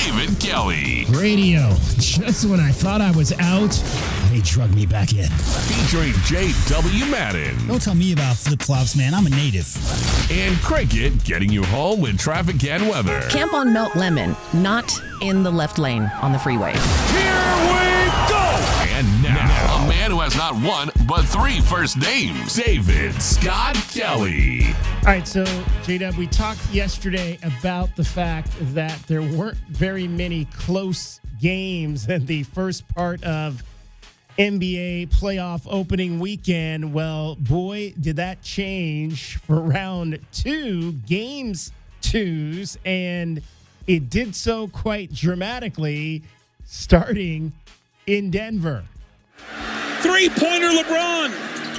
David Kelly. Radio. Just when I thought I was out, they drug me back in. Featuring J.W. Madden. Don't tell me about flip-flops, man. I'm a native. And Cricket getting you home with traffic and weather. Camp on Melt Lemon, not in the left lane on the freeway. Here we go! And now, a man who has not one, but three first names, David Scott Kelly. All right, so, J-Dub, we talked yesterday about the fact that there weren't very many close games in the first part of NBA playoff opening weekend. Well, boy, did that change for round two, games twos, and it did so quite dramatically starting in Denver. Three-pointer LeBron.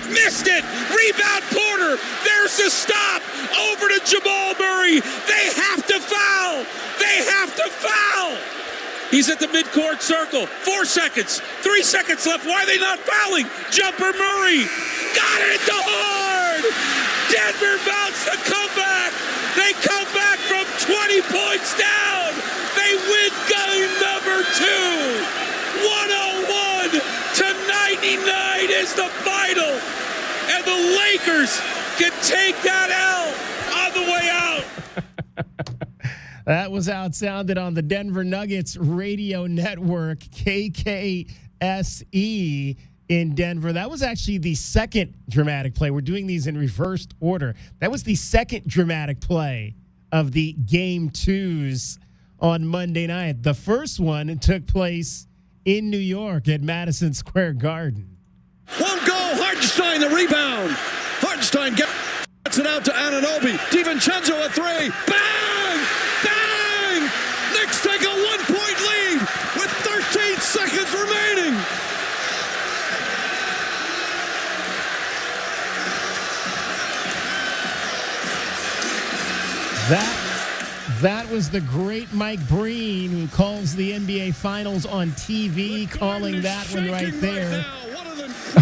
Missed it. Rebound Porter. There's the stop. Over to Jamal Murray. They have to foul. They have to foul. He's at the midcourt circle. 4 seconds. 3 seconds left. Why are they not fouling? Jumper Murray. Got it at the horn. Denver mounts the comeback. They come back from 20 points down. They win game number 2. 101 to 99 is the final. And the Lakers can take that L on the way out. That was outsounded on the Denver Nuggets radio network, KKSE in Denver. That was actually the second dramatic play. We're doing these in reversed order. That was the second dramatic play of the game twos on Monday night. The first one took place in New York at Madison Square Garden. Won't go. Hartenstein the rebound. Hartenstein gets it out to Anunoby. DiVincenzo a three. Bang! Bang! Knicks take a 1-point lead with 13 seconds remaining. That was the great Mike Breen, who calls the NBA Finals on TV, calling that one right there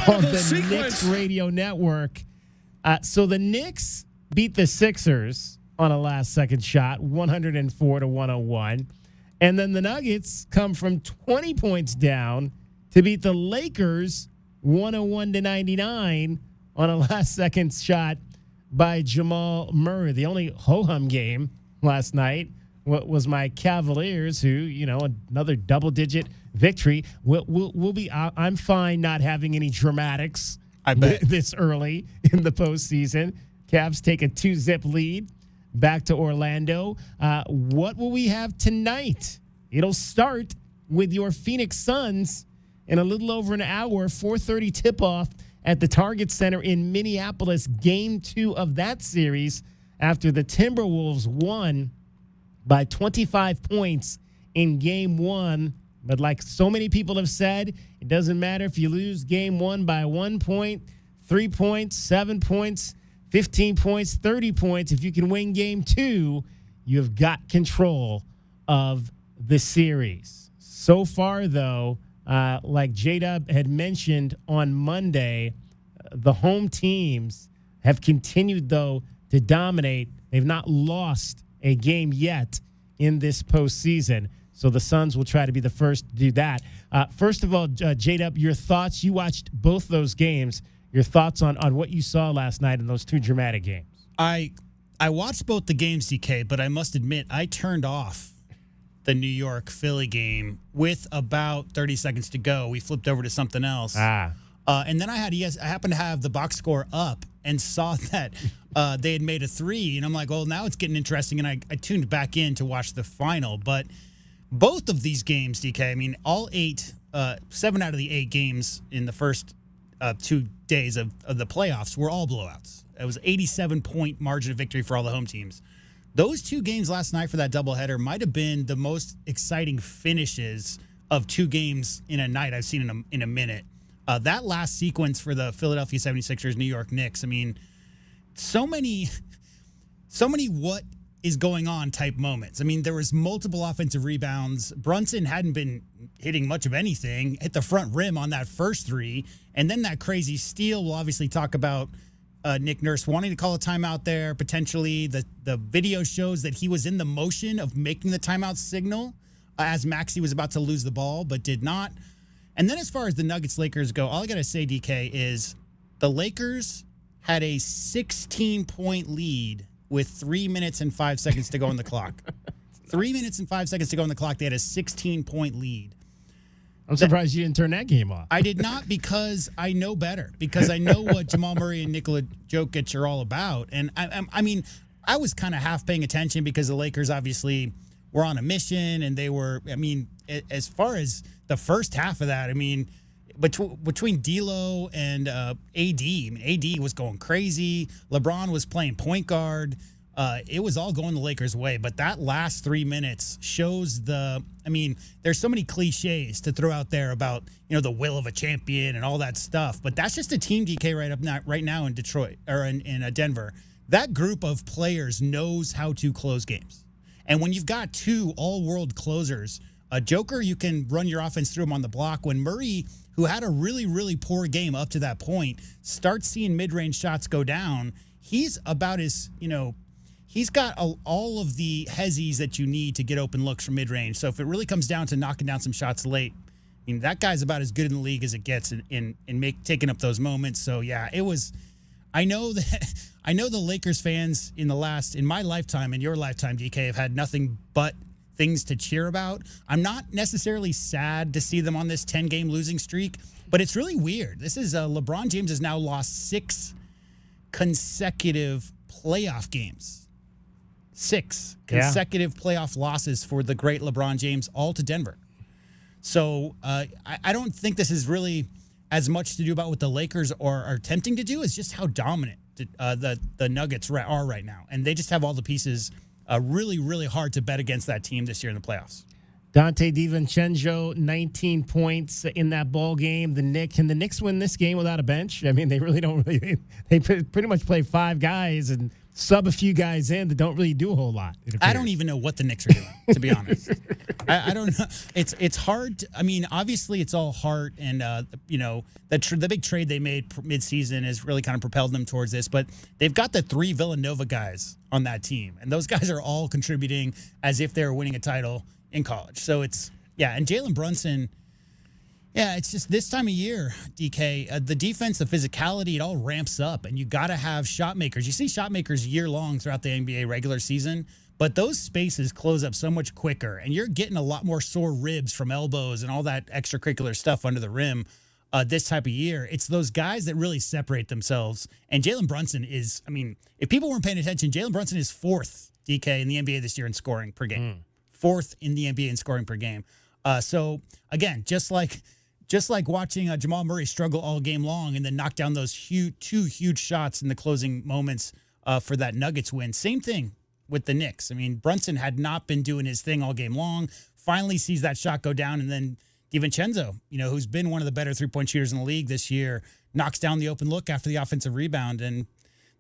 on the Knicks radio network. So the Knicks beat the Sixers on a last-second shot, 104-101. And then the Nuggets come from 20 points down to beat the Lakers 101-99 on a last-second shot by Jamal Murray. The only ho-hum game last night was my Cavaliers, who, another double-digit victory. We'll be. I'm fine not having any dramatics. I bet this early in the postseason. Cavs take a 2-zip lead back to Orlando. What will we have tonight? It'll start with your Phoenix Suns in a little over an hour. 4:30 tip-off at the Target Center in Minneapolis. Game 2 of that series, after the Timberwolves won by 25 points in Game 1. But like so many people have said, it doesn't matter if you lose Game 1 by 1 point, 3 points, 7 points, 15 points, 30 points. If you can win Game 2, you've got control of the series. So far, though, like J-Dub had mentioned on Monday, the home teams have continued, though, to dominate. They've not lost a game yet in this postseason. So the Suns will try to be the first to do that. First of all, J-Dub, your thoughts. You watched both those games. Your thoughts on what you saw last night in those two dramatic games. I watched both the games, DK, but I must admit I turned off the New York-Philly game with about 30 seconds to go. We flipped over to something else. And then I happened to have the box score up and saw that they had made a 3. And I'm like, well, now it's getting interesting. And I tuned back in to watch the final. But both of these games, DK, I mean, all 7 out of the 8 games in the first 2 days of the playoffs were all blowouts. It was 87-point margin of victory for all the home teams. Those 2 games last night for that doubleheader might have been the most exciting finishes of 2 games in a night I've seen in a minute. That last sequence for the Philadelphia 76ers, New York Knicks, I mean, so many what is going on type moments. I mean, there was multiple offensive rebounds. Brunson hadn't been hitting much of anything, hit the front rim on that first 3, and then that crazy steal. We'll obviously talk about Nick Nurse wanting to call a timeout there, potentially. The video shows that he was in the motion of making the timeout signal as Maxey was about to lose the ball, but did not. And then as far as the Nuggets-Lakers go, all I got to say, DK, is the Lakers had a 16-point lead with 3 minutes and 5 seconds to go on the clock. 3 minutes and 5 seconds to go on the clock. They had a 16-point lead. I'm surprised you didn't turn that game off. I did not, because I know better. Because I know what Jamal Murray and Nikola Jokic are all about. And I mean, I was kind of half paying attention because the Lakers obviously were on a mission, and they were, I mean, as far as the first half of that, I mean, between D'Lo and AD, I mean, AD was going crazy. LeBron was playing point guard. It was all going the Lakers' way. But that last 3 minutes shows I mean, there's so many cliches to throw out there about, the will of a champion and all that stuff. But that's just a team, DK, right now in Detroit or in Denver. That group of players knows how to close games. And when you've got two all-world closers, Joker, you can run your offense through him on the block. When Murray, who had a really, really poor game up to that point, starts seeing mid-range shots go down, he's about as, he's got all of the hezzies that you need to get open looks from mid-range. So if it really comes down to knocking down some shots late, I mean, that guy's about as good in the league as it gets in taking up those moments. So, yeah, it was – I know the Lakers fans in my lifetime and your lifetime, DK, have had nothing but things to cheer about. I'm not necessarily sad to see them on this 10-game losing streak, but it's really weird. This is LeBron James has now lost 6 consecutive playoff games. 6 consecutive playoff losses for the great LeBron James, all to Denver. So I don't think this is really as much to do about what the Lakers are attempting to do as just how dominant the Nuggets are right now. And they just have all the pieces. Really, really hard to bet against that team this year in the playoffs. Dante DiVincenzo, 19 points in that ball game. Can the Knicks win this game without a bench? I mean, they really don't really. They pretty much play 5 guys and sub a few guys in that don't really do a whole lot. I don't even know what the Knicks are doing, to be honest. I don't know. It's hard. I mean, obviously, it's all heart, and the big trade they made midseason has really kind of propelled them towards this. But they've got the 3 Villanova guys on that team, and those guys are all contributing as if they were winning a title in college. So and Jalen Brunson. Yeah, it's just this time of year, DK, the defense, the physicality, it all ramps up, and you got to have shot makers. You see shot makers year long throughout the NBA regular season, but those spaces close up so much quicker, and you're getting a lot more sore ribs from elbows and all that extracurricular stuff under the rim this type of year. It's those guys that really separate themselves, and Jalen Brunson is, I mean, if people weren't paying attention, Jalen Brunson is 4th, DK, in the NBA this year in scoring per game. 4th in the NBA in scoring per game. So, again, just like watching Jamal Murray struggle all game long and then knock down those 2 huge shots in the closing moments for that Nuggets win. Same thing with the Knicks. I mean, Brunson had not been doing his thing all game long, finally sees that shot go down, and then DiVincenzo, who's been one of the better three-point shooters in the league this year, knocks down the open look after the offensive rebound, and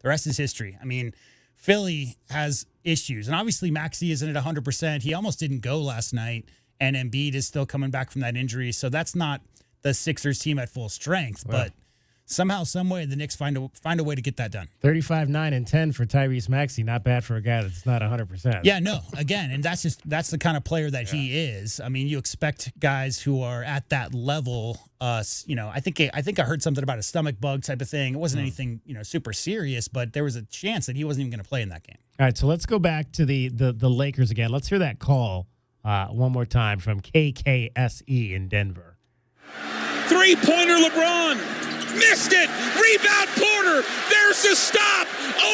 the rest is history. I mean, Philly has issues, and obviously Maxey isn't at 100%. He almost didn't go last night, and Embiid is still coming back from that injury, so that's not the Sixers team at full strength, but somehow, some way, the Knicks find a way to get that done. 35, 9, and 10 for Tyrese Maxey. Not bad for a guy that's not 100%. Yeah, no. Again, and that's the kind of player that he is. I mean, you expect guys who are at that level. I think I heard something about a stomach bug type of thing. It wasn't anything super serious, but there was a chance that he wasn't even going to play in that game. All right, so let's go back to the Lakers again. Let's hear that call one more time from KKSE in Denver. Three-pointer LeBron. Missed it. Rebound Porter. There's the stop.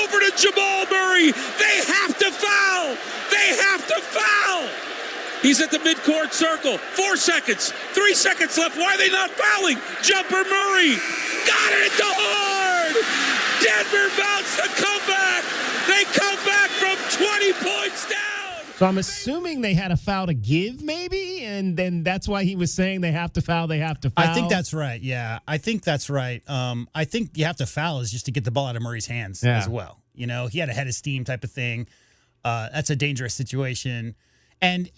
Over to Jamal Murray. They have to foul. They have to foul. He's at the midcourt circle. 4 seconds. 3 seconds left. Why are they not fouling? Jumper Murray. Got it at the horn. Denver mounts the comeback. They come back from 20 points down. So I'm assuming they had a foul to give, maybe, and then that's why he was saying they have to foul, they have to foul. I think that's right, yeah. I think that's right. I think you have to foul is just to get the ball out of Murray's hands as well. He had a head of steam type of thing. That's a dangerous situation. And,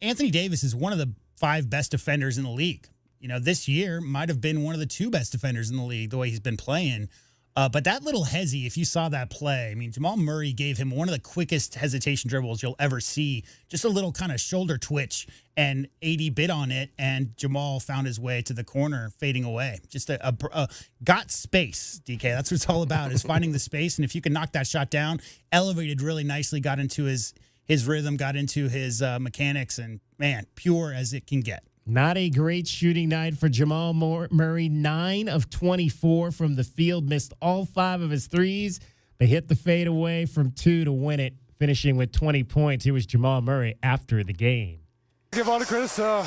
Anthony Davis is one of the 5 best defenders in the league. This year might have been one of the 2 best defenders in the league, the way he's been playing. But that little hezzy, if you saw that play, I mean, Jamal Murray gave him one of the quickest hesitation dribbles you'll ever see. Just a little kind of shoulder twitch, and AD bit on it, and Jamal found his way to the corner, fading away. Just got space, DK. That's what it's all about, is finding the space. And if you can knock that shot down, elevated really nicely, got into his rhythm, got into his mechanics, and, man, pure as it can get. Not a great shooting night for Jamal Murray. 9 of 24 from the field, missed all 5 of his threes, but hit the fadeaway from 2 to win it, finishing with 20 points. Here was Jamal Murray after the game. Give all the credits to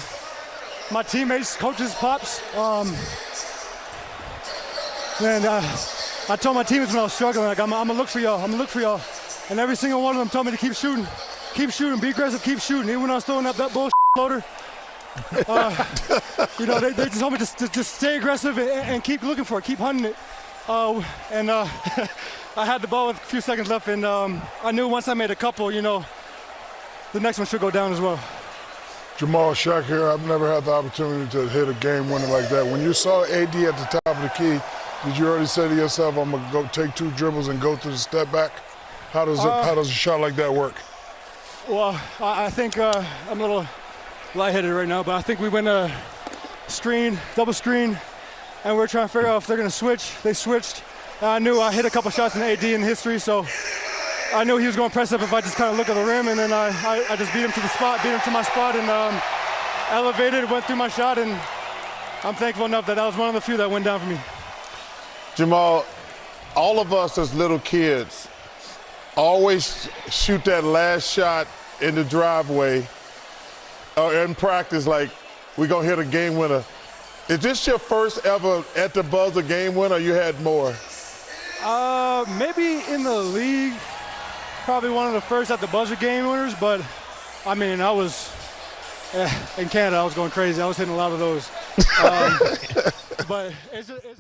my teammates, coaches, pops. I told my teammates when I was struggling, like, I'm gonna look for y'all. I'm gonna look for y'all. And every single one of them told me to keep shooting, be aggressive, keep shooting. Even when I was throwing up that bullshit floater, they just told me to stay aggressive and keep looking for it, keep hunting it. I had the ball with a few seconds left, and I knew once I made a couple, the next one should go down as well. Jamal, Shaq here. I've never had the opportunity to hit a game winner like that. When you saw AD at the top of the key, did you already say to yourself, I'm going to go take 2 dribbles and go to the step back? How does a shot like that work? Well, I think I'm a little lightheaded right now, but I think we went a screen, double screen, and we're trying to figure out if they're going to switch. They switched. I knew I hit a couple shots in AD in history, so I knew he was going to press up if I just kind of look at the rim, and then I just beat him to my spot, and elevated, went through my shot, and I'm thankful enough that was one of the few that went down for me. Jamal, all of us as little kids always shoot that last shot in the driveway or in practice, like we're going to hit a game winner. Is this your first ever at the buzzer game winner, or you had more? Maybe in the league, probably one of the first at the buzzer game winners, but I mean, I was in Canada, I was going crazy. I was hitting a lot of those. But it's just funny.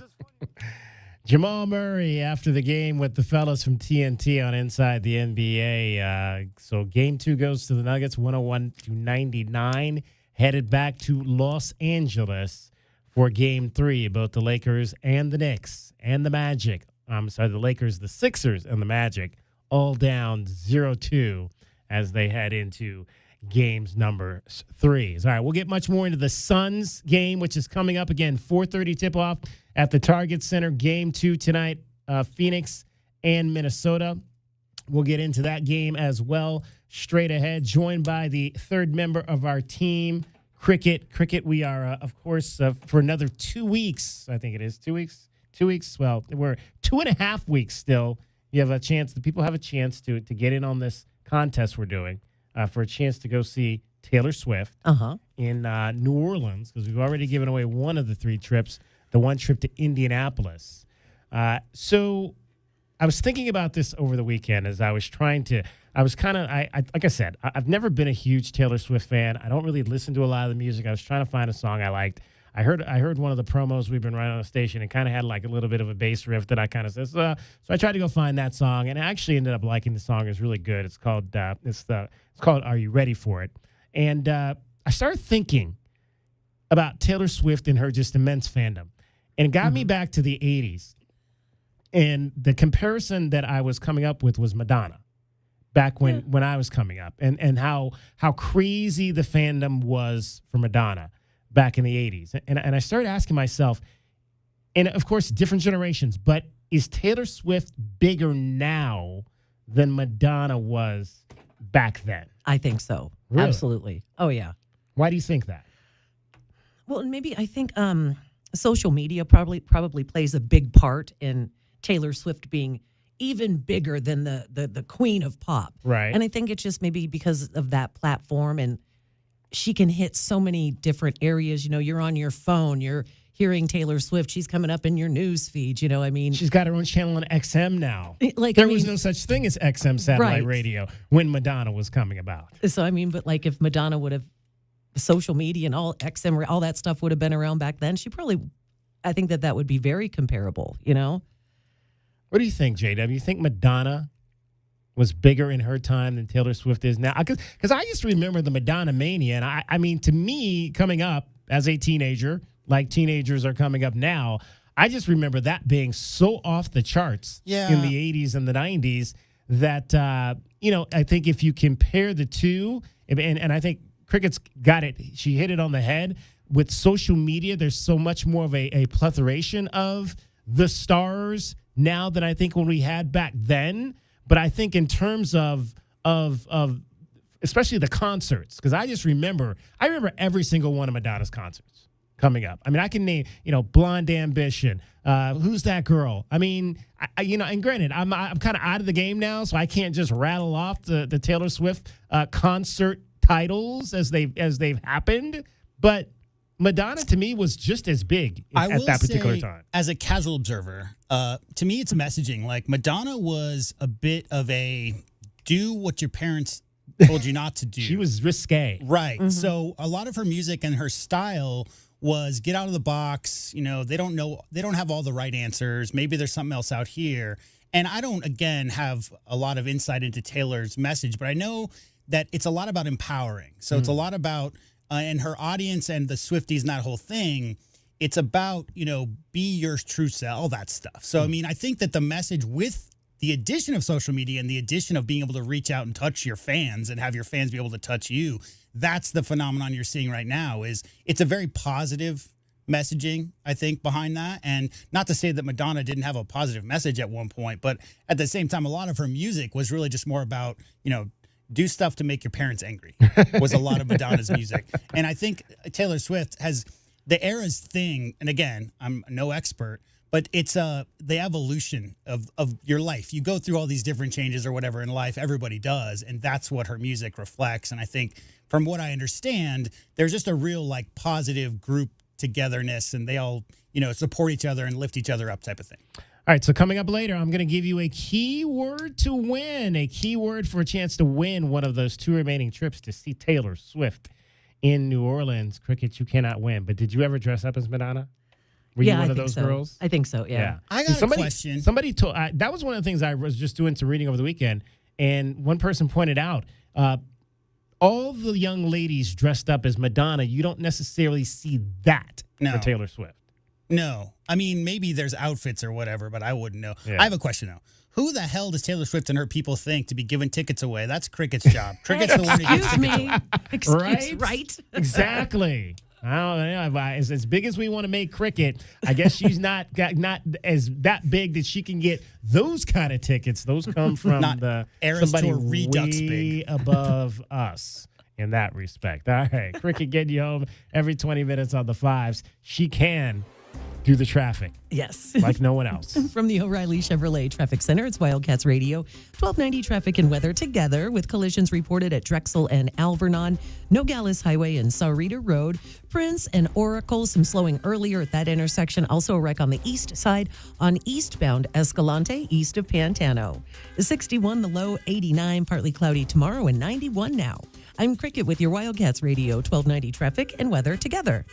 Jamal Murray after the game with the fellas from TNT on Inside the NBA. So game 2 goes to the Nuggets, 101-99. Headed back to Los Angeles for game 3, both the Lakers and the Knicks and the Magic. The Lakers, the Sixers, and the Magic all down 0-2 as they head into games number 3. All right, we'll get much more into the Suns game, which is coming up again, 4:30 tip-off at the Target Center. Game 2 tonight, Phoenix and Minnesota. We'll get into that game as well. Straight ahead, joined by the third member of our team, Cricket. Cricket, we are, of course, for another 2 weeks. I think it is 2 weeks. 2 weeks. Well, we're 2.5 weeks still. You have a chance. The people have a chance to get in on this contest we're doing for a chance to go see Taylor Swift in New Orleans, because we've already given away one of the 3 trips, the one trip to Indianapolis. So I was thinking about this over the weekend as I was trying to. Like I said, I've never been a huge Taylor Swift fan. I don't really listen to a lot of the music. I was trying to find a song I liked. I heard one of the promos we've been running on the station and kind of had like a little bit of a bass riff that I kind of said. So I tried to go find that song, and I actually ended up liking the song. It's really good. It's called Are You Ready for It? And I started thinking about Taylor Swift and her just immense fandom, and it got me back to the 80s. And the comparison that I was coming up with was Madonna back when I was coming up, and how crazy the fandom was for Madonna back in the 80s. And I started asking myself, and of course, different generations, but is Taylor Swift bigger now than Madonna was back then? I think so. Really? Absolutely. Oh, yeah. Why do you think that? Well, maybe I think social media probably plays a big part in Taylor Swift being even bigger than the queen of pop. Right. And I think it's just maybe because of that platform, and she can hit so many different areas. You know, you're on your phone, you're hearing Taylor Swift, she's coming up in your news feed, you know, I mean. She's got her own channel on XM now. There was no such thing as XM satellite radio when Madonna was coming about. So, I mean, but like if Madonna would have, social media and all XM, all that stuff would have been around back then, I think that would be very comparable, you know? What do you think, JW? You think Madonna was bigger in her time than Taylor Swift is now? Because I just remember the Madonna mania. And I mean, to me, coming up as a teenager, like teenagers are coming up now, I just remember that being so off the charts in the 80s and the 90s that, I think if you compare the two, and I think Cricket's got it, she hit it on the head. With social media, there's so much more of a plethora of the stars now than I think when we had back then. But I think in terms of especially the concerts, because I remember every single one of Madonna's concerts coming up. I mean, I can name, Blonde Ambition. Who's that girl? I mean, and granted, I'm kind of out of the game now, so I can't just rattle off the Taylor Swift concert titles as they've happened. But Madonna, to me, was just as big at that particular time. As a casual observer, to me, it's messaging. Like, Madonna was a bit of a do what your parents told you not to do. She was risque. Right. Mm-hmm. So a lot of her music and her style was get out of the box. They don't have all the right answers. Maybe there's something else out here. And I don't, again, have a lot of insight into Taylor's message, but I know that it's a lot about empowering. So it's a lot about, and her audience and the Swifties and that whole thing, it's about, be your true self, all that stuff. So, I mean, I think that the message with the addition of social media and the addition of being able to reach out and touch your fans and have your fans be able to touch you, that's the phenomenon you're seeing right now. Is it's a very positive messaging, I think, behind that. And not to say that Madonna didn't have a positive message at one point, but at the same time, a lot of her music was really just more about, do stuff to make your parents angry was a lot of Madonna's music. And I think Taylor Swift has the era's thing. And again, I'm no expert, but it's the evolution of your life. You go through all these different changes or whatever in life. Everybody does. And that's what her music reflects. And I think from what I understand, there's just a real positive group togetherness, and they all, support each other and lift each other up type of thing. All right, so coming up later, I'm going to give you a keyword to win, a keyword for a chance to win one of those 2 remaining trips to see Taylor Swift in New Orleans. Cricket, you cannot win. But did you ever dress up as Madonna? Were you one of those girls? I think so, yeah. I got a question. Somebody told, that was one of the things I was just doing some reading over the weekend, and one person pointed out, all the young ladies dressed up as Madonna, you don't necessarily see that for Taylor Swift. No. I mean, maybe there's outfits or whatever, but I wouldn't know. Yeah. I have a question, though. Who the hell does Taylor Swift and her people think to be giving tickets away? That's Cricket's job. Cricket's the one who gives tickets away. Excuse me. Right? Exactly. I don't know. As big as we want to make Cricket, I guess she's not as that big that she can get those kind of tickets. Those come from somebody Redux way big. above us in that respect. All right, Cricket getting you home every 20 minutes on the fives. She can do the traffic. Yes. Like no one else. From the O'Reilly Chevrolet Traffic Center, it's Wildcats Radio. 1290 traffic and weather together with collisions reported at Drexel and Alvernon, Nogales Highway and Saurita Road, Prince and Oracle, some slowing earlier at that intersection. Also a wreck on the east side on eastbound Escalante, east of Pantano. 61, the low, 89, partly cloudy tomorrow, and 91 now. I'm Cricket with your Wildcats Radio 1290 traffic and weather together.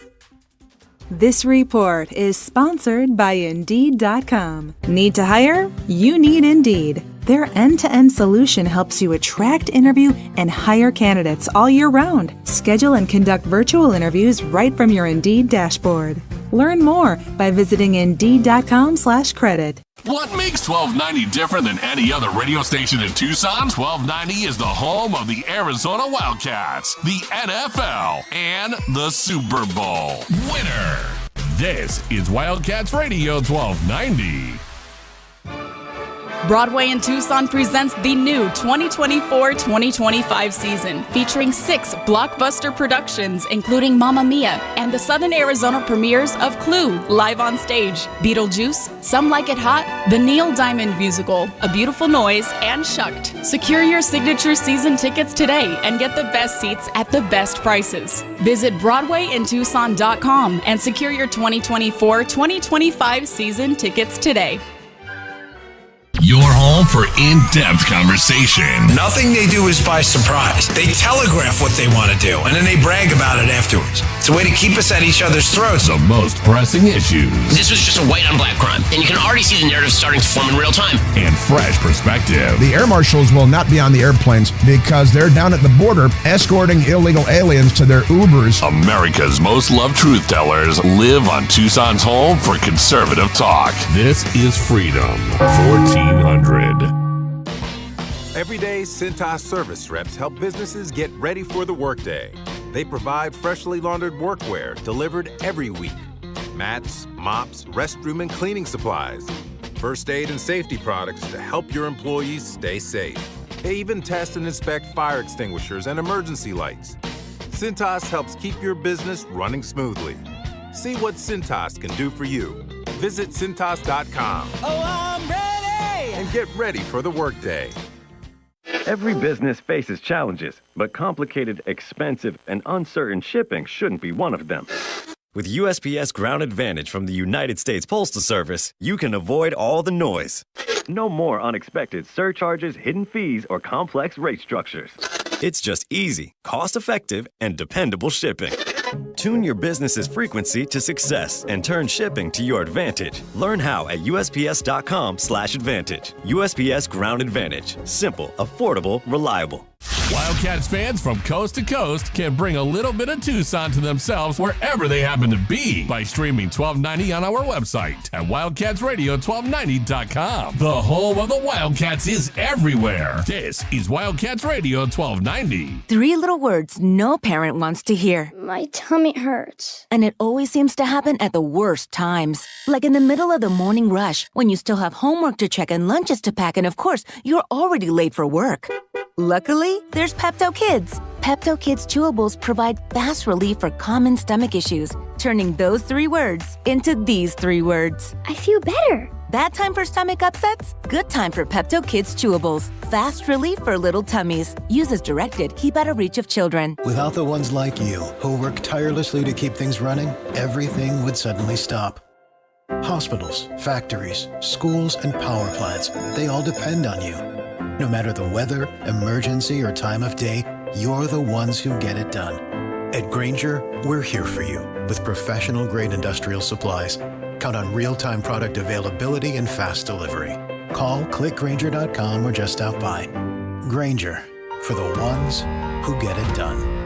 This report is sponsored by Indeed.com. Need to hire? You need Indeed. Their end-to-end solution helps you attract, interview, and hire candidates all year round. Schedule and conduct virtual interviews right from your Indeed dashboard. Learn more by visiting Indeed.com/credit. What makes 1290 different than any other radio station in Tucson? 1290 is the home of the Arizona Wildcats, the NFL, and the Super Bowl. Winner! This is Wildcats Radio 1290. Broadway in Tucson presents the new 2024-2025 season, featuring 6 blockbuster productions, including Mamma Mia and the Southern Arizona premieres of Clue, live on stage, Beetlejuice, Some Like It Hot, the Neil Diamond musical, A Beautiful Noise, and Shucked. Secure your signature season tickets today and get the best seats at the best prices. Visit BroadwayInTucson.com and secure your 2024-2025 season tickets today. your home for in-depth conversation. Nothing they do is by surprise. They telegraph what they want to do, and then they brag about it afterwards. It's a way to keep us at each other's throats. The most pressing issues. This was just a white on black crime, and you can already see the narrative starting to form in real time. And fresh perspective. The air marshals will not be on the airplanes because they're down at the border escorting illegal aliens to their Ubers. America's most loved truth tellers live on Tucson's home for conservative talk. This is Freedom 1400. Everyday Cintas service reps help businesses get ready for the workday. They provide freshly laundered workwear delivered every week. Mats, mops, restroom and cleaning supplies. First aid and safety products to help your employees stay safe. They even test and inspect fire extinguishers and emergency lights. Cintas helps keep your business running smoothly. See what Cintas can do for you. Visit Cintas.com. Oh, I'm ready! And get ready for the workday. Every business faces challenges, but complicated, expensive, and uncertain shipping shouldn't be one of them. With USPS Ground Advantage from the United States Postal Service, you can avoid all the noise. No more unexpected surcharges, hidden fees, or complex rate structures. It's just easy, cost-effective, and dependable shipping. Tune your business's frequency to success and turn shipping to your advantage. Learn how at USPS.com/advantage. USPS Ground Advantage. Simple, affordable, reliable. Wildcats fans from coast to coast can bring a little bit of Tucson to themselves wherever they happen to be by streaming 1290 on our website at wildcatsradio1290.com. The home of the Wildcats is everywhere. This is Wildcats Radio 1290. 3 little words no parent wants to hear. My tummy hurts. And it always seems to happen at the worst times. Like in the middle of the morning rush, when you still have homework to check and lunches to pack, and of course, you're already late for work. Luckily, there's Pepto Kids. Pepto Kids chewables provide fast relief for common stomach issues, turning those 3 words into these 3 words. I feel better. Bad time for stomach upsets? Good time for Pepto Kids chewables. Fast relief for little tummies. Use as directed. Keep out of reach of children. Without the ones like you, who work tirelessly to keep things running, everything would suddenly stop. Hospitals, factories, schools, and power plants, they all depend on you. No matter the weather, emergency, or time of day, you're the ones who get it done. At Grainger, we're here for you with professional-grade industrial supplies. Count on real-time product availability and fast delivery. Call, clickgrainger.com, or just stop by. Grainger, for the ones who get it done.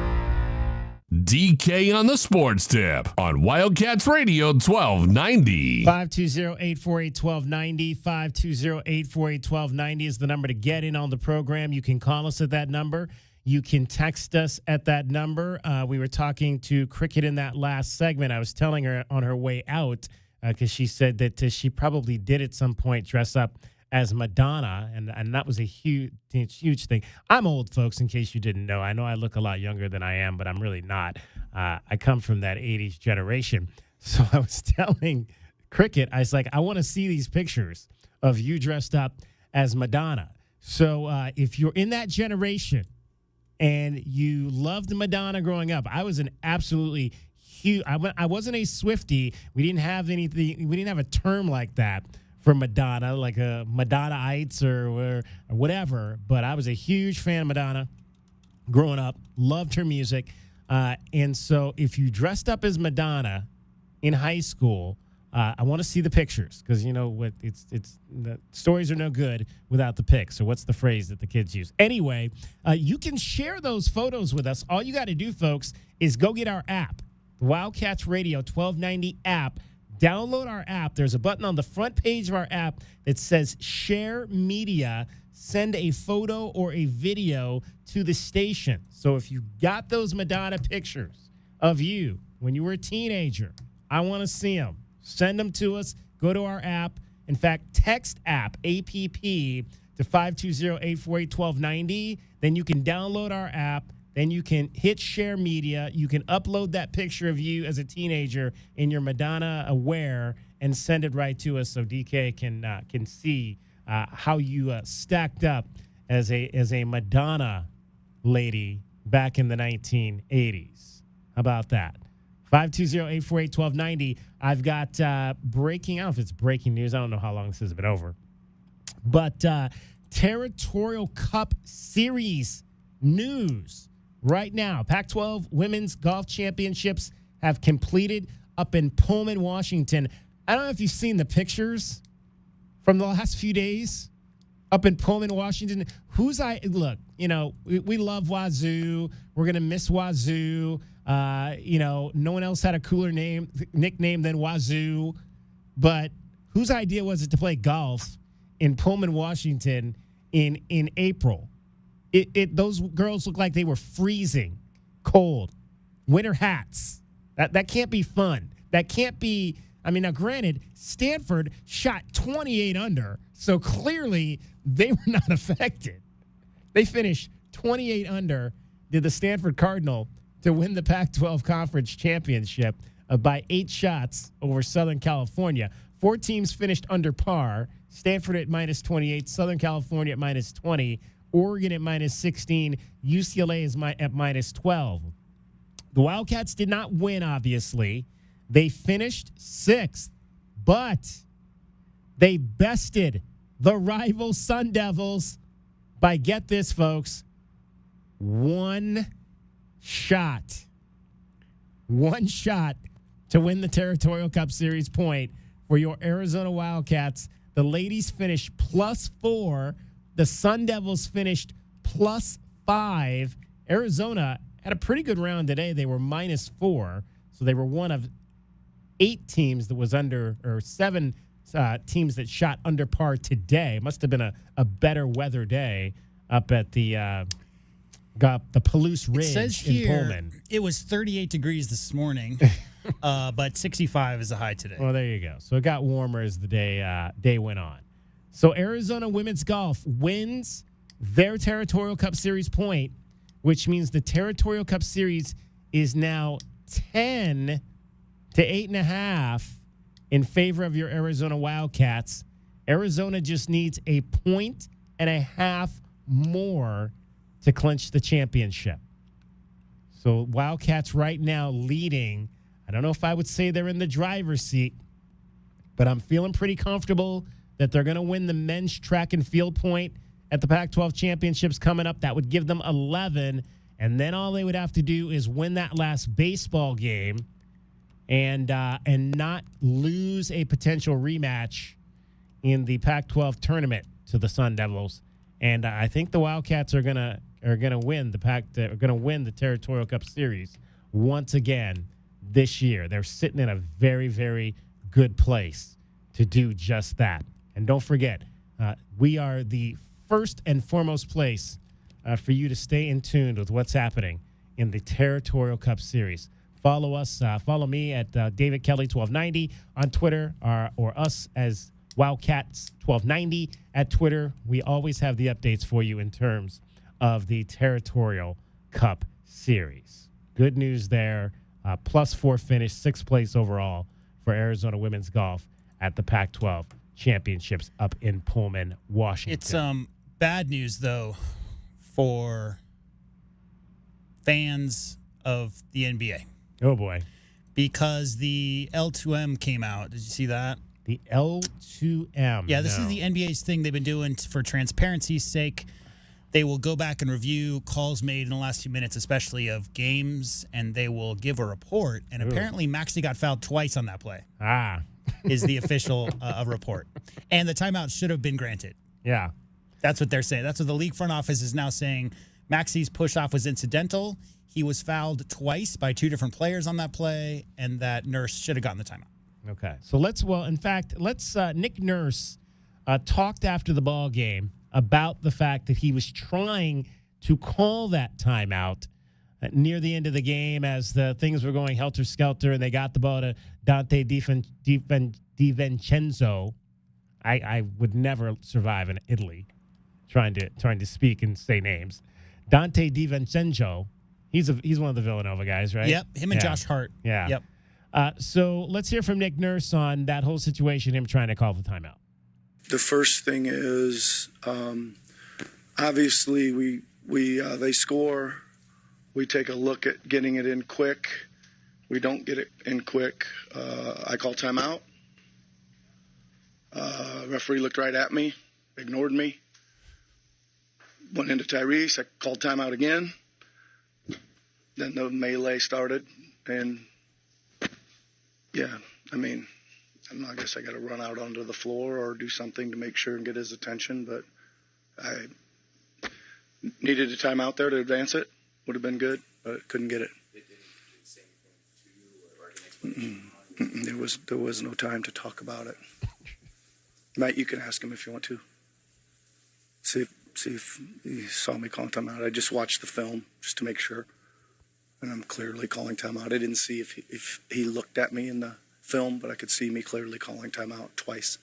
DK on the Sports Tip on Wildcats Radio 1290. 520-848-1290. 520-848-1290 is the number to get in on the program. You can call us at that number. You can text us at that number. We were talking to Cricket in that last segment. I was telling her on her way out because she said that she probably did at some point dress up as Madonna, and that was a huge thing. I'm old, folks, in case you didn't know. I know I look a lot younger than I am, but I'm really not. I come from that 80s generation. So I was telling Cricket, I was like, I want to see these pictures of you dressed up as Madonna. So if you're in that generation and you loved Madonna growing up, I was an absolutely huge, I wasn't a Swiftie. We didn't have anything, we didn't have a term like that for Madonna, like a Madonnaites or whatever. But I was a huge fan of Madonna growing up, loved her music. And so if you dressed up as Madonna in high school, I want to see the pictures because, you know, what it's the stories are no good without the pics. So what's the phrase that the kids use? Anyway, you can share those photos with us. All you got to do, folks, is go get our app, the Wildcats Radio 1290 app. Download our app. There's a button on the front page of our app that says Share Media. Send a photo or a video to the station. So if you got those Madonna pictures of you when you were a teenager, I want to see them. Send them to us. Go to our app. In fact, text app, APP, to 520-848-1290. Then you can download our app. Then you can hit Share Media. You can upload that picture of you as a teenager in your Madonna wear and send it right to us so DK can see how you stacked up as a Madonna lady back in the 1980s. How about that? 520-848-1290. I've got breaking. I don't know if it's breaking news. I don't know how long this has been over. But Territorial Cup Series news right now. Pac-12 Women's Golf Championships have completed up in Pullman, Washington. I don't know if you've seen the pictures from the last few days up in Pullman, Washington. Look, we love Wazoo. We're going to miss Wazoo. No one else had a cooler nickname than Wazoo. But whose idea was it to play golf in Pullman, Washington in April? Those girls look like they were freezing cold. Winter hats. That can't be fun. That can't be. I mean, now granted, Stanford shot 28 under, so clearly they were not affected. They finished 28 under, did the Stanford Cardinal, to win the Pac-12 Conference Championship by 8 shots over Southern California. 4 teams finished under par. Stanford at minus 28, Southern California at minus 20, Oregon at minus 16, UCLA is at minus 12. The Wildcats did not win, obviously. They finished 6th, but they bested the rival Sun Devils by, get this, folks, 1 shot. 1 shot to win the Territorial Cup Series point for your Arizona Wildcats. The ladies finished +4. The Sun Devils finished +5. Arizona had a pretty good round today. They were -4, so they were one of 8 teams that was under, or 7 teams that shot under par today. Must have been a better weather day up at the Palouse Ridge. It says in here Pullman. It was 38 degrees this morning, but 65 is the high today. Well, there you go. So it got warmer as the day went on. So Arizona Women's Golf wins their Territorial Cup Series point, which means the Territorial Cup Series is now 10 to 8.5 in favor of your Arizona Wildcats. Arizona just needs a 1.5 more to clinch the championship. So Wildcats right now leading. I don't know if I would say they're in the driver's seat, but I'm feeling pretty comfortable that they're going to win the men's track and field point at the Pac-12 championships coming up. That would give them 11, and then all they would have to do is win that last baseball game and not lose a potential rematch in the Pac-12 tournament to the Sun Devils. And I think the Wildcats are gonna win the Territorial Cup Series once again this year. They're sitting in a very, very good place to do just that. And don't forget, we are the first and foremost place for you to stay in tune with what's happening in the Territorial Cup Series. Follow us. Follow me at David Kelly 1290 on Twitter, or us as Wildcats 1290 at Twitter. We always have the updates for you in terms of the Territorial Cup Series. Good news there. +4 finish, 6th place overall for Arizona Women's Golf at the Pac-12 Championships up in Pullman, Washington. It's bad news, though, for fans of the NBA. Oh, boy. Because the L2M came out. Did you see that? The L2M. Yeah, this is the NBA's thing they've been doing for transparency's sake. They will go back and review calls made in the last few minutes, especially of games, and they will give a report. And apparently Maxey got fouled twice on that play. Is the official report. And the timeout should have been granted. Yeah. That's what they're saying. That's what the league front office is now saying. Maxey's push-off was incidental. He was fouled twice by 2 different players on that play, and that Nurse should have gotten the timeout. Okay. So let's Nick Nurse talked after the ball game about the fact that he was trying to call that timeout near the end of the game as the things were going helter-skelter, and they got the ball to Dante DiVincenzo. I would never survive in Italy trying to speak and say names. Dante DiVincenzo. He's one of the Villanova guys, right? Yep, him and Josh Hart. Yeah. Yep. So let's hear from Nick Nurse on that whole situation, him trying to call the timeout. The first thing is, obviously, they score. We take a look at getting it in quick. We don't get it in quick. I call timeout. Referee looked right at me. ignored me. Went into Tyrese. I called timeout again. Then the melee started. And, yeah, I mean, I guess I got to run out onto the floor or do something to make sure and get his attention. But I needed a timeout there to advance it. Would have been good, but couldn't get it. There was no time to talk about it. Matt, you can ask him if you want to. See if he saw me calling timeout. I just watched the film just to make sure, and I'm clearly calling timeout. I didn't see if he looked at me in the film, but I could see me clearly calling timeout twice.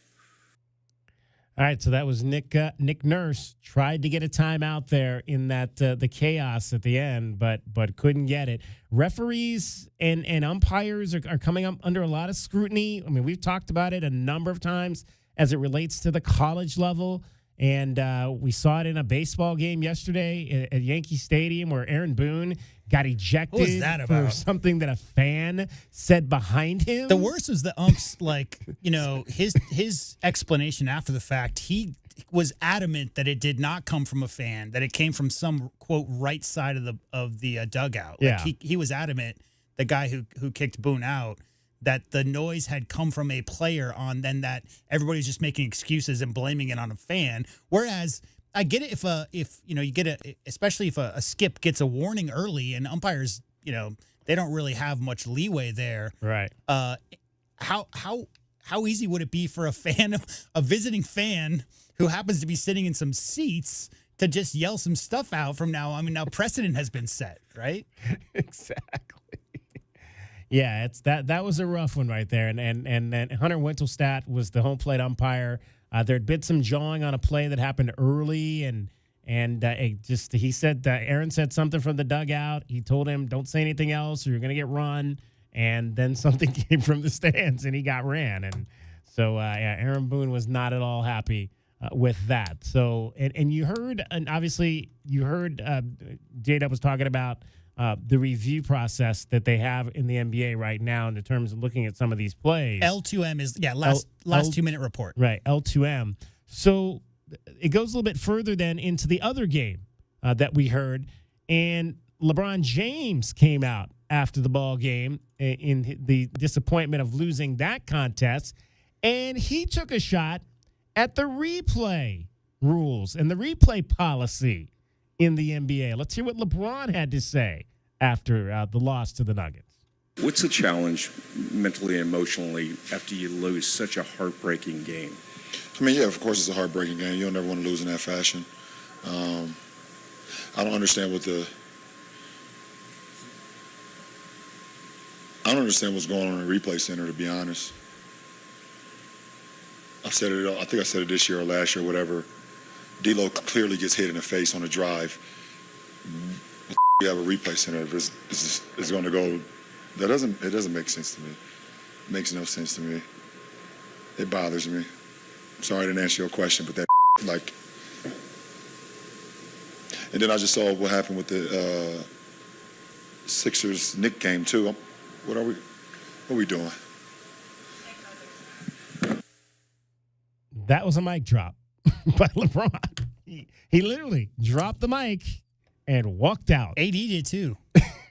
All right, so that was Nick Nurse. Tried to get a timeout there in that the chaos at the end, but couldn't get it. Referees and umpires are coming up under a lot of scrutiny. I mean, we've talked about it a number of times as it relates to the college level, and we saw it in a baseball game yesterday at Yankee Stadium where Aaron Boone got ejected What was that about? for something that a fan said behind him. The worst was the umps, his explanation after the fact. He was adamant that it did not come from a fan, that it came from some, quote, right side of the dugout. Yeah. Like he was adamant, the guy who kicked Boone out, that the noise had come from a player on, then that everybody's just making excuses and blaming it on a fan. Whereas I get it if you get especially if a skip gets a warning early and umpires, they don't really have much leeway there. Right. How easy would it be for a visiting fan who happens to be sitting in some seats to just yell some stuff out from now? I mean, now precedent has been set, right? Exactly. Yeah, that was a rough one right there. And Hunter Wintelstadt was the home plate umpire. There had been some jawing on a play that happened early, and he said Aaron said something from the dugout. He told him, "Don't say anything else, or you're gonna get run." And then something came from the stands, and he got ran. And so, Aaron Boone was not at all happy with that. So, and you heard, and obviously you heard J-Dub was talking about the review process that they have in the NBA right now in terms of looking at some of these plays. L2M is, last 2-minute report. Right, L2M. So it goes a little bit further then into the other game that we heard, and LeBron James came out after the ball game in the disappointment of losing that contest, and he took a shot at the replay rules and the replay policy in the NBA. Let's hear what LeBron had to say after the loss to the Nuggets. What's the challenge mentally and emotionally after you lose such a heartbreaking game? I mean, yeah, of course it's a heartbreaking game. You don't ever want to lose in that fashion. I don't understand what's going on in the replay center, to be honest. I think I said it this year or last year, whatever. D'Lo clearly gets hit in the face on a drive. You have a replay center. If it's going to go, it doesn't make sense to me. It makes no sense to me. It bothers me. I'm sorry I didn't answer your question, but that and then I just saw what happened with the Sixers Knicks game too. What are we doing? That was a mic drop by LeBron. He literally dropped the mic and walked out. AD did too.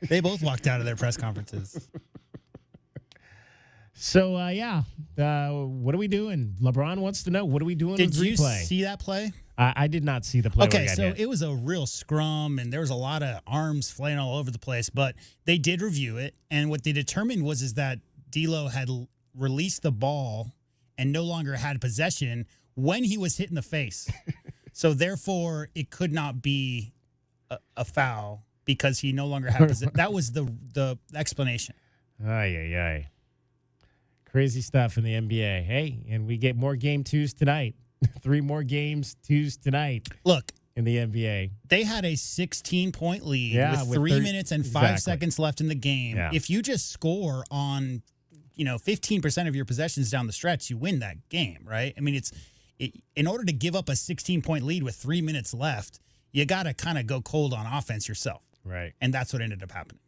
They both walked out of their press conferences. So, what are we doing? LeBron wants to know, what are we doing with replay? Did you see that play? I did not see the play. Okay, so it was a real scrum, and there was a lot of arms flying all over the place, but they did review it, and what they determined is that D'Lo had released the ball and no longer had possession when he was hit in the face. So, therefore, it could not be a foul because he no longer had possession. That was the explanation. Ay. Crazy stuff in the NBA. Hey, and we get more game twos tonight. 3 more games twos tonight. Look, in the NBA, they had a 16-point lead with 3 minutes and 5 seconds left in the game. Yeah. If you just score on, 15% of your possessions down the stretch, you win that game, right? I mean, in order to give up a 16-point lead with 3 minutes left, you got to kind of go cold on offense yourself. Right. And that's what ended up happening.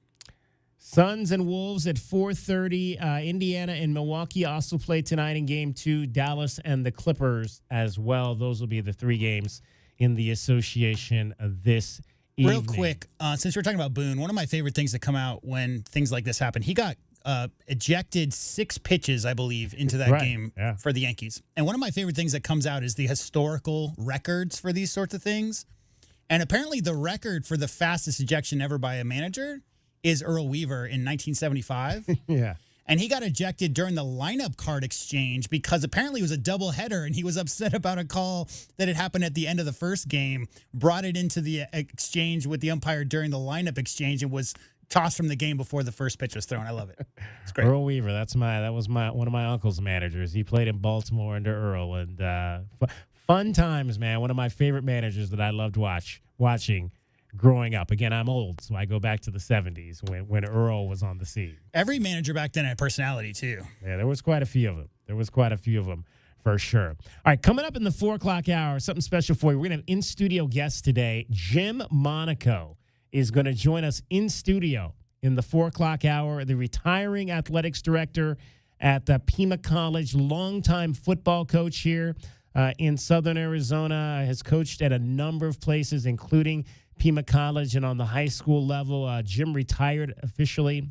Suns and Wolves at 4:30. Indiana and Milwaukee also play tonight in Game 2. Dallas and the Clippers as well. Those will be the 3 games in the association this evening. Real quick, since we're talking about Boone, one of my favorite things that come out when things like this happen, he got ejected 6 pitches, I believe, into that game for the Yankees. And one of my favorite things that comes out is the historical records for these sorts of things. And apparently the record for the fastest ejection ever by a manager is Earl Weaver in 1975. Yeah. And he got ejected during the lineup card exchange because apparently it was a doubleheader and he was upset about a call that had happened at the end of the first game, brought it into the exchange with the umpire during the lineup exchange, and was tossed from the game before the first pitch was thrown. I love it. It's great. Earl Weaver, that was one of my uncle's managers. He played in Baltimore under Earl, and fun times, man. One of my favorite managers that I loved watching growing up. Again, I'm old, so I go back to the 70s when Earl was on the scene. Every manager back then had personality, too. Yeah, there was quite a few of them. For sure. All right, coming up in the 4 o'clock hour, something special for you. We're going to have in-studio guests today. Jim Monaco is going to join us in studio in the 4 o'clock hour, the retiring athletics director at the Pima College, longtime football coach here in Southern Arizona, has coached at a number of places, including Pima College, and on the high school level. Jim retired officially.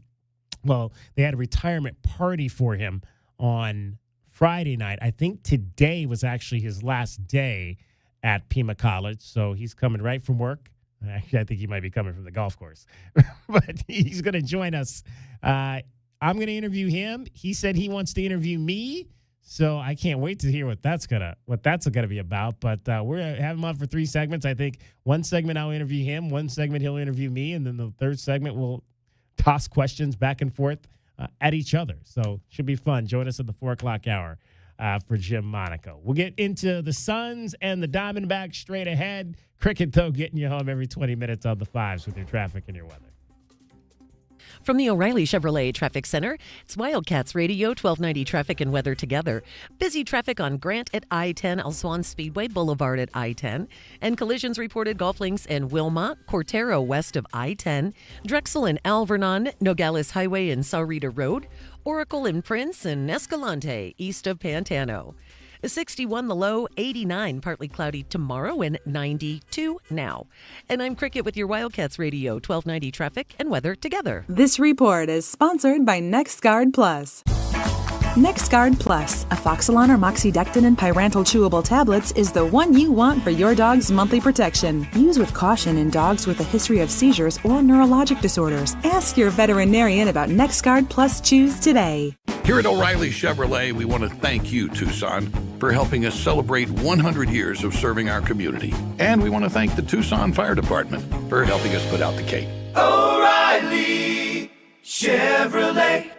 Well, they had a retirement party for him on Friday night. I think today was actually his last day at Pima College, so he's coming right from work. Actually, I think he might be coming from the golf course, but he's going to join us. I'm going to interview him. He said he wants to interview me, so I can't wait to hear what that's gonna be about. But we're gonna have him on for 3 segments. I think one segment I'll interview him, one segment he'll interview me, and then the third segment we'll toss questions back and forth at each other. So should be fun. Join us at the 4 o'clock hour for Jim Monaco. We'll get into the Suns and the Diamondbacks straight ahead. Cricket, though, getting you home every 20 minutes on the 5s with your traffic and your weather. From the O'Reilly Chevrolet Traffic Center, it's Wildcats Radio, 1290 Traffic and Weather Together. Busy traffic on Grant at I-10, El Swan Speedway Boulevard at I-10, and collisions reported golf links in Wilmot, Cortero west of I-10, Drexel and Alvernon, Nogales Highway and Saurita Road, Oracle and Prince, and Escalante east of Pantano. 61 the low, 89 partly cloudy tomorrow, and 92 now. And I'm Cricket with your Wildcats Radio, 1290 Traffic and Weather Together. This report is sponsored by NexGuard Plus. NexGuard Plus, Afoxalon or Moxidectin and Pyrantel chewable tablets, is the one you want for your dog's monthly protection. Use with caution in dogs with a history of seizures or neurologic disorders. Ask your veterinarian about NexGuard Plus Chews today. Here at O'Reilly Chevrolet, we want to thank you, Tucson, for helping us celebrate 100 years of serving our community. And we want to thank the Tucson Fire Department for helping us put out the cape. O'Reilly Chevrolet.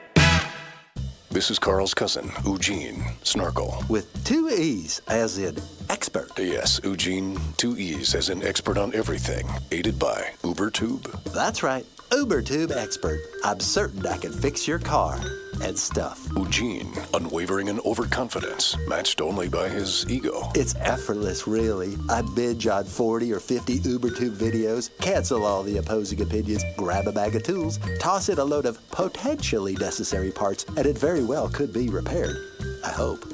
This is Carl's cousin, Eugene Snarkle. With 2 E's, as in expert. Yes, Eugene, 2 E's, as in expert on everything, aided by UberTube. That's right, UberTube expert. I'm certain I can fix your car and stuff. Eugene, unwavering in overconfidence, matched only by his ego. It's effortless, really. I binge on 40 or 50 UberTube videos, cancel all the opposing opinions, grab a bag of tools, toss in a load of potentially necessary parts, and it very well could be repaired. I hope.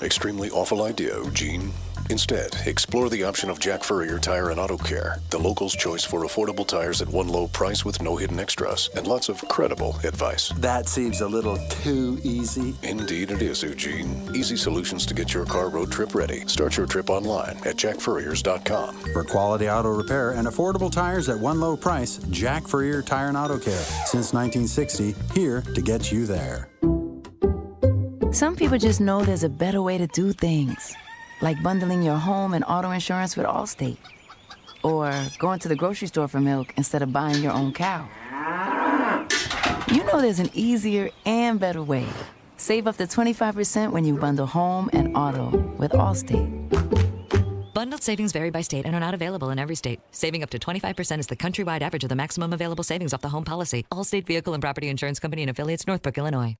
Extremely awful idea, Eugene. Instead, explore the option of Jack Furrier Tire and Auto Care, the local's choice for affordable tires at one low price with no hidden extras and lots of credible advice. That seems a little too easy. Indeed it is, Eugene. Easy solutions to get your car road trip ready. Start your trip online at jackfurriers.com. For quality auto repair and affordable tires at one low price, Jack Furrier Tire and Auto Care. Since 1960, here to get you there. Some people just know there's a better way to do things. Like bundling your home and auto insurance with Allstate. Or going to the grocery store for milk instead of buying your own cow. You know there's an easier and better way. Save up to 25% when you bundle home and auto with Allstate. Bundled savings vary by state and are not available in every state. Saving up to 25% is the countrywide average of the maximum available savings off the home policy. Allstate Vehicle and Property Insurance Company and affiliates, Northbrook, Illinois.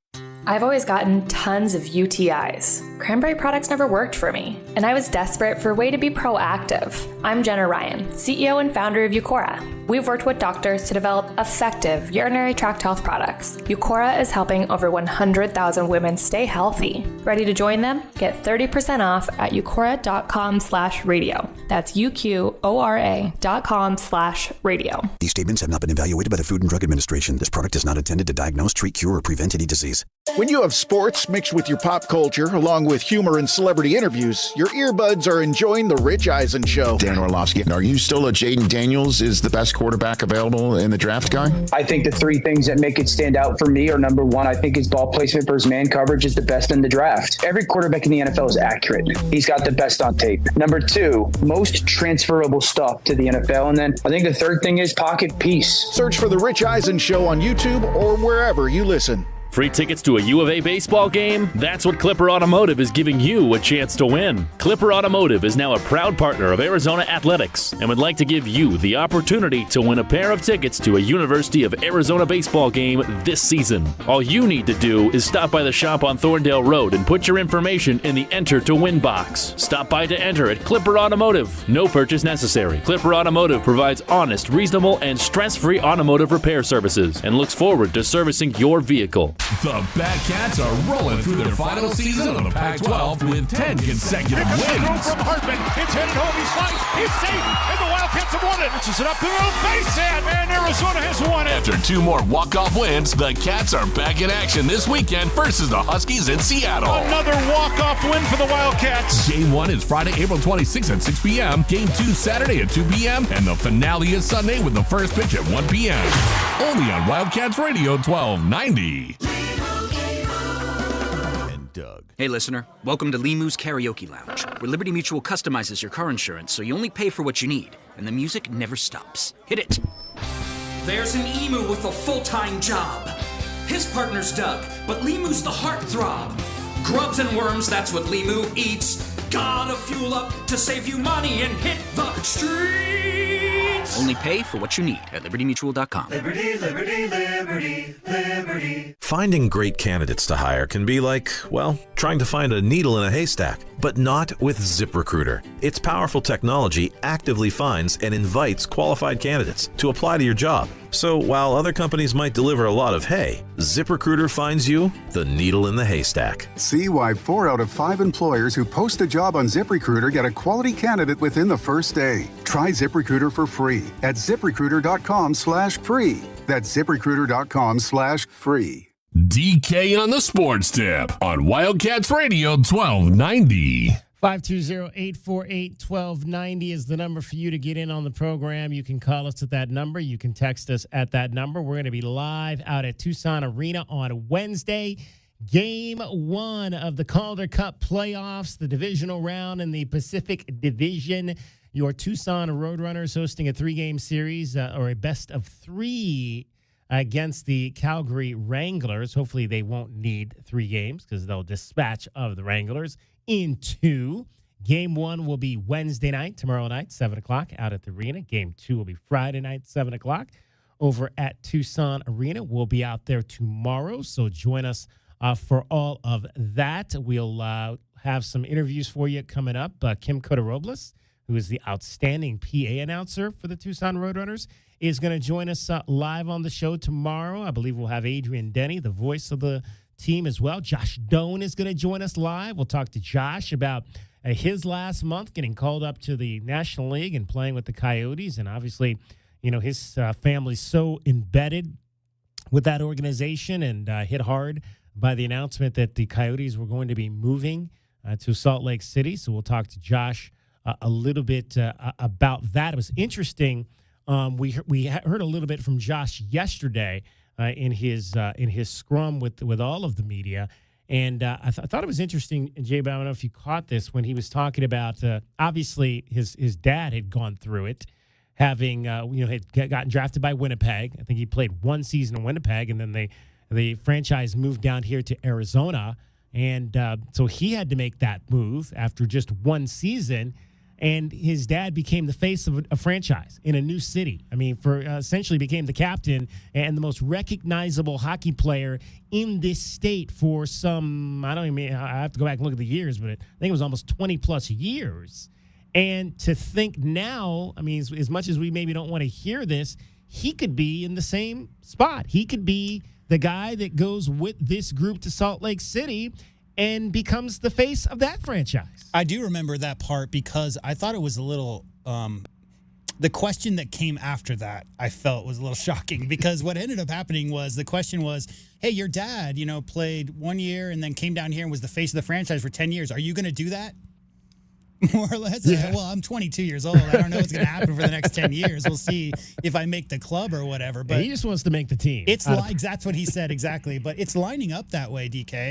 I've always gotten tons of UTIs. Cranberry products never worked for me, and I was desperate for a way to be proactive. I'm Jenna Ryan, CEO and founder of Eucora. We've worked with doctors to develop effective urinary tract health products. Eucora is helping over 100,000 women stay healthy. Ready to join them? Get 30% off at eucora.com/radio. That's UQORA.com/radio. These statements have not been evaluated by the Food and Drug Administration. This product is not intended to diagnose, treat, cure, or prevent any disease. When you have sports mixed with your pop culture, along with humor and celebrity interviews, your earbuds are enjoying The Rich Eisen Show. Dan Orlovsky, are you still a Jaden Daniels is the best quarterback available in the draft guy? I think the three things that make it stand out for me are, number one, I think his ball placement for his man coverage is the best in the draft. Every quarterback in the NFL is accurate. He's got the best on tape. Number two, most transferable stuff to the NFL. And then I think the third thing is pocket peace. Search for The Rich Eisen Show on YouTube or wherever you listen. Free tickets to a U of A baseball game? That's what Clipper Automotive is giving you a chance to win. Clipper Automotive is now a proud partner of Arizona Athletics and would like to give you the opportunity to win a pair of tickets to a University of Arizona baseball game this season. All you need to do is stop by the shop on Thorndale Road and put your information in the Enter to Win box. Stop by to enter at Clipper Automotive. No purchase necessary. Clipper Automotive provides honest, reasonable, and stress-free automotive repair services and looks forward to servicing your vehicle. The Batcats are rolling through their final season of the Pac-12 with 10 consecutive wins. From Hartman, it's headed home, he slides, he's safe, and the Wildcats have won it. This is up to the base hit, and Arizona has won it. After 2 more walk-off wins, the Cats are back in action this weekend versus the Huskies in Seattle. Another walk-off win for the Wildcats. Game 1 is Friday, April 26th at 6 p.m., Game 2 Saturday at 2 p.m., and the finale is Sunday with the first pitch at 1 p.m. Only on Wildcats Radio 1290. Hey listener, welcome to Limu's Karaoke Lounge, where Liberty Mutual customizes your car insurance so you only pay for what you need, and the music never stops. Hit it! There's an emu with a full-time job. His partner's Doug, but Limu's the heartthrob. Grubs and worms, that's what Limu eats. Gotta fuel up to save you money and hit the streets! Only pay for what you need at libertymutual.com. Liberty, liberty, liberty, liberty. Finding great candidates to hire can be like, well, trying to find a needle in a haystack, but not with ZipRecruiter. Its powerful technology actively finds and invites qualified candidates to apply to your job. So while other companies might deliver a lot of hay, ZipRecruiter finds you the needle in the haystack. See why 4 out of 5 employers who post a job on ZipRecruiter get a quality candidate within the first day. Try ZipRecruiter for free at ZipRecruiter.com/free. That's ZipRecruiter.com/free. DK on the Sports Tip on Wildcats Radio 1290. 520-848-1290 is the number for you to get in on the program. You can call us at that number. You can text us at that number. We're going to be live out at Tucson Arena on Wednesday. Game 1 of the Calder Cup playoffs, the divisional round in the Pacific Division. Your Tucson Roadrunners hosting a 3-game series or a best of 3 against the Calgary Wranglers. Hopefully they won't need 3 games because they'll dispatch of the Wranglers in 2. Game 1 will be Wednesday night, tomorrow night, 7 o'clock out at the arena. Game 2 will be Friday night, 7 o'clock over at Tucson Arena. We'll be out there tomorrow, so join us for all of that. We'll have some interviews for you coming up. Kim Cota-Robles, who is the outstanding PA announcer for the Tucson Roadrunners, is going to join us live on the show tomorrow. I believe we'll have Adrian Denny, the voice of the team as well. Josh Doan is going to join us live. We'll talk to Josh about his last month getting called up to the National League and playing with the Coyotes. And obviously, you know, his family's so embedded with that organization and hit hard by the announcement that the Coyotes were going to be moving to Salt Lake City. So we'll talk to Josh a little bit about that. It was interesting. We heard a little bit from Josh yesterday in his scrum with all of the media, and I thought it was interesting, Jay. But I don't know if you caught this when he was talking about obviously his dad had gone through it, having had gotten drafted by Winnipeg. I think he played 1 season in Winnipeg, and then the franchise moved down here to Arizona, and so he had to make that move after just 1 season. and his dad became the face of a franchise in a new city. I mean, for essentially became the captain and the most recognizable hockey player in this state for some, I have to go back and look at the years, but I think it was almost 20 plus years. And to think now, I mean, as much as we maybe don't want to hear this, he could be in the same spot. He could be the guy that goes with this group to Salt Lake City and becomes the face of that franchise. I do remember that part because I thought it was a little the question that came after that I felt was a little shocking because what ended up happening was the question was, hey, your dad, played 1 year and then came down here and was the face of the franchise for 10 years. Are you going to do that? More or less. Yeah. Well, I'm 22 years old. I don't know what's going to happen for the next 10 years. We'll see if I make the club or whatever. But he just wants to make the team. That's what he said exactly. But it's lining up that way, DK.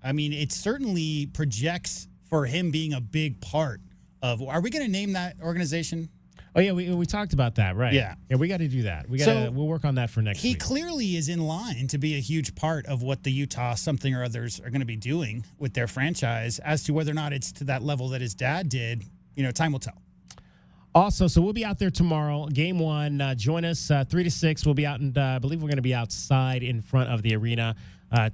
I mean, it certainly projects for him being a big part of. Are we going to name that organization? Oh yeah, we talked about that, right? Yeah, we got to do that. We'll work on that for next week. He clearly is in line to be a huge part of what the Utah something or others are going to be doing with their franchise. As to whether or not it's to that level that his dad did, time will tell. Also, so we'll be out there tomorrow, game 1. Join us 3 to 6. We'll be out, and I believe we're going to be outside in front of the arena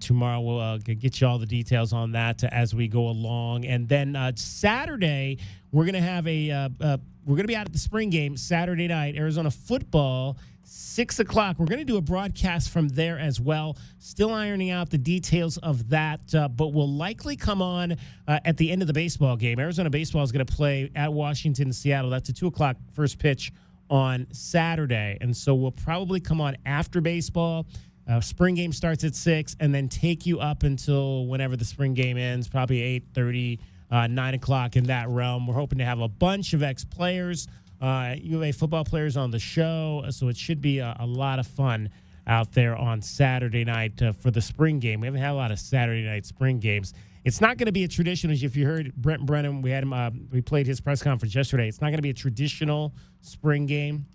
tomorrow. We'll get you all the details on that as we go along. And then Saturday, we're going to have we're going to be out at the spring game Saturday night, Arizona football, 6 o'clock. We're going to do a broadcast from there as well. Still ironing out the details of that, but we'll likely come on at the end of the baseball game. Arizona baseball is going to play at Washington, Seattle. That's a 2 o'clock first pitch on Saturday. And so we'll probably come on after baseball. Spring game starts at 6 and then take you up until whenever the spring game ends, probably 8:30, 9 o'clock in that realm. We're hoping to have a bunch of ex-players, U of A football players on the show, so it should be a lot of fun out there on Saturday night for the spring game. We haven't had a lot of Saturday night spring games. It's not going to be a traditional, if you heard Brent Brennan, we had him, we played his press conference yesterday. It's not going to be a traditional spring game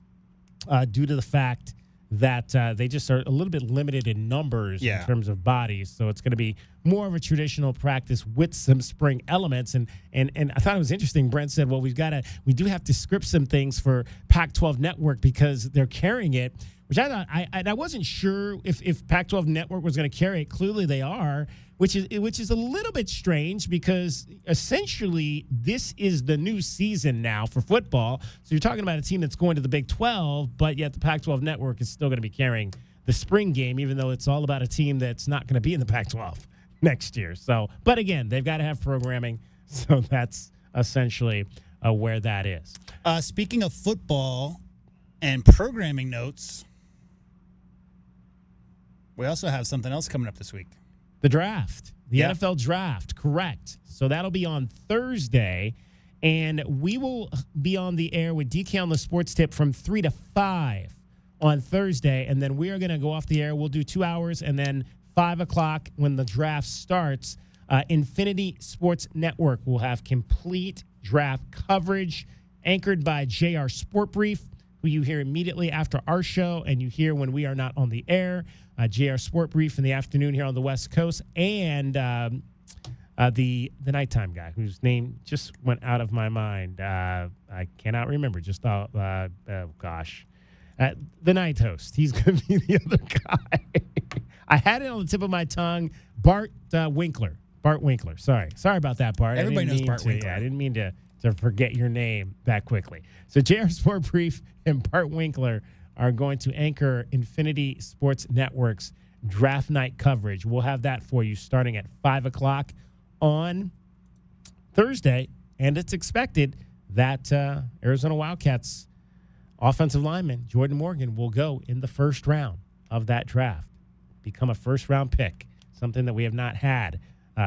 due to the fact that they just are a little bit limited in numbers in terms of bodies. So it's going to be more of a traditional practice with some spring elements. And I thought it was interesting. Brent said, well, we do have to script some things for Pac-12 Network because they're carrying it, which I thought, I wasn't sure if Pac-12 Network was going to carry it. Clearly they are, which is a little bit strange because essentially this is the new season now for football. So you're talking about a team that's going to the Big 12, but yet the Pac-12 Network is still going to be carrying the spring game, even though it's all about a team that's not going to be in the Pac-12 next year. So, but again, they've got to have programming. So that's essentially where that is. Speaking of football and programming notes, we also have something else coming up this week. The draft, the NFL draft, correct. So that'll be on Thursday, and we will be on the air with DK on the Sports Tip from 3 to 5 on Thursday, and then we are going to go off the air. We'll do 2 hours, and then 5 o'clock when the draft starts, Infinity Sports Network will have complete draft coverage anchored by JR Sport Brief, who you hear immediately after our show, and you hear when we are not on the air. JR Sport Brief in the afternoon here on the West Coast, and the nighttime guy whose name just went out of my mind. I cannot remember. The night host. He's going to be the other guy. I had it on the tip of my tongue. Bart Winkler. Bart Winkler. Sorry about that, Bart. Everybody knows Bart Winkler. Yeah, I didn't mean to forget your name that quickly. So JR Sport Brief and Bart Winkler are going to anchor Infinity Sports Network's draft night coverage. We'll have that for you starting at 5 o'clock on Thursday, and it's expected that Arizona Wildcats offensive lineman Jordan Morgan will go in the first round of that draft, become a first-round pick, something that we have not had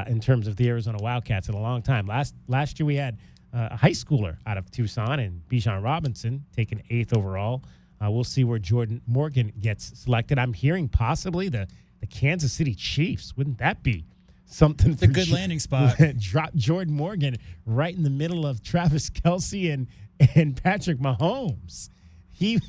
in terms of the Arizona Wildcats in a long time. Last year we had a high schooler out of Tucson, and Bijan Robinson taken 8th overall. We'll see where Jordan Morgan gets selected. I'm hearing possibly the Kansas City Chiefs. Wouldn't that be something? It's a good landing spot. Drop Jordan Morgan right in the middle of Travis Kelce and Patrick Mahomes. He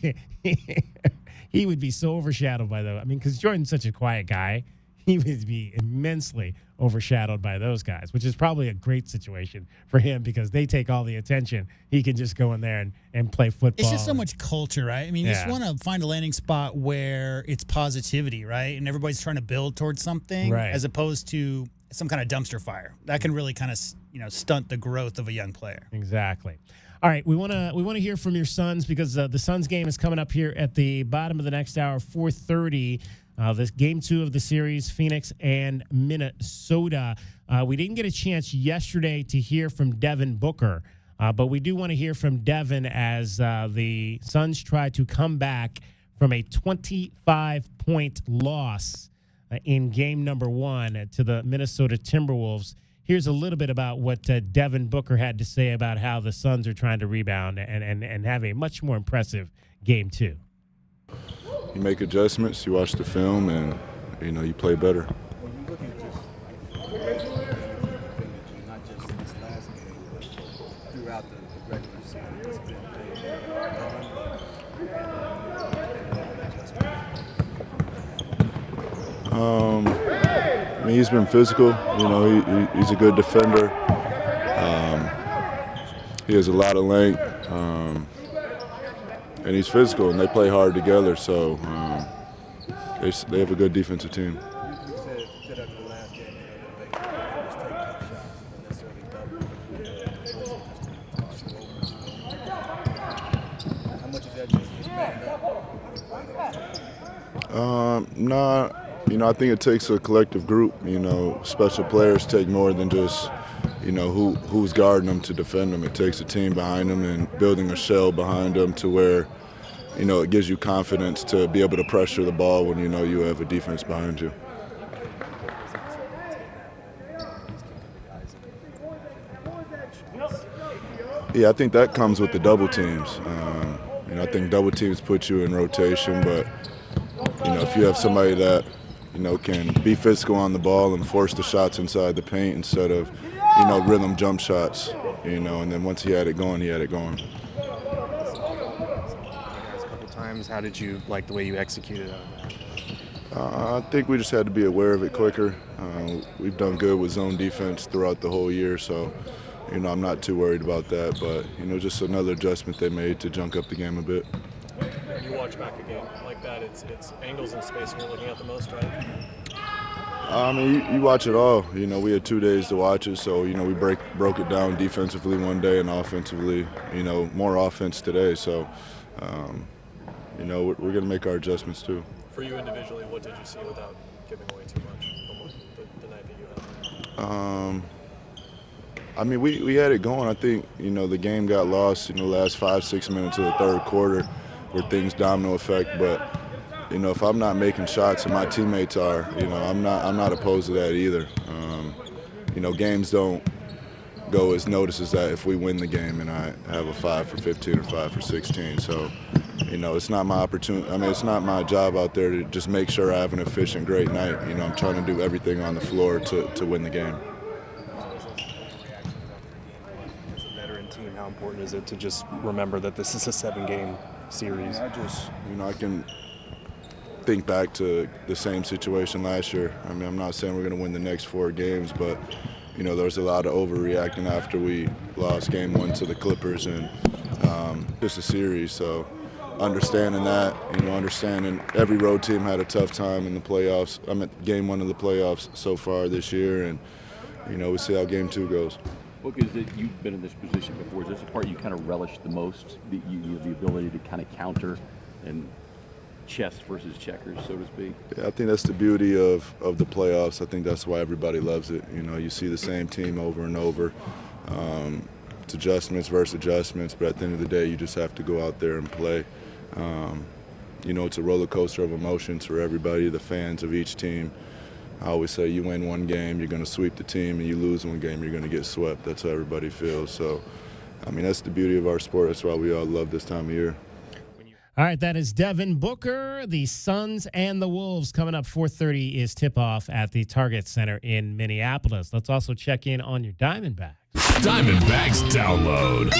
would be so overshadowed by because Jordan's such a quiet guy. he would be immensely overshadowed by those guys, which is probably a great situation for him because they take all the attention. He can just go in there and play football. It's just so much culture, right? I mean, you just want to find a landing spot where it's positivity, right? And everybody's trying to build towards something as opposed to some kind of dumpster fire. That can really kind of, stunt the growth of a young player. Exactly. All right, we want to hear from your Suns because the Suns game is coming up here at the bottom of the next hour, 4:30. This game 2 of the series, Phoenix and Minnesota. We didn't get a chance yesterday to hear from Devin Booker, but we do want to hear from Devin as the Suns try to come back from a 25-point loss in game number 1 to the Minnesota Timberwolves. Here's a little bit about what Devin Booker had to say about how the Suns are trying to rebound and have a much more impressive game 2. You make adjustments, you watch the film, and, you play better. When you look at just not just in this last game, but throughout the regular season, it's been he's been physical. He's a good defender. He has a lot of length. And he's physical, and they play hard together, so they have a good defensive team. You said after the last game, that they just take tough shots, necessarily double. How much is that just man up? I think it takes a collective group. Special players take more than just, who's guarding them to defend them. It takes a team behind them and building a shell behind them to where, it gives you confidence to be able to pressure the ball when you have a defense behind you. Yeah, I think that comes with the double teams. I think double teams put you in rotation, but, if you have somebody that, can be physical on the ball and force the shots inside the paint instead of, rhythm jump shots, and then once he had it going, he had it going. How did you like the way you executed on that? I think we just had to be aware of it quicker. We've done good with zone defense throughout the whole year, so I'm not too worried about that. But just another adjustment they made to junk up the game a bit. When you watch back a game like that, it's angles and spacing you're looking at the most, right? You watch it all. We had 2 days to watch it, so we broke it down defensively one day and offensively. More offense today, so. We're going to make our adjustments too. For you individually, what did you see without giving away too much from the night that you had? We had it going. I think, the game got lost in the last 5-6 minutes of the third quarter where things domino effect. But, if I'm not making shots and my teammates are, I'm not opposed to that either. Games don't go as noticed as that if we win the game and I have a 5 for 15 or 5 for 16. So, it's not my opportunity. It's not my job out there to just make sure I have an efficient, great night. I'm trying to do everything on the floor to win the game. As a veteran team, how important is it to just remember that this is a 7-game series? I can think back to the same situation last year. I'm not saying we're going to win the next 4 games, but there was a lot of overreacting after we lost game 1 to the Clippers and just a series. So understanding that, understanding every road team had a tough time in the playoffs. I'm at game 1 of the playoffs so far this year, and we see how game 2 goes. Look, is that you've been in this position before? Is this the part you kind of relish the most? The ability to kind of counter and chess versus checkers, so to speak? Yeah, I think that's the beauty of the playoffs. I think that's why everybody loves it. You see the same team over and over. It's adjustments versus adjustments, but at the end of the day, you just have to go out there and play. It's a roller coaster of emotions for everybody, the fans of each team. I always say you win one game, you're going to sweep the team, and you lose one game, you're going to get swept. That's how everybody feels. So, that's the beauty of our sport. That's why we all love this time of year. All right, that is Devin Booker. The Suns and the Wolves coming up 4:30 is tip-off at the Target Center in Minneapolis. Let's also check in on your Diamondbacks. Diamondbacks download.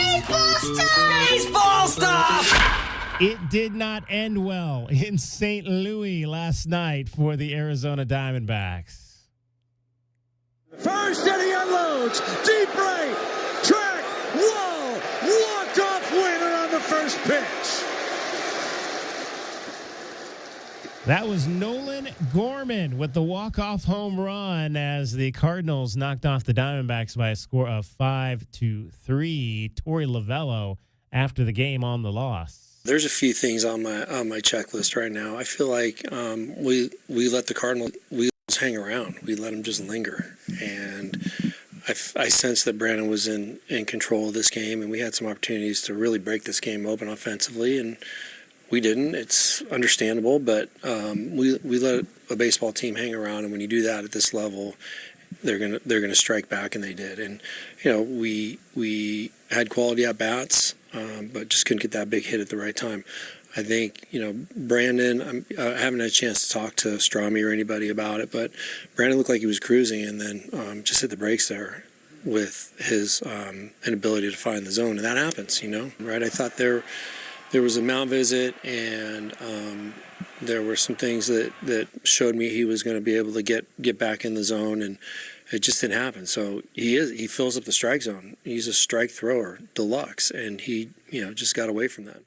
Baseball stuff! It did not end well in St. Louis last night for the Arizona Diamondbacks. First, and he unloads. Deep right. Track. Wall. Walk-off winner on the first pitch. That was Nolan Gorman with the walk-off home run as the Cardinals knocked off the Diamondbacks by a score of 5-3. Torey Lovello after the game on the loss. There's a few things on my checklist right now. I feel like we let the Cardinals hang around. We let them just linger, and I sensed that Brandon was in control of this game, and we had some opportunities to really break this game open offensively, and we didn't. It's understandable, but we let a baseball team hang around, and when you do that at this level, they're gonna strike back, and they did. And we had quality at bats, but just couldn't get that big hit at the right time. I think Brandon. I haven't had a chance to talk to Strami or anybody about it, but Brandon looked like he was cruising, and then just hit the brakes there with his inability to find the zone, and that happens, right? I thought there was a mound visit, and there were some things that showed me he was going to be able to get back in the zone, and it just didn't happen. So he fills up the strike zone. He's a strike thrower deluxe, and he just got away from that.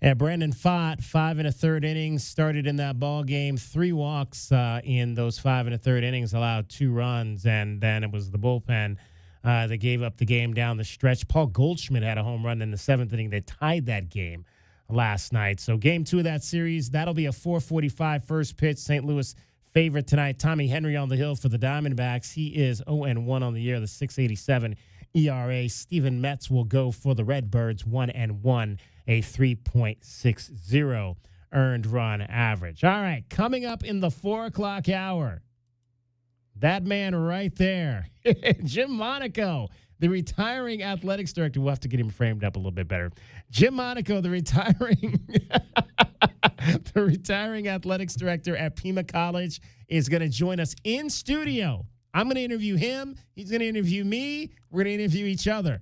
Yeah, Brandon Pfaadt, 5 1/3 innings, started in that ball game. 3 walks in those 5 1/3 innings, allowed 2 runs, and then it was the bullpen that gave up the game down the stretch. Paul Goldschmidt had a home run in the 7th inning that tied that game last night. So game 2 of that series, that'll be a 4:45 first pitch. St. Louis favorite tonight. Tommy Henry on the hill for the Diamondbacks. He is 0-1 on the year, the 6.87 ERA. Steven Metz will go for the Redbirds, 1-1, a 3.60 earned run average. All right, coming up in the 4 o'clock hour, that man right there, Jim Monaco, the retiring athletics director. We'll have to get him framed up a little bit better. Jim Monaco, the retiring athletics director at Pima College, is going to join us in studio. I'm going to interview him. He's going to interview me. We're going to interview each other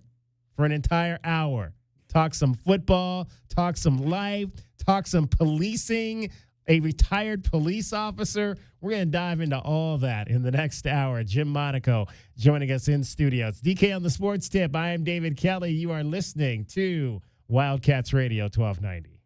for an entire hour. Talk some football, talk some life, talk some policing, a retired police officer. We're going to dive into all that in the next hour. Jim Monaco joining us in studio. It's DK on the Sports Tip. I am David Kelly. You are listening to Wildcats Radio 1290.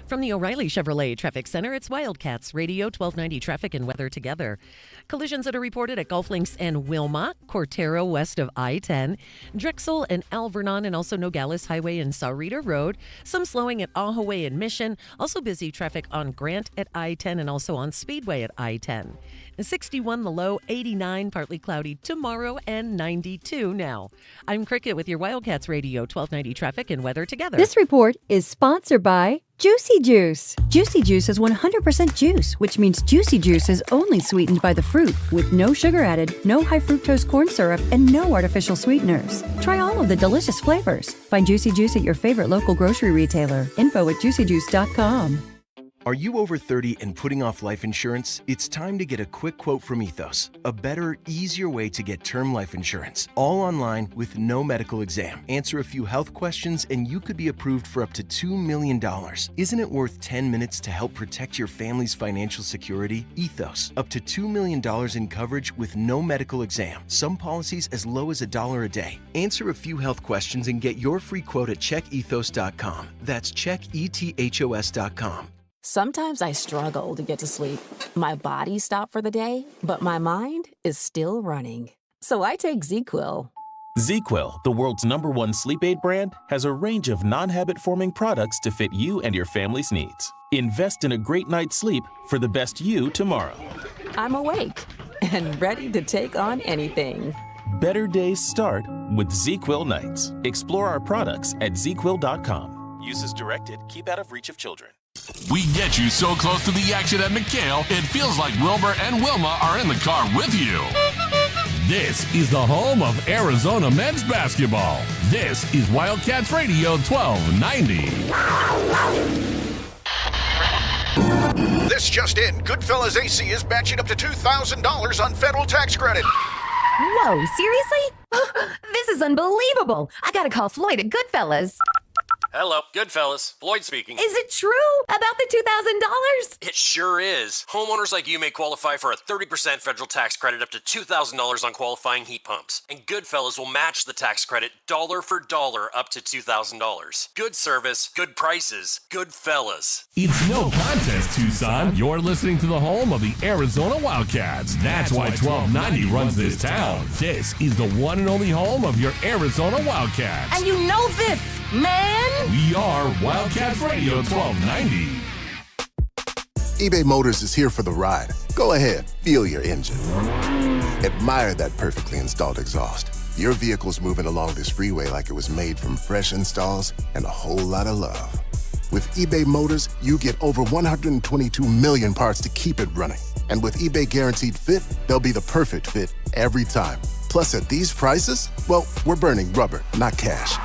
From the O'Reilly Chevrolet Traffic Center, it's Wildcats Radio 1290 traffic and weather together. Collisions that are reported at Gulf Links and Wilmot, Cortero west of I-10, Drexel and Alvernon, and also Nogales Highway and Saurita Road. Some slowing at Ahaway and Mission. Also busy traffic on Grant at I-10 and also on Speedway at I-10. 61 the low, 89 partly cloudy tomorrow, and 92 now. I'm Cricket with your Wildcats Radio 1290 traffic and weather together. This report is sponsored by Juicy Juice. Juicy Juice is 100% juice, which means Juicy Juice is only sweetened by the fruit, with no sugar added, no high fructose corn syrup, and no artificial sweeteners. Try all of the delicious flavors. Find Juicy Juice at your favorite local grocery retailer. Info at juicyjuice.com. Are you over 30 and putting off life insurance? It's time to get a quick quote from Ethos, a better, easier way to get term life insurance, all online with no medical exam. Answer a few health questions and you could be approved for up to $2 million. Isn't it worth 10 minutes to help protect your family's financial security? Ethos, up to $2 million in coverage with no medical exam. Some policies as low as $1 a day. Answer a few health questions and get your free quote at checkethos.com. That's checkethos.com. Sometimes I struggle to get to sleep. My body stopped for the day, but my mind is still running. So I take ZzzQuil. ZzzQuil, the world's #1 sleep aid brand, has a range of non-habit-forming products to fit you and your family's needs. Invest in a great night's sleep for the best you tomorrow. I'm awake and ready to take on anything. Better days start with ZzzQuil nights. Explore our products at ZzzQuil.com. Use as directed. Keep out of reach of children. We get you so close to the action at McHale, it feels like Wilbur and Wilma are in the car with you. This is the home of Arizona men's basketball. This is Wildcats Radio 1290. This just in, Goodfellas AC is matching up to $2,000 on federal tax credit. Whoa, seriously? This is unbelievable. I gotta call Floyd at Goodfellas. Hello, Goodfellas. Floyd speaking. Is it true about the $2,000? It sure is. Homeowners like you may qualify for a 30% federal tax credit up to $2,000 on qualifying heat pumps. And Goodfellas will match the tax credit dollar for dollar up to $2,000. Good service, good prices, Goodfellas. It's no contest, Tucson. You're listening to the home of the Arizona Wildcats. That's why 1290 runs this town. This is the one and only home of your Arizona Wildcats. And you know this, man! We are Wildcats Radio 1290. eBay Motors is here for the ride. Go ahead, feel your engine. Admire that perfectly installed exhaust. Your vehicle's moving along this freeway like it was made from fresh installs and a whole lot of love. With eBay Motors, you get over 122 million parts to keep it running. And with eBay Guaranteed Fit, they'll be the perfect fit every time. Plus, at these prices, well, we're burning rubber, not cash.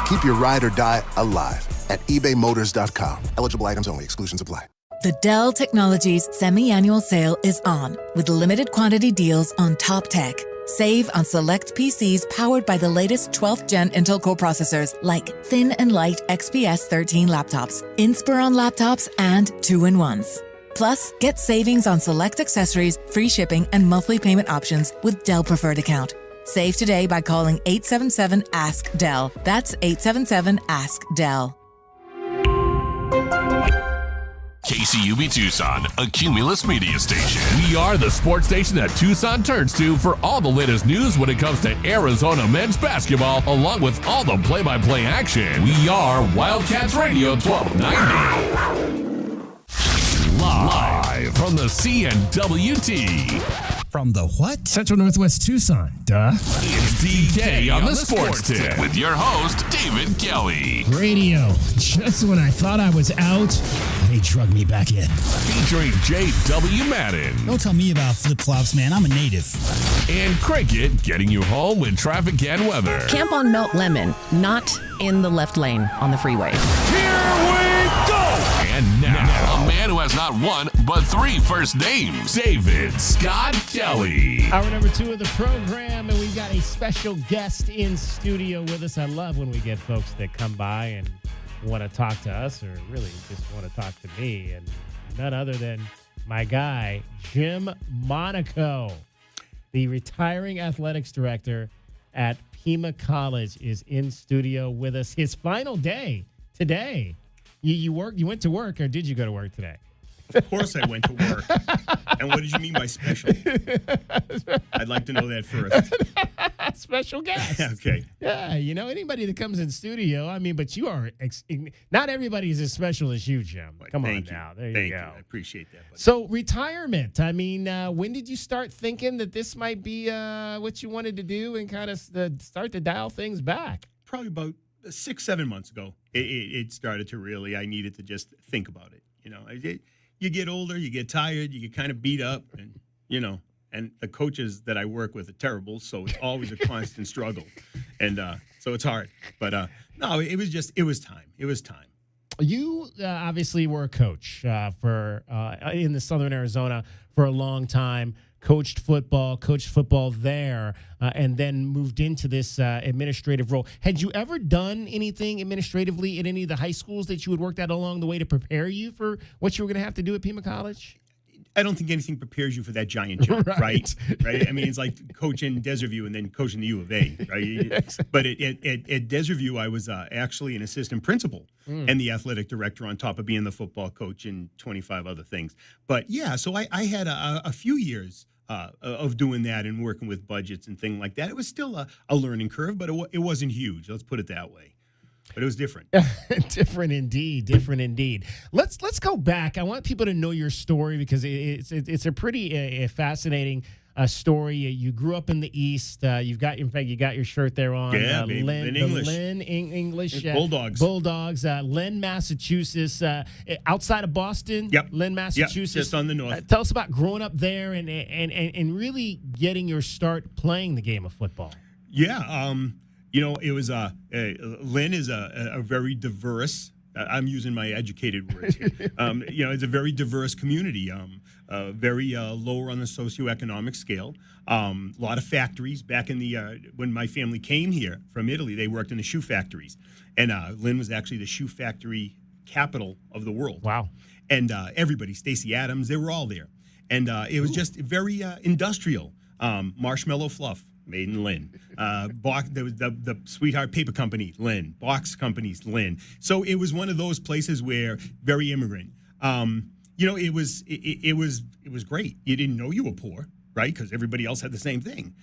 Keep your ride or die alive at ebaymotors.com. Eligible items only. Exclusions apply. The Dell Technologies Semi-Annual Sale is on with limited quantity deals on top tech. Save on select PCs powered by the latest 12th Gen Intel Core processors like thin and light XPS 13 laptops, Inspiron laptops, and 2-in-1s. Plus, get savings on select accessories, free shipping, and monthly payment options with Dell Preferred Account. Save today by calling 877-ASK-DELL. That's 877-ASK-DELL. KCUB Tucson, a Cumulus media station. We are the sports station that Tucson turns to for all the latest news when it comes to Arizona men's basketball, along with all the play-by-play action. We are Wildcats Radio 1290. Live from the CNWT. From the what? Central Northwest Tucson, duh. It's DK on the Sports Tip with your host, David Kelly. Radio. Just when I thought I was out, they drug me back in. Featuring J.W. Madden. Don't tell me about flip-flops, man. I'm a native. And Cricket getting you home with traffic and weather. Camp on Melt Lemon, not in the left lane on the freeway. Here we go! And now, a man who has not one, but 3 first names, David Scott Kelly. Hour number 2 of the program, and we've got a special guest in studio with us. I love when we get folks that come by and want to talk to us, or really just want to talk to me, and none other than my guy, Jim Monaco, the retiring athletics director at Pima College, is in studio with us. His final day today. You went to work, or did you go to work today? Of course I went to work. And what did you mean by special? I'd like to know that first. Special guest. Okay. Yeah, anybody that comes in studio, but you are, not everybody is as special as you, Jim. Come on now. There you go. I appreciate that. Buddy. So retirement, when did you start thinking that this might be what you wanted to do and kind of start to dial things back? Probably about 6-7 months ago, it started to really, I needed to just think about it. You get older, you get tired, you get kind of beat up, and, and the coaches that I work with are terrible, so it's always a constant struggle. And so it's hard. But no, it was time. It was time. You obviously were a coach for in the Southern Arizona for a long time. Coached football there, and then moved into this administrative role. Had you ever done anything administratively at any of the high schools that you had worked at along the way to prepare you for what you were going to have to do at Pima College? I don't think anything prepares you for that giant jump, right? It's like coaching Desert View and then coaching the U of A, right? But at Desert View, I was actually an assistant principal and the athletic director on top of being the football coach and 25 other things. But yeah, so I had a few years of doing that and working with budgets and things like that. It was still a learning curve, but it wasn't huge. Let's put it that way. But it was different. Different indeed. Let's go back. I want people to know your story because it's a pretty fascinating story. You grew up in the East. You got your shirt there on. Yeah, Lynn English. Bulldogs. Lynn, Massachusetts. Outside of Boston. Yep. Lynn, Massachusetts. Yep, just on the north. Tell us about growing up there and really getting your start playing the game of football. Yeah. It was Lynn is a very diverse I'm using my educated words here. It's a very diverse community, very lower on the socioeconomic scale. A lot of factories. Back in the when my family came here from Italy, they worked in the shoe factories, and Lynn was actually the shoe factory capital of the world. Wow! And everybody, Stacey Adams, they were all there, and it was just very industrial. Marshmallow Fluff, made in Lynn. The Sweetheart Paper Company, Lynn. Box Companies, Lynn. So it was one of those places where very immigrant. It was great. You didn't know you were poor, right? Because everybody else had the same thing.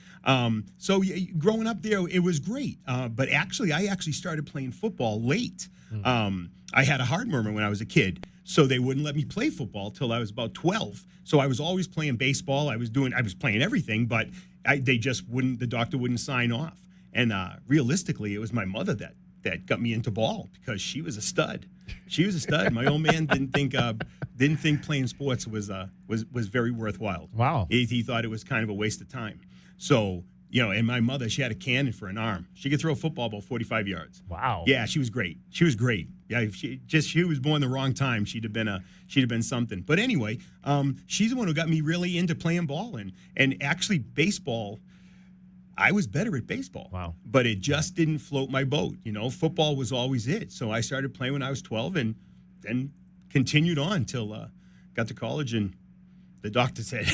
So growing up there, it was great. But I actually started playing football late. I had a heart murmur when I was a kid, so they wouldn't let me play football till I was about 12. So I was always playing baseball. I was playing everything, but the doctor wouldn't sign off. And realistically, it was my mother that got me into ball because she was a stud. She was a stud. My old man didn't think playing sports was very worthwhile. Wow. He thought it was kind of a waste of time. So, and my mother, she had a cannon for an arm. She could throw a football about 45 yards. Wow. Yeah, she was great. She was great. Yeah, if she was born the wrong time, she'd have been something. But anyway, she's the one who got me really into playing ball and actually baseball. I was better at baseball. Wow. But it just didn't float my boat. Football was always it. So I started playing when I was 12 and then continued on till got to college, and the doctor said,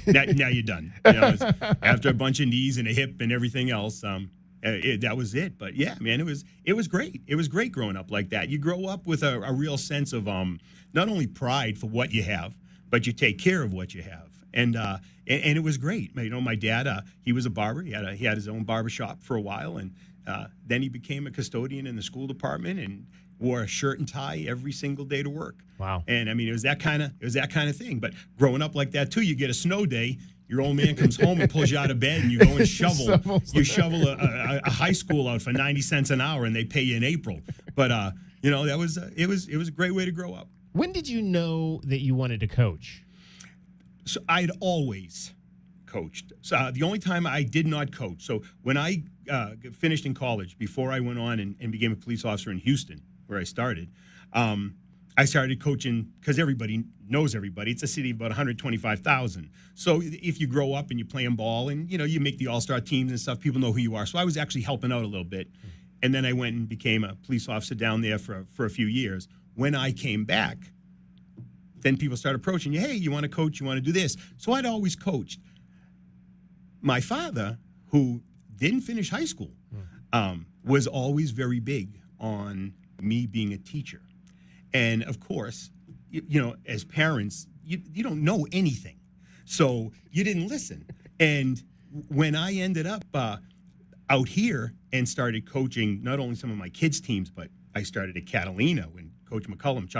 now you're done. After a bunch of knees and a hip and everything else, that was it. But yeah, man, it was great. It was great growing up like that. You grow up with a real sense of not only pride for what you have, but you take care of what you have. And it was great. My dad, he was a barber. He had his own barber shop for a while, and then he became a custodian in the school department and wore a shirt and tie every single day to work. Wow. And it was that kind of thing. But growing up like that too, you get a snow day, your old man comes home and pulls you out of bed, and you go and shovel. You shovel a high school out for 90 cents an hour, and they pay you in April. But it was a great way to grow up. When did you know that you wanted to coach? So I'd always coached. So the only time I did not coach. So when I finished in college, before I went on and became a police officer in Houston, where I started, I started coaching because everybody knows everybody. It's a city of about 125,000. So if you grow up and you play ball and, you make the all-star teams and stuff, people know who you are. So I was actually helping out a little bit. And then I went and became a police officer down there for a few years. When I came back, then people started approaching you, hey, you want to coach, you want to do this. So I'd always coached. My father, who didn't finish high school, was always very big on me being a teacher. And of course, as parents, you don't know anything. So you didn't listen. And when I ended up out here and started coaching not only some of my kids' teams, but I started at Catalina when Chuck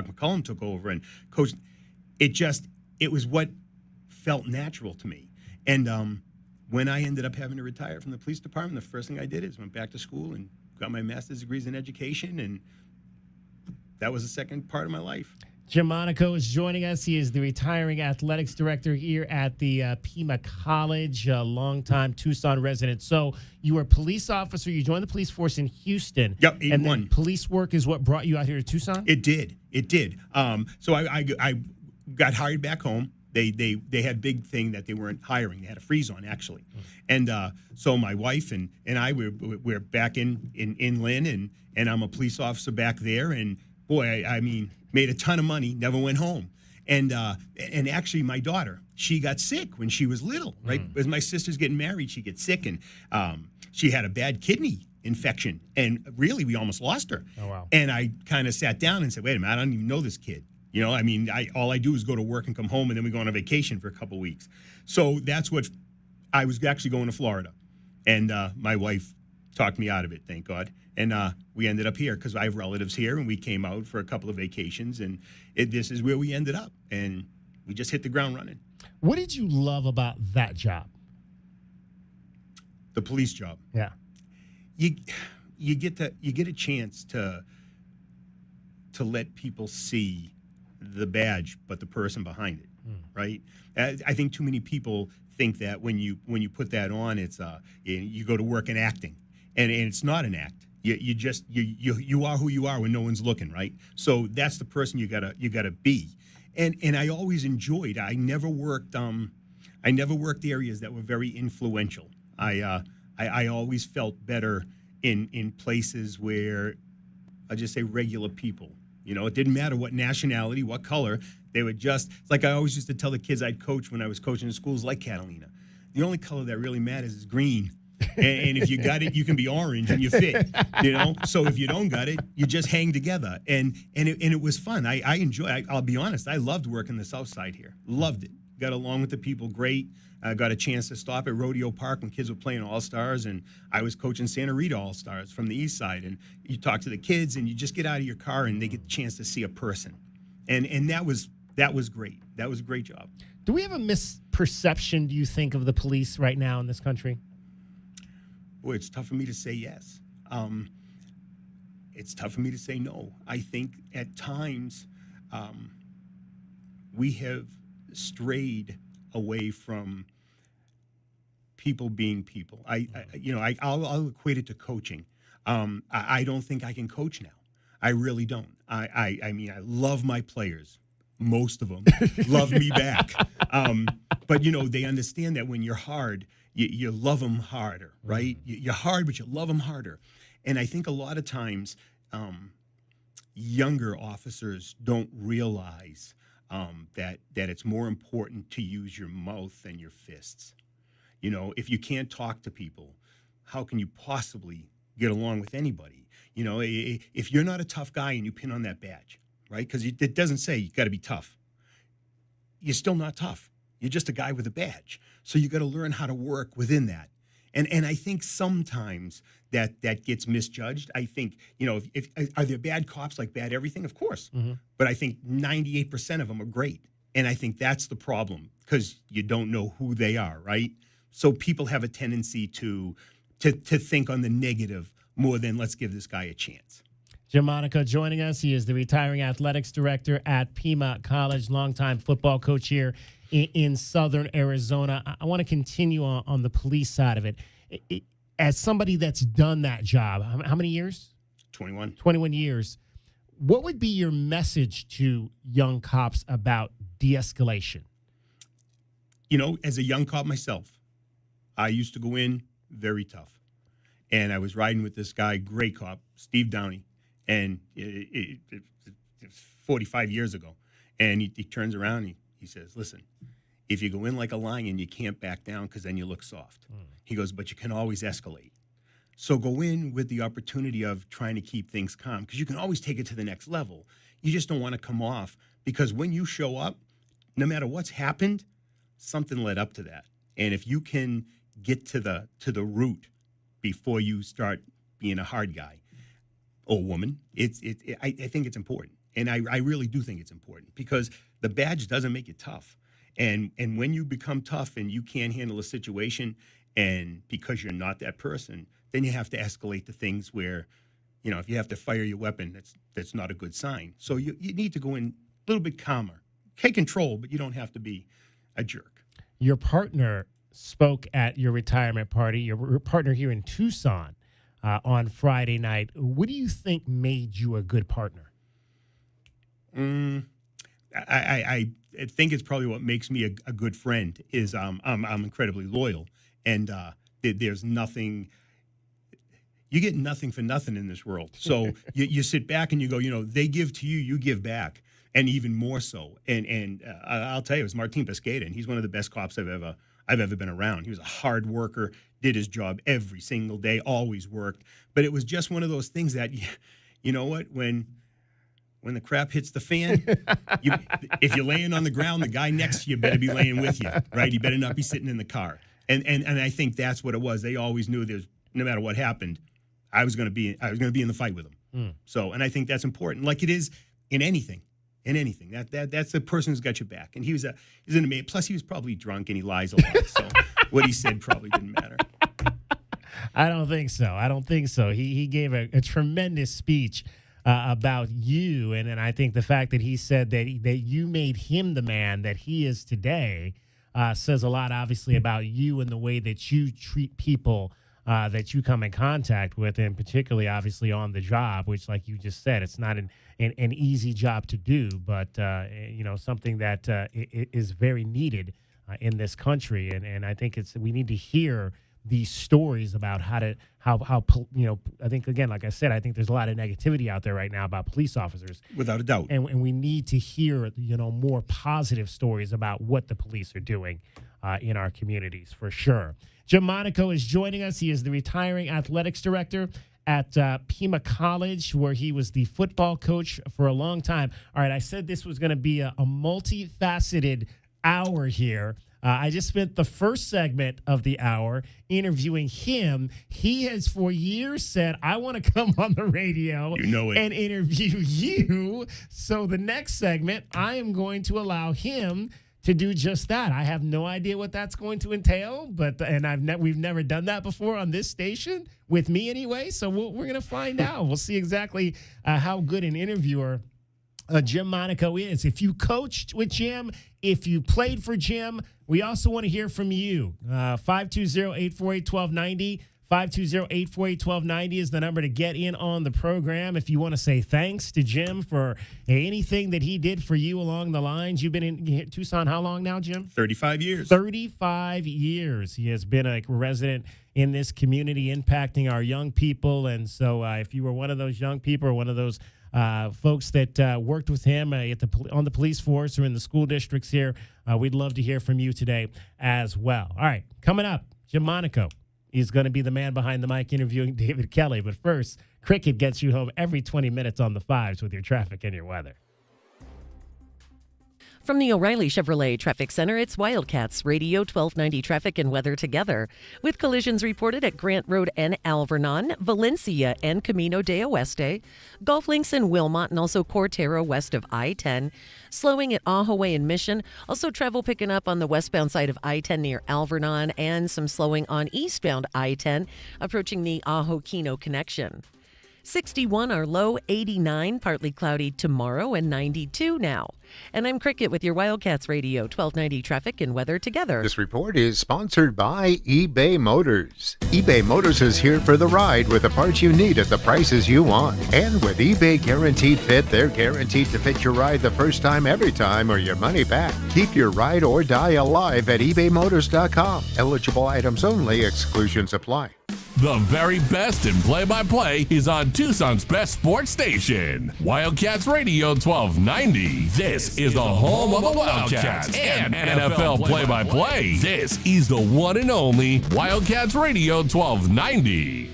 McCullum took over and coached. It was what felt natural to me. And when I ended up having to retire from the police department, the first thing I did is went back to school and got my master's degrees in education, and that was the second part of my life. Jim Monaco is joining us. He is the retiring athletics director here at the Pima College, a longtime Tucson resident. So you were a police officer. You joined the police force in Houston. Yep, 81. And then police work is what brought you out here to Tucson? It did. So I got hired back home. They had a big thing that they weren't hiring. They had a freeze on, actually. And so my wife and I, we're back in Lynn, and I'm a police officer back there. And boy, I made a ton of money, never went home. And actually my daughter, she got sick when she was little, right? As my sister's getting married, she gets sick, and she had a bad kidney infection. And really, we almost lost her. Oh, wow. And I kind of sat down and said, wait a minute, I don't even know this kid. All I do is go to work and come home, and then we go on a vacation for a couple of weeks. So that's what I was actually going to Florida. And my wife talked me out of it, thank God. And we ended up here because I have relatives here, and we came out for a couple of vacations, and this is where we ended up. And we just hit the ground running. What did you love about that job? The police job. Yeah. You get a chance to let people see the badge, but the person behind it, right? I think too many people think that when you put that on, it's you go to work in acting, and it's not an act. You are who you are when no one's looking, right? So that's the person you gotta be. And I always enjoyed. I never worked areas that were very influential. I always felt better in places where I just say regular people. It didn't matter what nationality, what color. They were just, it's like I always used to tell the kids I'd coach when I was coaching in schools like Catalina. The only color that really matters is green. And if you got it, you can be orange and you fit, So if you don't got it, you just hang together. And it was fun. I'll be honest, I loved working the South Side here. Loved it. Got along with the people great. I got a chance to stop at Rodeo Park when kids were playing All-Stars, and I was coaching Santa Rita All-Stars from the East Side. And you talk to the kids, and you just get out of your car, and they get the chance to see a person. And that was great. That was a great job. Do we have a misperception, do you think, of the police right now in this country? Boy, it's tough for me to say yes. It's tough for me to say no. I think at times we have strayed away from people being people. I'll equate it to coaching. I don't think I can coach now. I really don't. I mean, I love my players. Most of them love me back. But, they understand that when you're hard, you love them harder, right? You're hard, but you love them harder. And I think a lot of times younger officers don't realize that it's more important to use your mouth than your fists. If you can't talk to people, how can you possibly get along with anybody? If you're not a tough guy and you pin on that badge, right? Because it doesn't say you got to be tough. You're still not tough. You're just a guy with a badge. So you got to learn how to work within that. And I think sometimes that gets misjudged. I think, if are there bad cops like bad everything? Of course. Mm-hmm. But I think 98% of them are great. And I think that's the problem because you don't know who they are, right? So people have a tendency to think on the negative more than let's give this guy a chance. Jim Monaco joining us. He is the retiring athletics director at Pima College, longtime football coach here in Southern Arizona. I want to continue on the police side of it. As somebody that's done that job, how many years? 21. 21 years. What would be your message to young cops about de-escalation? As a young cop myself, I used to go in very tough. And I was riding with this guy, great cop, Steve Downey. And it's 45 years ago. And he turns around and he says, listen, if you go in like a lion, you can't back down because then you look soft. He goes, but you can always escalate. So go in with the opportunity of trying to keep things calm because you can always take it to the next level. You just don't want to come off because when you show up, no matter what's happened, something led up to that. And if you can get to the root before you start being a hard guy or woman, I think it's important. And I really do think it's important because the badge doesn't make you tough. And when you become tough and you can't handle a situation and because you're not that person, then you have to escalate to things where, if you have to fire your weapon, that's not a good sign. So you need to go in a little bit calmer. Take control, but you don't have to be a jerk. Your partner spoke at your retirement party, your partner here in Tucson on Friday night. What do you think made you a good partner? I think it's probably what makes me a good friend is I'm incredibly loyal, and there's nothing. You get nothing for nothing in this world. So you sit back and you go, they give to you, you give back, and even more so. And I'll tell you, it was Martin Pesqueda, and he's one of the best cops I've ever been around. He was a hard worker, did his job every single day, always worked. But it was just one of those things that, you know what, when the crap hits the fan, if you're laying on the ground, the guy next to you better be laying with you, right? He better not be sitting in the car. And I think that's what it was. They always knew no matter what happened, I was going to be in the fight with him. So, and I think that's important, like it is in anything. That's the person who's got your back. And he's an amazing. Plus, he was probably drunk and he lies a lot. So what he said probably didn't matter. I don't think so. He gave a tremendous speech about you, and I think the fact that he said that you made him the man that he is today says a lot, obviously, about you and the way that you treat people that you come in contact with, and particularly, obviously, on the job, which, like you just said, it's not an easy job to do, but, something that is very needed in this country. And I think we need to hear these stories about how I think, again, like I said, I think there's a lot of negativity out there right now about police officers. Without a doubt. And we need to hear, more positive stories about what the police are doing in our communities, for sure. Jim Monaco is joining us. He is the retiring athletics director at Pima College, where he was the football coach for a long time. All right, I said this was going to be a multifaceted hour here. I just spent the first segment of the hour interviewing him. He has for years said, I want to come on the radio and interview you. So the next segment, I am going to allow him to do just that. I have no idea what that's going to entail, we've never done that before on this station, with me anyway. So we're going to find out. We'll see exactly how good an interviewer Jim Monaco is. If you coached with Jim, if you played for Jim, we also want to hear from you. 520-848-1290. 520-848-1290 is the number to get in on the program. If you want to say thanks to Jim for anything that he did for you along the lines. You've been in Tucson how long now, Jim? 35 years. 35 years. He has been a resident in this community, impacting our young people. And so if you were one of those young people or one of those folks that worked with him on the police force or in the school districts here, we'd love to hear from you today as well. All right, coming up, Jim Monaco. He's going to be the man behind the mic interviewing David Kelly. But first, cricket gets you home every 20 minutes on the fives with your traffic and your weather. From the O'Reilly Chevrolet Traffic Center, it's Wildcats Radio 1290 traffic and weather together. With collisions reported at Grant Road and Alvernon, Valencia and Camino de Oeste, Golf Links in Wilmot, and also Cortero west of I-10. Slowing at Ahaway and Mission. Also travel picking up on the westbound side of I-10 near Alvernon, and some slowing on eastbound I-10 approaching the Ajo-Kino connection. 61 our low, 89 partly cloudy tomorrow, and 92 now. And I'm Cricket with your Wildcats Radio 1290 traffic and weather together. This report is sponsored by eBay Motors. eBay Motors is here for the ride with the parts you need at the prices you want. And with eBay Guaranteed Fit, they're guaranteed to fit your ride the first time, every time, or your money back. Keep your ride or die alive at ebaymotors.com. Eligible items only. Exclusions apply. The very best in play-by-play is on Tucson's best sports station, Wildcats Radio 1290. This is the home of the Wildcats and NFL play-by-play. This is the one and only Wildcats Radio 1290.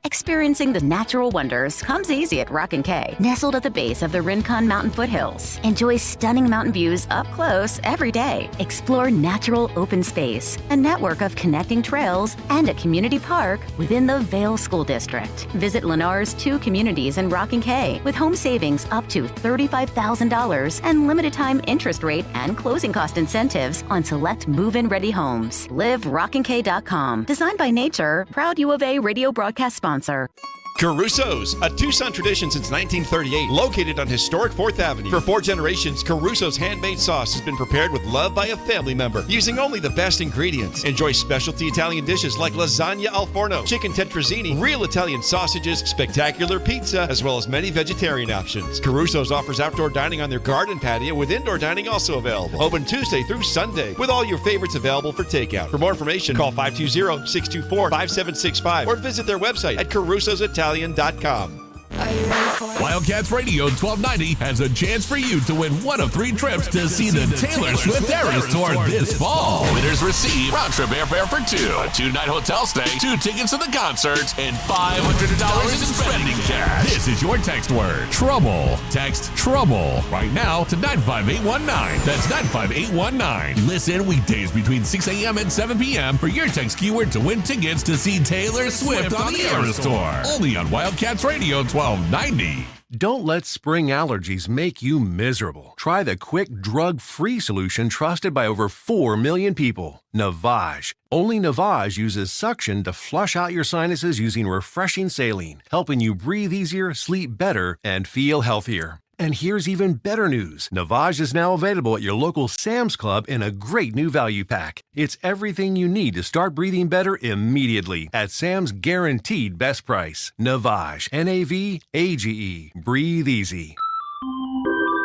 Experiencing the natural wonders comes easy at Rock & K. Nestled at the base of the Rincon Mountain foothills. Enjoy stunning mountain views up close every day. Explore natural open space, a network of connecting trails, and a community park within the Vale School District. Visit Lennar's 2 communities in Rock & K with home savings up to $35,000 and limited time interest rate and closing cost incentives on select move-in ready homes. LiveRockandK.com. Designed by Nature, proud U of A radio broadcast sponsor. Caruso's, a Tucson tradition since 1938, located on historic 4th Avenue. For 4 generations, Caruso's handmade sauce has been prepared with love by a family member, using only the best ingredients. Enjoy specialty Italian dishes like lasagna al forno, chicken tetrazzini, real Italian sausages, spectacular pizza, as well as many vegetarian options. Caruso's offers outdoor dining on their garden patio, with indoor dining also available. Open Tuesday through Sunday, with all your favorites available for takeout. For more information, call 520-624-5765 or visit their website at carusositalian.com. Wildcats Radio 1290 has a chance for you to win one of 3 trips to see the Taylor Swift Eras Tour this fall. Winners receive round-trip airfare for 2, a 2-night hotel stay, 2 tickets to the concert, and $500 in spending cash. This is your text word, trouble. Text trouble right now to 95819. That's 95819. Listen weekdays between 6 a.m. and 7 p.m. for your text keyword to win tickets to see Taylor Swift on the Eras Tour. Only on Wildcats Radio 1290. Don't let spring allergies make you miserable. Try the quick, drug-free solution trusted by over 4 million people. Navage. Only Navage uses suction to flush out your sinuses using refreshing saline, helping you breathe easier, sleep better, and feel healthier. And here's even better news. Navage is now available at your local Sam's Club in a great new value pack. It's everything you need to start breathing better immediately at Sam's guaranteed best price. Navage, Navage. Breathe easy.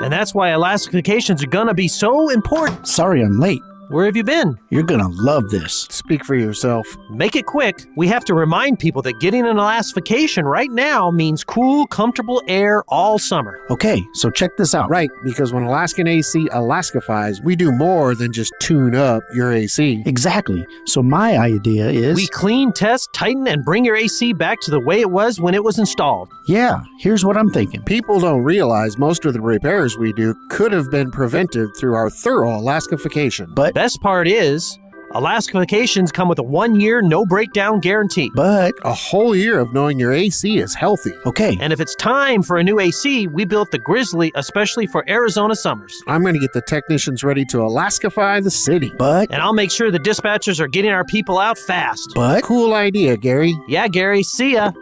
And that's why elastifications are gonna be so important. Sorry I'm late. Where have you been? You're gonna love this. Speak for yourself. Make it quick. We have to remind people that getting an elastification right now means cool, comfortable air all summer. Okay, so check this out. Right, because when Alaskan AC elastifies, we do more than just tune up your AC. Exactly. So my idea is... We clean, test, tighten, and bring your AC back to the way it was when it was installed. Yeah, here's what I'm thinking. People don't realize most of the repairs we do could have been prevented through our thorough elastification. But best part is, elastifications come with a 1-year no breakdown guarantee. But a whole year of knowing your AC is healthy. Okay. And if it's time for a new AC, we built the Grizzly especially for Arizona summers. I'm going to get the technicians ready to elastify the city. But... And I'll make sure the dispatchers are getting our people out fast. But... Cool idea, Gary. Yeah, Gary. See ya.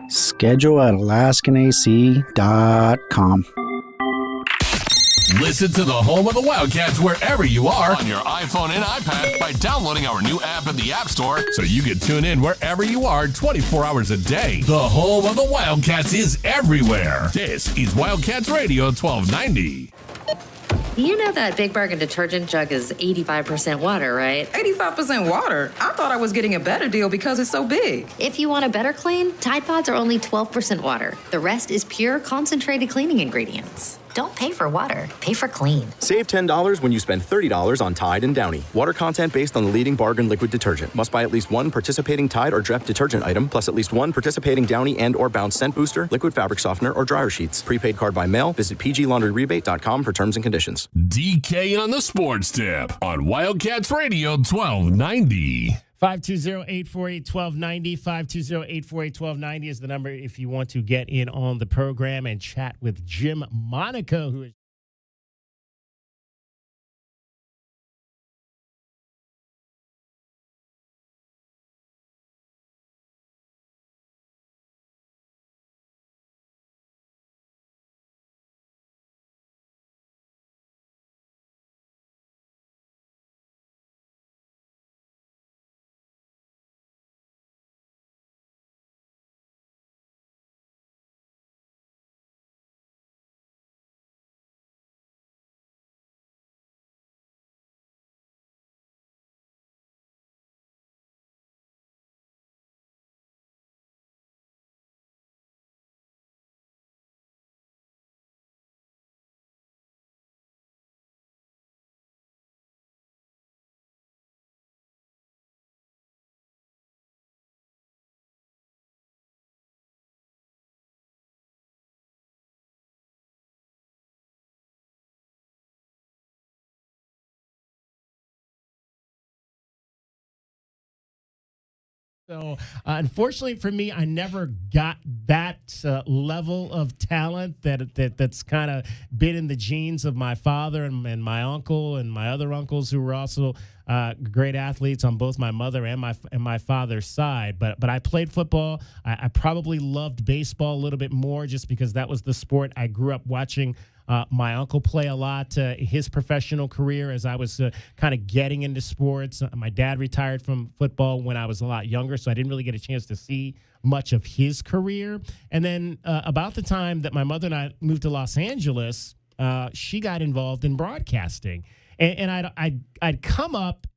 Schedule at alaskanac.com. Listen to the home of the Wildcats wherever you are on your iPhone and iPad by downloading our new app in the App Store so you can tune in wherever you are 24 hours a day. The home of the Wildcats is everywhere. This is Wildcats Radio 1290. You know that Big Bargain detergent jug is 85% water, right? 85% water? I thought I was getting a better deal because it's so big. If you want a better clean, Tide Pods are only 12% water. The rest is pure, concentrated cleaning ingredients. Don't pay for water, pay for clean. Save $10 when you spend $30 on Tide and Downy. Water content based on the leading bargain liquid detergent. Must buy at least one participating Tide or Dreft detergent item, plus at least one participating Downy and or Bounce scent booster, liquid fabric softener, or dryer sheets. Prepaid card by mail. Visit pglaundryrebate.com for terms and conditions. DK on the Sports Tip on Wildcats Radio 1290. 520-848-1290. 520-848-1290 is the number if you want to get in on the program and chat with Jim Monaco, who is So, unfortunately for me, I never got that level of talent that's kind of been in the genes of my father and my uncle and my other uncles who were also great athletes on both my mother and my father's side. But I played football. I probably loved baseball a little bit more just because that was the sport I grew up watching. My uncle play a lot, his professional career as I was kind of getting into sports. My dad retired from football when I was a lot younger, so I didn't really get a chance to see much of his career. And then about the time that my mother and I moved to Los Angeles, she got involved in broadcasting. And I'd come up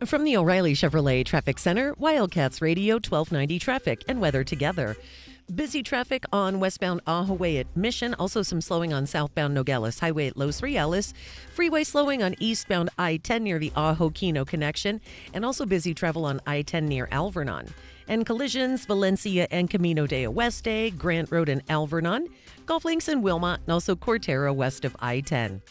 From the O'Reilly Chevrolet Traffic Center, Wildcats Radio 1290 traffic and weather together. Busy traffic on westbound Ahaway at Mission. Also some slowing on southbound Nogales Highway at Los Reales. Freeway slowing on eastbound I-10 near the Ajo-Kino connection. And also busy travel on I-10 near Alvernon. And collisions, Valencia and Camino de Oeste, Grant Road and Alvernon, Golf Links in Wilmot, and also Cortero west of I-10.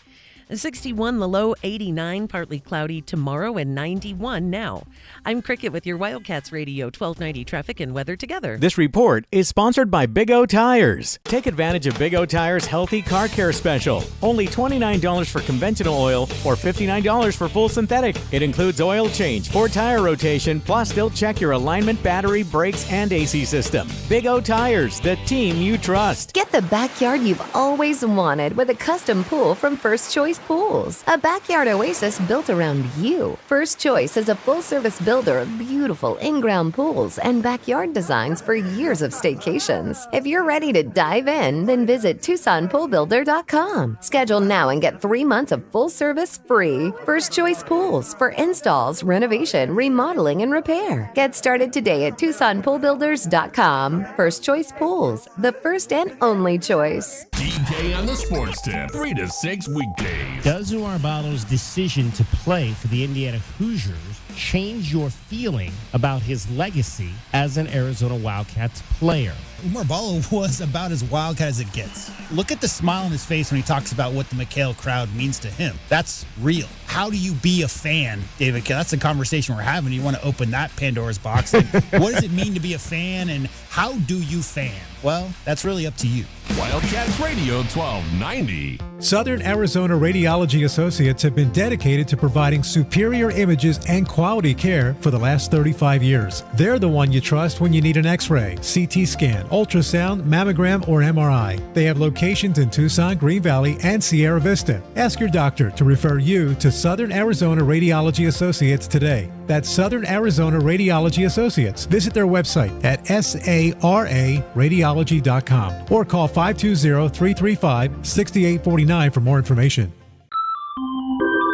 61 the low, 89 partly cloudy tomorrow, and 91 now. I'm Cricket with your Wildcats Radio 1290 traffic and weather together. This report is sponsored by Big O Tires. Take advantage of Big O Tires' healthy car care special. Only $29 for conventional oil or $59 for full synthetic. It includes oil change, 4 tire rotation, plus they'll check your alignment, battery, brakes, and AC system. Big O Tires, the team you trust. Get the backyard you've always wanted with a custom pool from First Choice Pools. A backyard oasis built around you. First Choice is a full-service builder of beautiful in-ground pools and backyard designs for years of staycations. If you're ready to dive in, then visit TucsonPoolBuilder.com. Schedule now and get 3 months of full service free. First Choice Pools for installs, renovation, remodeling, and repair. Get started today at TucsonPoolBuilders.com. First Choice Pools, the first and only choice. DK on the Sports Tip, 3 to 6 weekdays. Does Umar Ballo's decision to play for the Indiana Hoosiers change your feeling about his legacy as an Arizona Wildcats player? Umar Ballo was about as Wildcat as it gets. Look at the smile on his face when he talks about what the McHale crowd means to him. That's real. How do you be a fan, David? That's the conversation we're having. You want to open that Pandora's box. And what does it mean to be a fan, and how do you fan? Well, that's really up to you. Wildcats Radio 1290. Southern Arizona Radiology Associates have been dedicated to providing superior images and quality care for the last 35 years. They're the one you trust when you need an X-ray, CT scan, ultrasound, mammogram, or MRI. They have locations in Tucson, Green Valley, and Sierra Vista. Ask your doctor to refer you to Southern Arizona Radiology Associates today. That's Southern Arizona Radiology Associates. Visit their website at sararadiology.com or call 520-335-6849 for more information.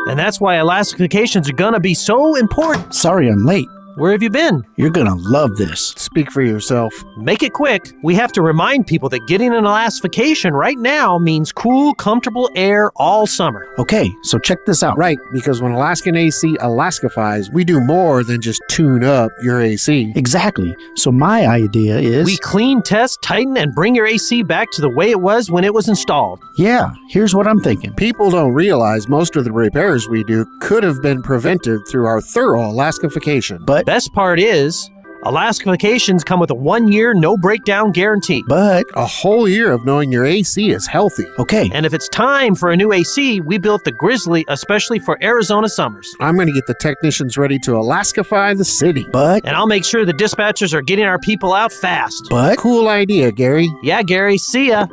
And that's why Alaskifications are gonna be so important. Sorry I'm late. Where have you been? You're gonna love this. Speak for yourself. Make it quick. We have to remind people that getting an Alaskification right now means cool, comfortable air all summer. Okay, so check this out. Right, because when Alaskan AC Alaskifies, we do more than just tune up your AC. Exactly. So my idea is... we clean, test, tighten, and bring your AC back to the way it was when it was installed. Yeah, here's what I'm thinking. People don't realize most of the repairs we do could have been prevented through our thorough Alaskification. But best part is, Alaskifications come with a 1-year, no breakdown guarantee. But a whole year of knowing your AC is healthy. Okay. And if it's time for a new AC, we built the Grizzly especially for Arizona summers. I'm going to get the technicians ready to Alaskify the city. But... and I'll make sure the dispatchers are getting our people out fast. But... cool idea, Gary. Yeah, Gary. See ya.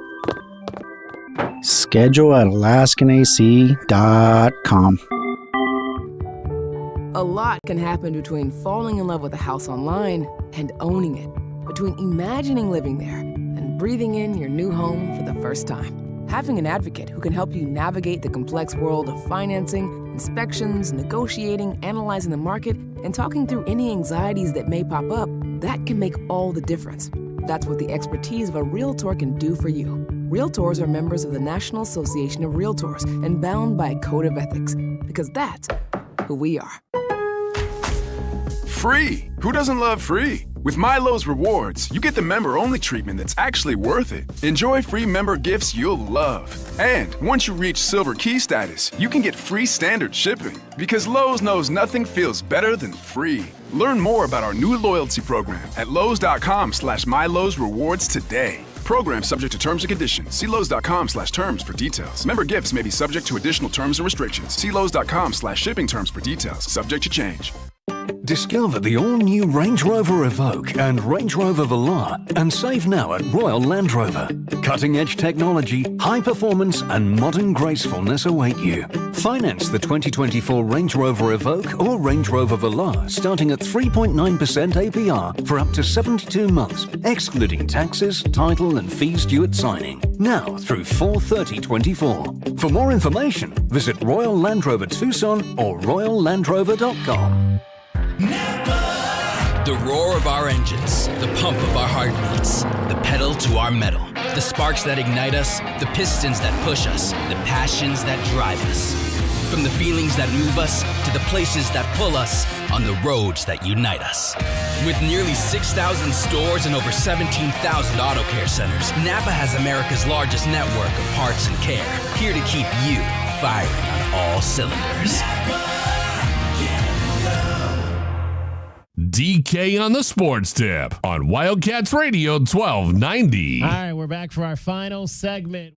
Schedule at alaskanac.com. A lot can happen between falling in love with a house online and owning it, between imagining living there and breathing in your new home for the first time. Having an advocate who can help you navigate the complex world of financing, inspections, negotiating, analyzing the market, and talking through any anxieties that may pop up, that can make all the difference. That's what the expertise of a Realtor can do for you. Realtors are members of the National Association of Realtors and bound by a code of ethics, because that's who we are. Free! Who doesn't love free? With Milo's Rewards, you get the member-only treatment that's actually worth it. Enjoy free member gifts you'll love. And once you reach Silver Key status, you can get free standard shipping. Because Lowe's knows nothing feels better than free. Learn more about our new loyalty program at Lowe's.com/MyLowe's Rewards today. Program subject to terms and conditions. See Lowe's.com/terms for details. Member gifts may be subject to additional terms and restrictions. See Lowe's.com/shipping terms for details. Subject to change. Discover the all-new Range Rover Evoque and Range Rover Velar and save now at Royal Land Rover. Cutting-edge technology, high performance and modern gracefulness await you. Finance the 2024 Range Rover Evoque or Range Rover Velar starting at 3.9% APR for up to 72 months, excluding taxes, title and fees due at signing. Now through 4/30/24. For more information, visit Royal Land Rover Tucson or royallandrover.com. The roar of our engines, the pump of our heartbeats, the pedal to our metal, the sparks that ignite us, the pistons that push us, the passions that drive us. From the feelings that move us to the places that pull us on the roads that unite us. With nearly 6,000 stores and over 17,000 auto care centers, Napa has America's largest network of parts and care, here to keep you firing on all cylinders. DK on the Sports Tip on Wildcats Radio 1290. All right, we're back for our final segment.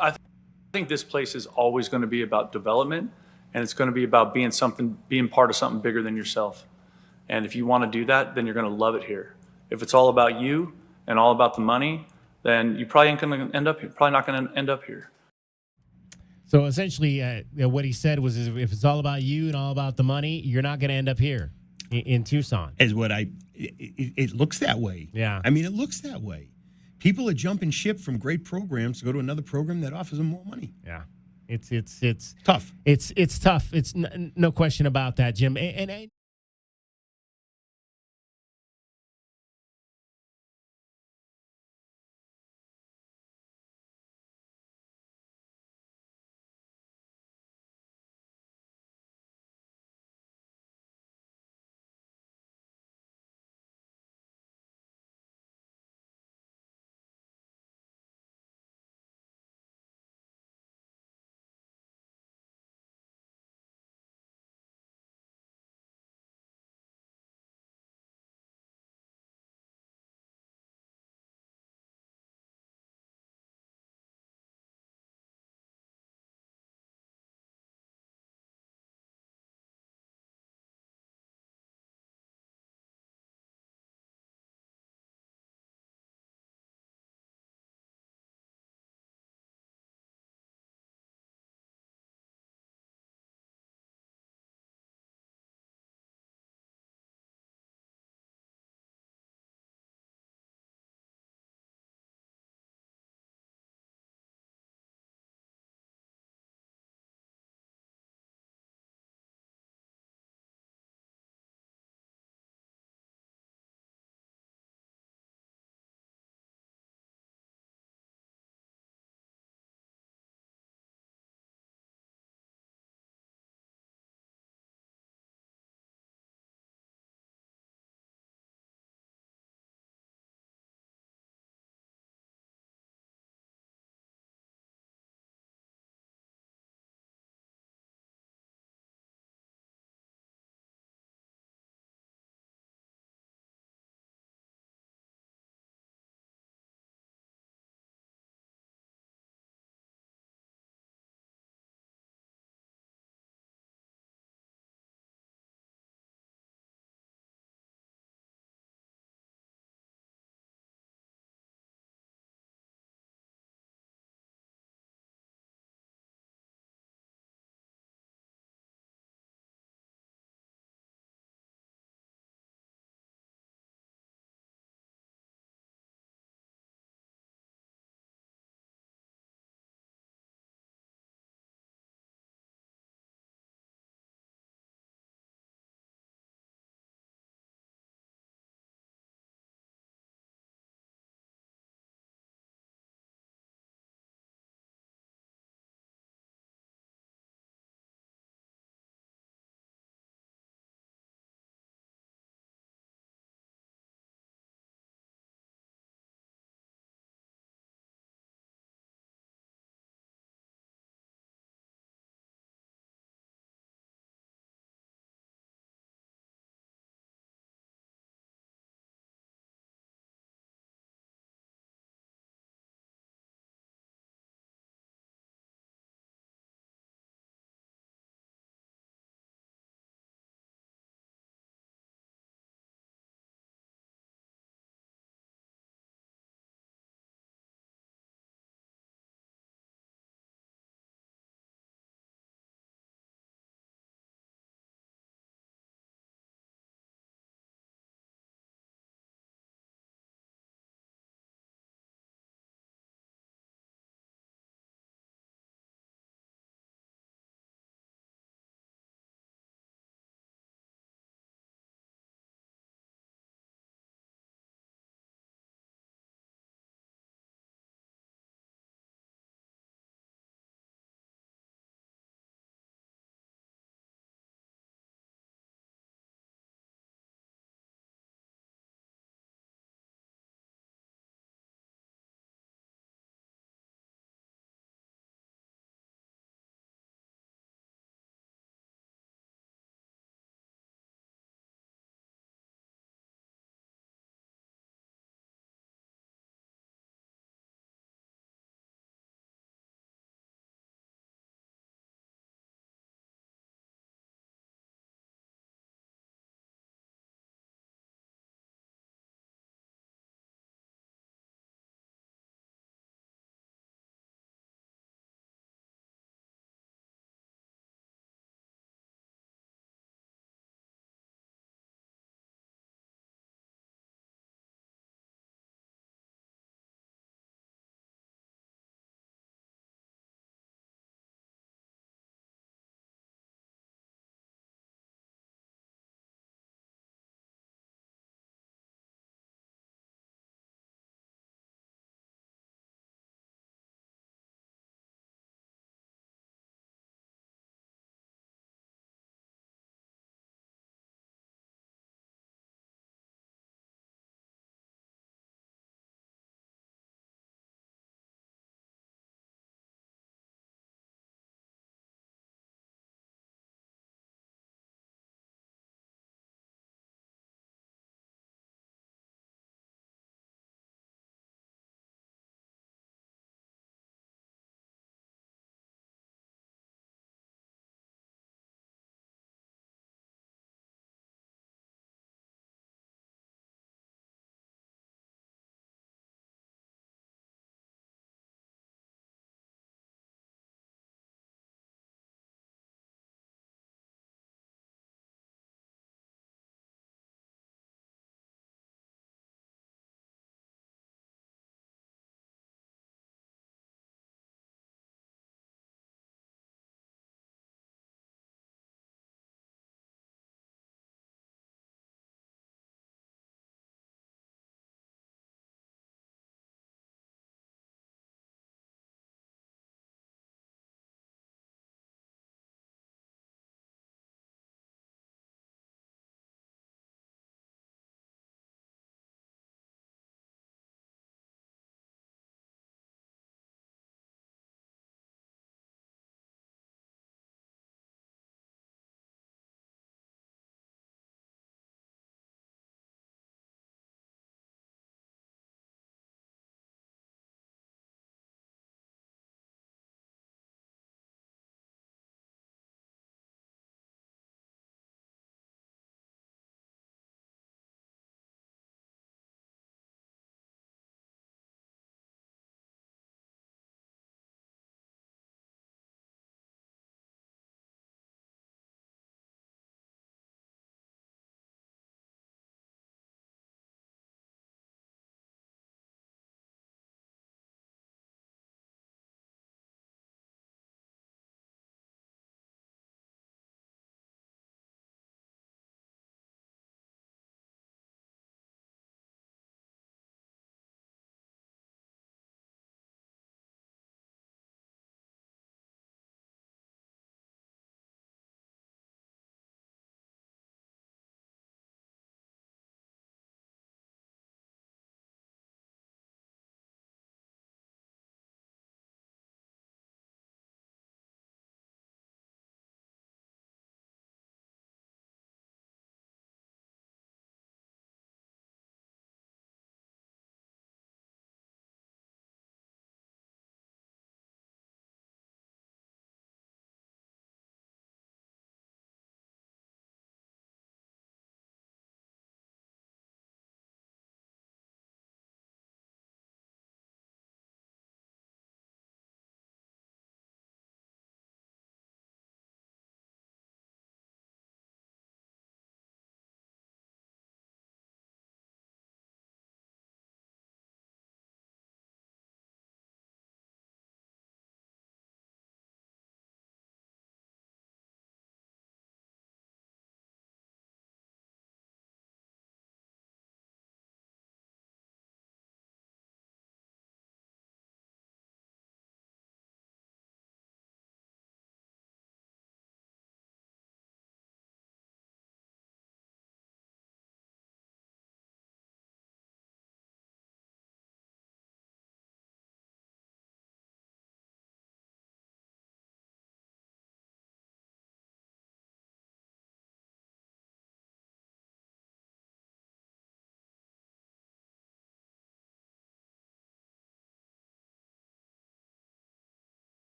I think this place is always going to be about development, and it's going to be about being part of something bigger than yourself. And if you want to do that, then you're going to love it here. If it's all about you and all about the money, then you probably ain't going to end up here. Probably not going to end up here. So essentially, what he said was, if it's all about you and all about the money, you're not going to end up here in Tucson. Is what it looks that way. Yeah. I mean, it looks that way. People are jumping ship from great programs to go to another program that offers them more money. Yeah. It's tough. It's tough. It's no question about that, Jim. And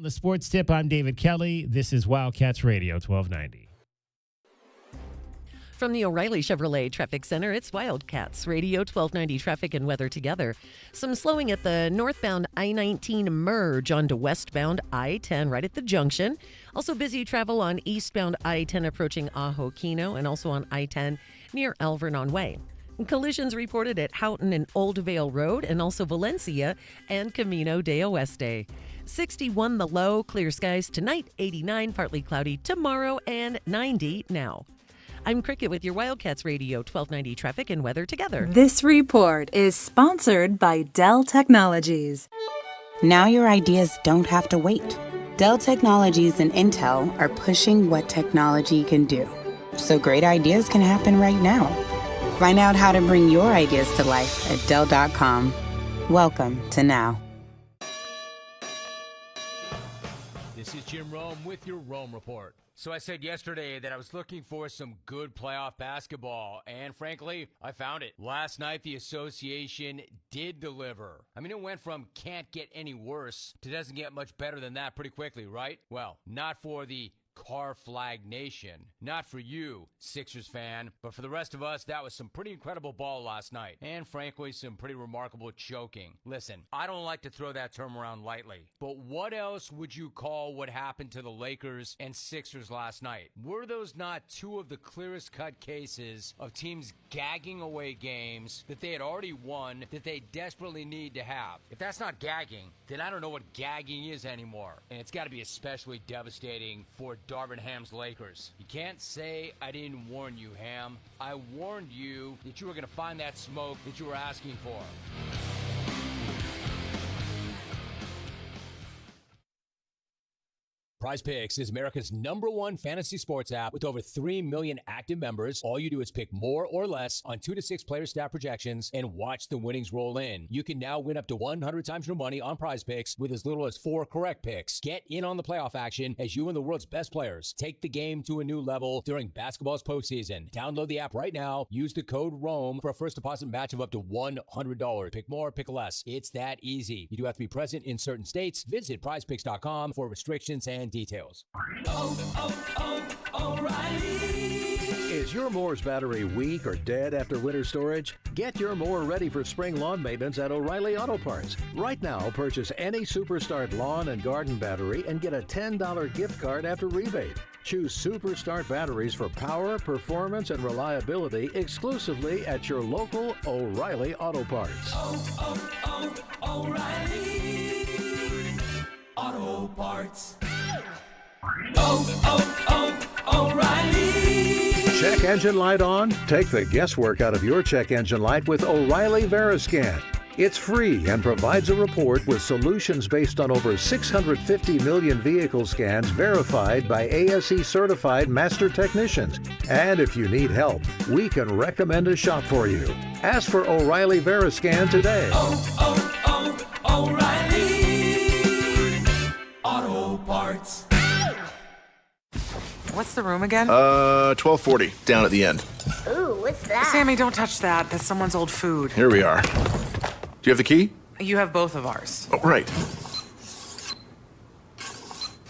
On the Sports Tip, I'm David Kelly. This is Wildcats Radio 1290. From the O'Reilly Chevrolet Traffic Center, it's Wildcats Radio 1290 traffic and weather together. Some slowing at the northbound I-19 merge onto westbound I-10 right at the junction. Also busy travel on eastbound I-10 approaching Ajo Kino and also on I-10 near Alvernon Way. Collisions reported at Houghton and Old Vale Road and also Valencia and Camino de Oeste. 61 the low, clear skies tonight, 89 partly cloudy tomorrow, and 90 now. I'm Cricket with your Wildcats Radio 1290 traffic and weather together. This report is sponsored by Dell Technologies. Now your ideas don't have to wait. Dell Technologies and Intel are pushing what technology can do, so great ideas can happen right now. Find out how to bring your ideas to life at Dell.com. Welcome to now. This is Jim Rome with your Rome Report. So I said yesterday that I was looking for some good playoff basketball, and frankly, I found it. Last night, the association did deliver. I mean, it went from can't get any worse to doesn't get much better than that pretty quickly, right? Well, not for the Car Flag Nation. Not for you, Sixers fan, but for the rest of us, that was some pretty incredible ball last night. And frankly, some pretty remarkable choking. Listen, I don't like to throw that term around lightly, but what else would you call what happened to the Lakers and Sixers last night? Were those not two of the clearest cut cases of teams gagging away games that they had already won that they desperately need to have? If that's not gagging, then I don't know what gagging is anymore. And it's got to be especially devastating for Darvin Ham's Lakers. You can't say I didn't warn you, Ham. I warned you that you were going to find that smoke that you were asking for. PrizePicks is America's #1 fantasy sports app with over 3 million active members. All you do is pick more or less on 2 to 6 player stat projections and watch the winnings roll in. You can now win up to 100 times your money on PrizePicks with as little as 4 correct picks. Get in on the playoff action as you and the world's best players take the game to a new level during basketball's postseason. Download the app right now. Use the code ROME for a first deposit match of up to $100. Pick more, pick less. It's that easy. You do have to be present in certain states. Visit prizepicks.com for restrictions and details. O'Reilly. Is your mower's battery weak or dead after winter storage? Get your mower ready for spring lawn maintenance at O'Reilly Auto Parts. Right now, purchase any Superstart lawn and garden battery and get a $10 gift card after rebate. Choose Superstart batteries for power, performance, and reliability exclusively at your local O'Reilly Auto Parts. O'Reilly Auto Parts. O'Reilly. Check engine light on? Take the guesswork out of your check engine light with O'Reilly Veriscan. It's free and provides a report with solutions based on over 650 million vehicle scans verified by ASE certified master technicians. And if you need help, we can recommend a shop for you. Ask for O'Reilly Veriscan today. O'Reilly Auto Parts. What's the room again? 1240, down at the end. Ooh, what's that? Sammy, don't touch that. That's someone's old food. Here we are. Do you have the key? You have both of ours. Oh, right.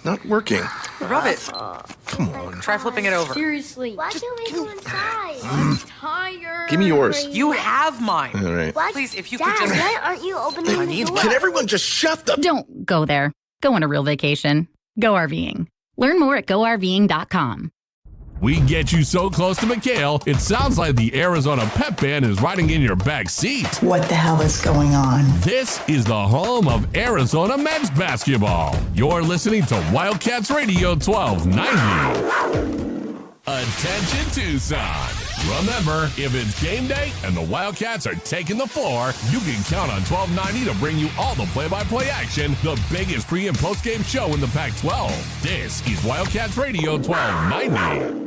Not working. Rub it. Come on. Try flipping it over. Seriously. Why can't we go inside? I'm tired. Give me yours. You have mine. All right. What? Please, if you Dad, could just... why aren't you opening the door? Can everyone just shut the... Don't go there. Go on a real vacation. Go RVing. Learn more at GoRVing.com. We get you so close to McHale, it sounds like the Arizona Pep Band is riding in your back seat. What the hell is going on? This is the home of Arizona men's basketball. You're listening to Wildcats Radio 1290. Attention Tucson. Remember, if it's game day and the Wildcats are taking the floor, you can count on 1290 to bring you all the play-by-play action, the biggest pre- and post-game show in the Pac-12. This is Wildcats Radio 1290.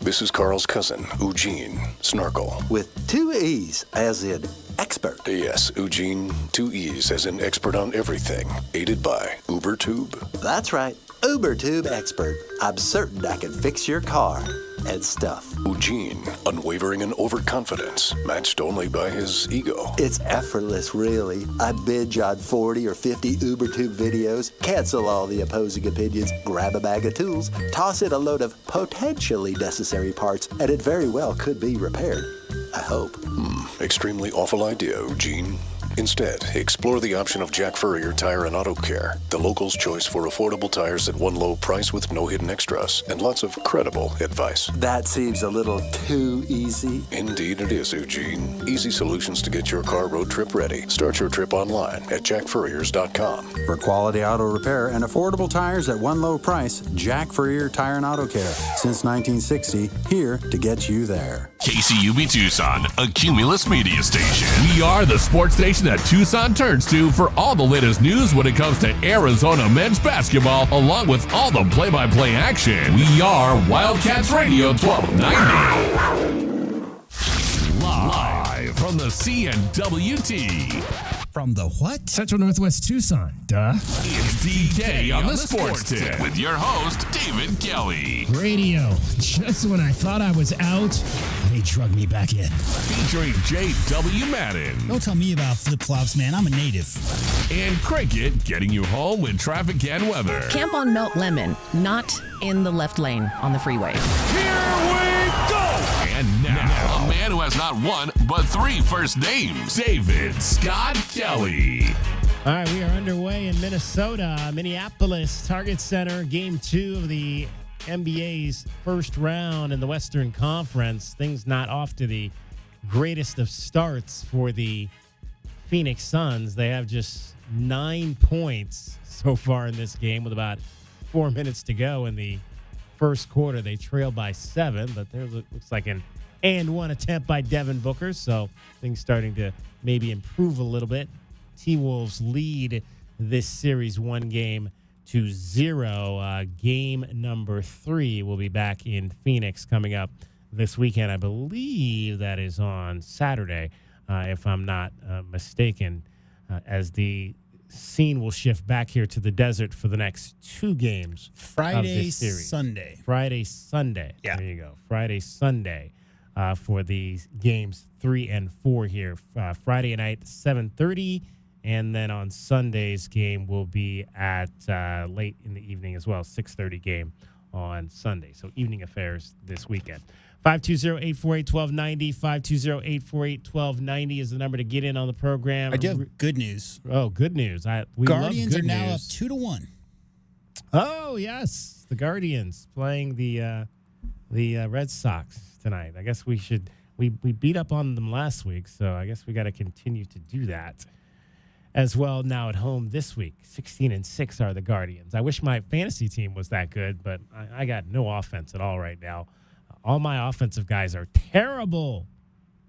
This is Carl's cousin, Eugene Snarkle. With 2 E's, as in expert. Yes, Eugene, 2 E's, as in expert on everything. Aided by UberTube. That's right. UberTube expert. I'm certain I can fix your car and stuff. Eugene, unwavering in overconfidence, matched only by his ego. It's effortless, really. I binge on 40 or 50 UberTube videos, cancel all the opposing opinions, grab a bag of tools, toss in a load of potentially necessary parts, and it very well could be repaired. I hope. Extremely awful idea, Eugene. Instead, explore the option of Jack Furrier Tire and Auto Care, the local's choice for affordable tires at one low price with no hidden extras and lots of credible advice. That seems a little too easy. Indeed it is, Eugene. Easy solutions to get your car road trip ready. Start your trip online at jackfurriers.com. For quality auto repair and affordable tires at one low price, Jack Furrier Tire and Auto Care. Since 1960, here to get you there. KCUB Tucson, a Cumulus media station. We are the sports station that Tucson turns to for all the latest news when it comes to Arizona men's basketball, along with all the play-by-play action. We are Wildcats Radio 1290. Live from the CNWT. From the what? Central Northwest Tucson. Duh. It's DK on the Sports Tip with your host, David Kelly. Radio. Just when I thought I was out, they drug me back in. Featuring J.W. Madden. Don't tell me about flip-flops, man. I'm a native. And Cricket getting you home with traffic and weather. Camp on Melt Lemon, not in the left lane on the freeway. Here we go! And now, a man who has not one, but 3 first names, David Scott Kelly. All right, we are underway in Minnesota, Minneapolis, Target Center, Game 2 of the NBA's first round in the Western Conference. Things not off to the greatest of starts for the Phoenix Suns. They have just 9 points so far in this game with about 4 minutes to go in the first quarter. They trail by 7, but there looks like an and one attempt by Devin Booker, so things starting to maybe improve a little bit. T-Wolves lead this series 1-0. Game number 3 will be back in Phoenix coming up this weekend. I believe that is on Saturday, if I'm not mistaken, as the scene will shift back here to the desert for the next 2 games of this series. Friday, Sunday. Yeah. There you go. Friday, Sunday for these games 3 and 4 here. Friday night, 7:30. And then on Sunday's game will be at late in the evening as well, 6:30 game on Sunday. So evening affairs this weekend. 520-848-1290, 520-848-1290 is the number to get in on the program. I do have good news. Oh, good news. We Guardians love good are now news. up 2-1. Oh, yes. The Guardians playing the Red Sox tonight. I guess we beat up on them last week, so I guess we got to continue to do that as well now at home this week. 16-6 are the Guardians. I wish my fantasy team was that good, but I got no offense at all right now. All my offensive guys are terrible.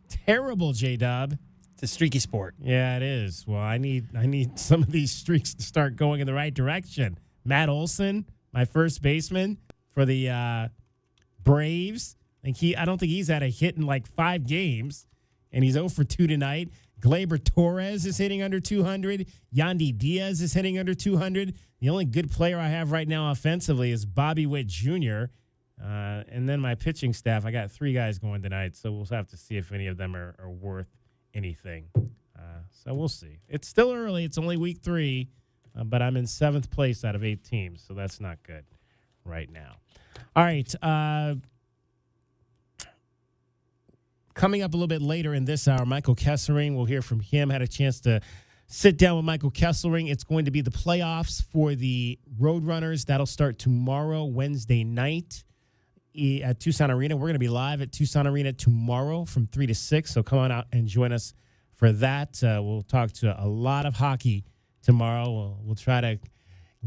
Terrible, J-Dub. It's a streaky sport. Yeah, it is. Well, I need some of these streaks to start going in the right direction. Matt Olson, my first baseman for the Braves. I don't think he's had a hit in like 5 games, and he's 0 for 2 tonight. Gleyber Torres is hitting under 200. Yandy Diaz is hitting under 200. The only good player I have right now offensively is Bobby Witt Jr., and then my pitching staff, I got 3 guys going tonight, so we'll have to see if any of them are worth anything. So we'll see. It's still early. It's only week 3, but I'm in 7th place out of 8 teams, so that's not good right now. All right. Coming up a little bit later in this hour, Michael Kesselring. We'll hear from him. Had a chance to sit down with Michael Kesselring. It's going to be the playoffs for the Roadrunners. That'll start tomorrow, Wednesday night at Tucson Arena. We're going to be live at Tucson Arena tomorrow from 3 to 6, so come on out and join us for that. We'll talk to a lot of hockey tomorrow. We'll try to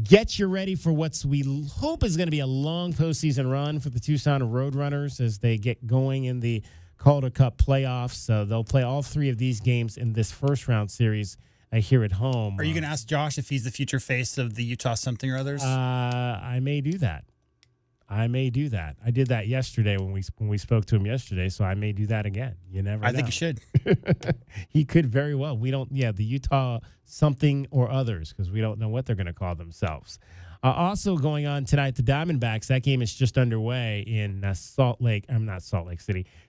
get you ready for what we hope is going to be a long postseason run for the Tucson Roadrunners as they get going in the Calder Cup playoffs. They'll play all 3 of these games in this first round series here at home. Are you going to ask Josh if he's the future face of the Utah something or others? I may do that. I did that yesterday when we spoke to him yesterday, so I may do that again. You never know. I think you should. He could very well. The Utah something or others, because we don't know what they're going to call themselves. Also going on tonight, the Diamondbacks. That game is just underway in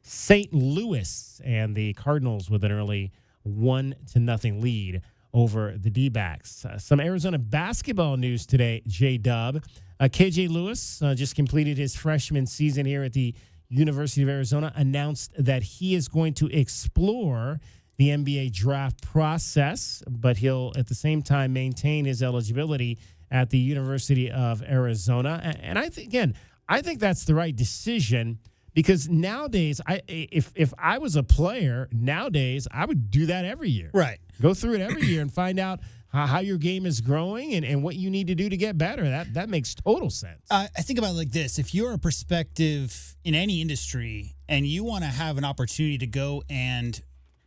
St. Louis, and the Cardinals with an early 1-0 lead over the D-backs. Some Arizona basketball news today, J-Dub. KJ Lewis just completed his freshman season here at the University of Arizona, announced that he is going to explore the NBA draft process, but he'll at the same time maintain his eligibility at the University of Arizona. And I think that's the right decision, because nowadays, if I was a player nowadays, I would do that every year. Right. Go through it every year and find out how your game is growing and what you need to do to get better. That makes total sense. I think about it like this. If you're a perspective in any industry and you want to have an opportunity to go and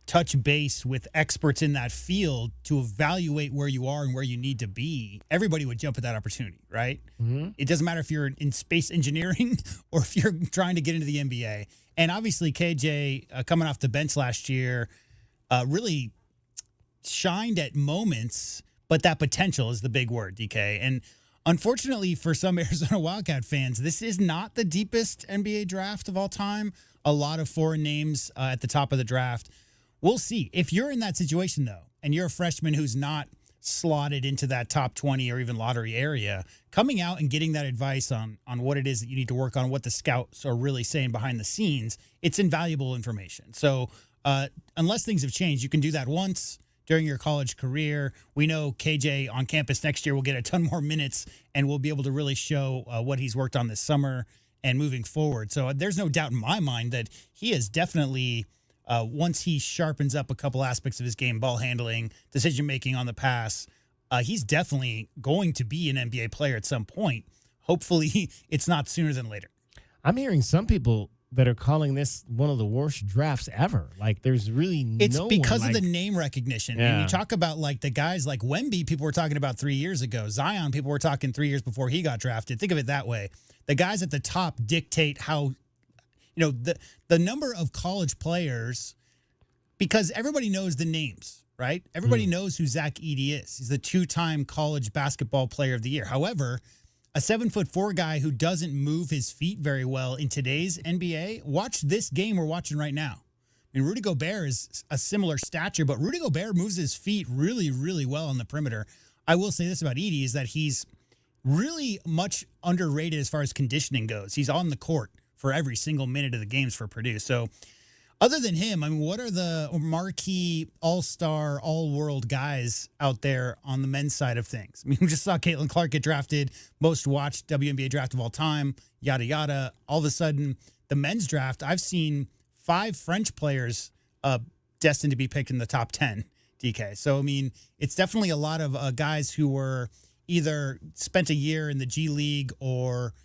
touch base with experts in that field to evaluate where you are and where you need to be, everybody would jump at that opportunity, right? Mm-hmm. It doesn't matter if you're in space engineering or if you're trying to get into the NBA. And obviously, KJ, coming off the bench last year, really shined at moments, but that potential is the big word, DK. And unfortunately for some Arizona Wildcat fans, this is not the deepest NBA draft of all time. A lot of foreign names at the top of the draft. We'll see. If you're in that situation, though, and you're a freshman who's not slotted into that top 20 or even lottery area, coming out and getting that advice on what it is that you need to work on, what the scouts are really saying behind the scenes, it's invaluable information. So unless things have changed, you can do that once during your college career. We know KJ on campus next year will get a ton more minutes, and we'll be able to really show what he's worked on this summer and moving forward. So there's no doubt in my mind that he is definitely – once he sharpens up a couple aspects of his game, ball handling, decision-making on the pass, he's definitely going to be an NBA player at some point. Hopefully, it's not sooner than later. I'm hearing some people that are calling this one of the worst drafts ever. Like, there's really It's because of the name recognition. Yeah. And you talk about, like, the guys like Wemby, people were talking about 3 years ago. Zion, people were talking 3 years before he got drafted. Think of it that way. The guys at the top dictate how – the number of college players, because everybody knows the names, right? Everybody knows who Zach Edey is. He's the 2-time college basketball player of the year. However, a 7'4" guy who doesn't move his feet very well in today's NBA, watch this game we're watching right now. I mean, Rudy Gobert is a similar stature, but Rudy Gobert moves his feet really, really well on the perimeter. I will say this about Edey is that he's really much underrated as far as conditioning goes. He's on the court for every single minute of the games for Purdue. So other than him, I mean, what are the marquee all-star, all-world guys out there on the men's side of things? I mean, we just saw Caitlin Clark get drafted, most watched WNBA draft of all time, yada, yada. All of a sudden, the men's draft, I've seen 5 French players destined to be picked in the top 10, DK. So, I mean, it's definitely a lot of guys who were either spent a year in the G League or –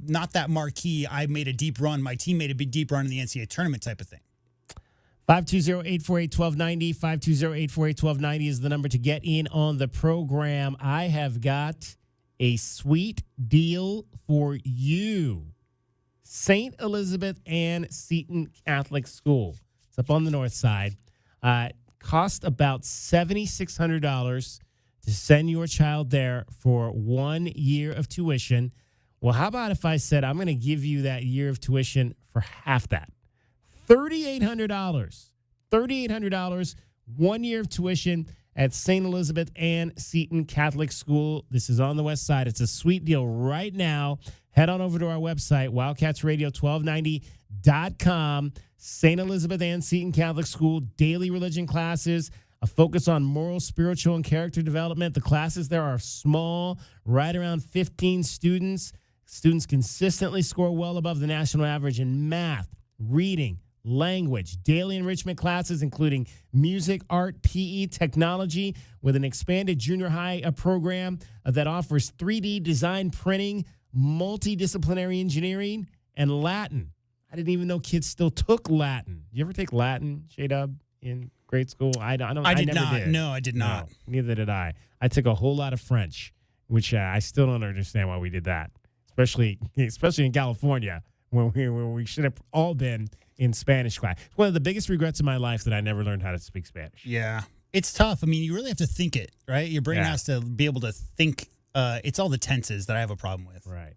not that marquee. I made a deep run. My team made a big deep run in the NCAA tournament type of thing. 520-848-1290. 520-848-1290 is the number to get in on the program. I have got a sweet deal for you. St. Elizabeth Ann Seton Catholic School. It's up on the north side. Cost about $7,600 to send your child there for 1 year of tuition. Well, how about if I said I'm going to give you that year of tuition for half that? $3,800. $3,800, 1 year of tuition at St. Elizabeth Ann Seton Catholic School. This is on the west side. It's a sweet deal right now. Head on over to our website, wildcatsradio1290.com. St. Elizabeth Ann Seton Catholic School, daily religion classes, a focus on moral, spiritual, and character development. The classes there are small, right around 15 students. Students consistently score well above the national average in math, reading, language, daily enrichment classes, including music, art, PE, technology, with an expanded junior high program that offers 3D design printing, multidisciplinary engineering, and Latin. I didn't even know kids still took Latin. You ever take Latin, J-Dub, in grade school? I did not. No, I did not. No, neither did I. I took a whole lot of French, which I still don't understand why we did that. Especially in California, where we should have all been in Spanish class. It's one of the biggest regrets in my life that I never learned how to speak Spanish. Yeah. It's tough. I mean, you really have to think it, right? Your brain has to be able to think It's all the tenses that I have a problem with. Right.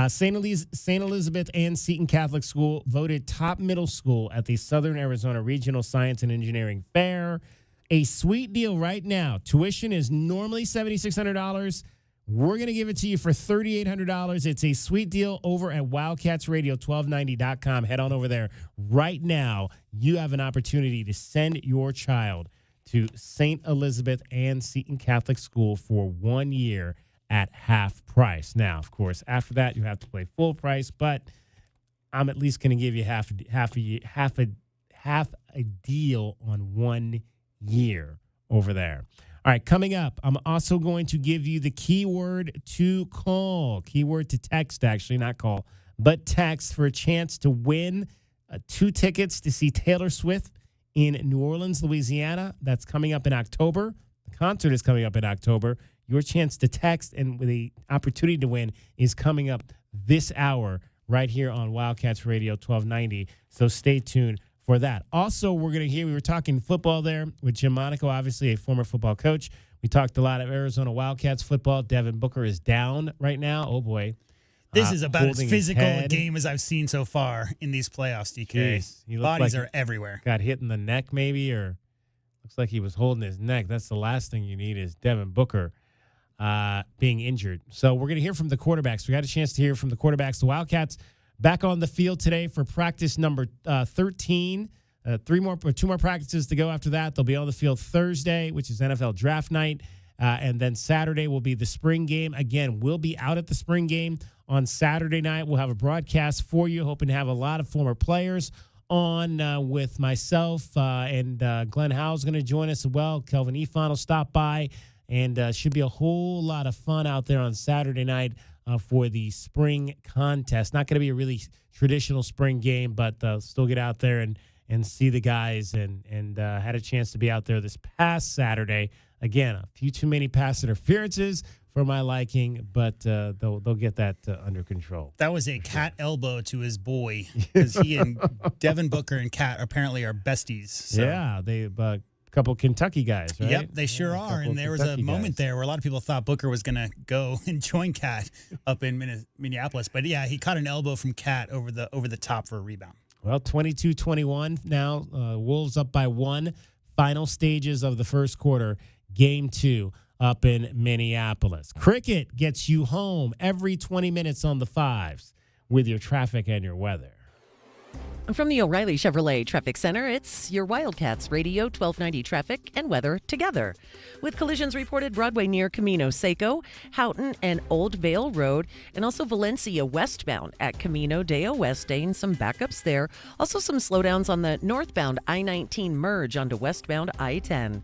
St. Elizabeth Ann Seton Catholic School voted top middle school at the Southern Arizona Regional Science and Engineering Fair. A sweet deal right now. Tuition is normally $7,600. We're going to give it to you for $3,800. It's a sweet deal over at wildcatsradio1290.com. Head on over there right now. You have an opportunity to send your child to St. Elizabeth Ann Seton Catholic School for 1 year at half price. Now, of course, after that, you have to pay full price, but I'm at least going to give you half a deal on 1 year over there. All right, coming up, I'm also going to give you the keyword to call. Keyword to text, actually, not call, but text for a chance to win 2 tickets to see Taylor Swift in New Orleans, Louisiana. That's coming up in October. The concert is coming up in October. Your chance to text and the opportunity to win is coming up this hour right here on Wildcats Radio 1290. So stay tuned for that. Also, we're going to hear, we were talking football there with Jim Monaco, obviously a former football coach. We talked a lot of Arizona Wildcats football. Devin Booker is down right now. Oh, boy. This is about as physical a game as I've seen so far in these playoffs, DK. Jeez, bodies are everywhere. Got hit in the neck maybe, or looks like he was holding his neck. That's the last thing you need is Devin Booker being injured. So we're going to hear from the quarterbacks. We got a chance to hear from the quarterbacks. The Wildcats back on the field today for practice number 13. 2 more practices to go after that. They'll be on the field Thursday, which is NFL draft night. And then Saturday will be the spring game. Again, we'll be out at the spring game on Saturday night. We'll have a broadcast for you, hoping to have a lot of former players on with myself. And Glenn Howe's going to join us as well. Kelvin Efon will stop by. And should be a whole lot of fun out there on Saturday night for the spring contest. Not going to be a really traditional spring game, but still get out there and see the guys. And had a chance to be out there this past Saturday. Again, a few too many pass interferences for my liking, but they'll get that under control. That was a cat elbow to his boy, because he and Devin Booker and Cat apparently are besties. So. Yeah, they couple Kentucky guys, right? Yep, they sure are. And there was a moment there where a lot of people thought Booker was going to go and join Cat up in Minneapolis. But yeah, he caught an elbow from Cat over the top for a rebound. Well, 22-21 now. Wolves up by 1. Final stages of the first quarter. Game 2 up in Minneapolis. Cricket gets you home every 20 minutes on the 5s with your traffic and your weather. From the O'Reilly Chevrolet Traffic Center, it's your Wildcats Radio 1290 traffic and weather together. With collisions reported Broadway near Camino Seco, Houghton and Old Vale Road, and also Valencia westbound at Camino de Oeste, and some backups there. Also some slowdowns on the northbound I-19 merge onto westbound I-10.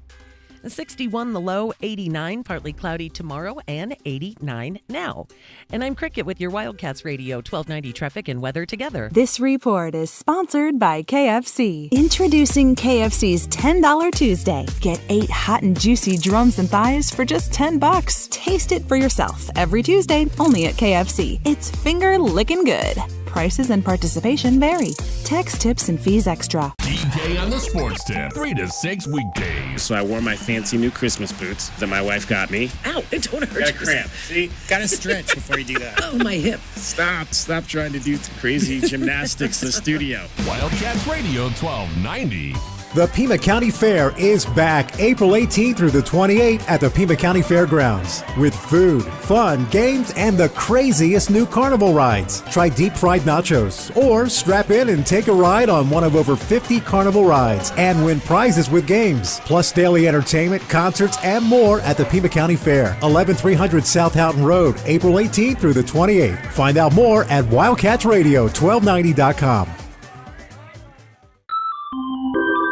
61 the low, 89 partly cloudy tomorrow, and 89 now. And I'm Cricket with your Wildcats Radio 1290 traffic and weather together. This report is sponsored by KFC. Introducing KFC's $10 Tuesday. Get 8 hot and juicy drums and thighs for just $10. Taste it for yourself every Tuesday, only at KFC. It's finger licking good. Prices and participation vary. Tax, tips, and fees extra. DJ on the Sports Tip, 3 to 6 weekdays. So I wore my fancy new Christmas boots that my wife got me. Ow, it don't hurt. Got a cramp. See? Gotta stretch before you do that. Oh, my hip. Stop trying to do crazy gymnastics in the studio. Wildcats Radio 1290. The Pima County Fair is back April 18th through the 28th at the Pima County Fairgrounds with food, fun, games, and the craziest new carnival rides. Try deep fried nachos or strap in and take a ride on one of over 50 carnival rides and win prizes with games, plus daily entertainment, concerts, and more at the Pima County Fair, 11300 South Houghton Road, April 18th through the 28th. Find out more at wildcatsradio1290.com.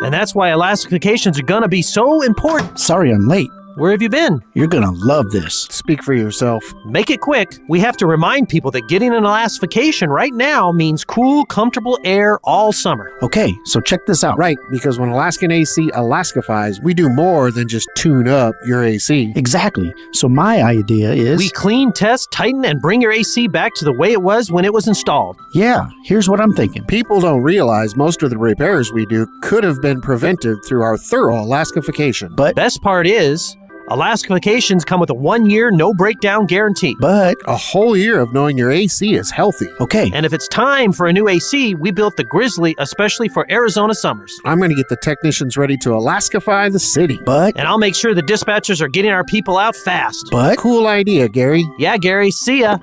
And that's why Alaska vacations are going to be so important. Sorry I'm late. Where have you been? You're going to love this. Speak for yourself. Make it quick. We have to remind people that getting an Alaska vacation right now means cool, comfortable air all summer. Okay, so check this out. Right, because when Alaskan AC Alaskifies, we do more than just tune up your AC. Exactly. So my idea is... we clean, test, tighten, and bring your AC back to the way it was when it was installed. Yeah, here's what I'm thinking. People don't realize most of the repairs we do could have been prevented through our thorough Alaskification. But best part is... Alaska vacations come with a 1-year, no-breakdown guarantee. But a whole year of knowing your AC is healthy. Okay. And if it's time for a new AC, we built the Grizzly especially for Arizona summers. I'm going to get the technicians ready to Alaskify the city. But And I'll make sure the dispatchers are getting our people out fast. But cool idea, Gary. Yeah, Gary. See ya.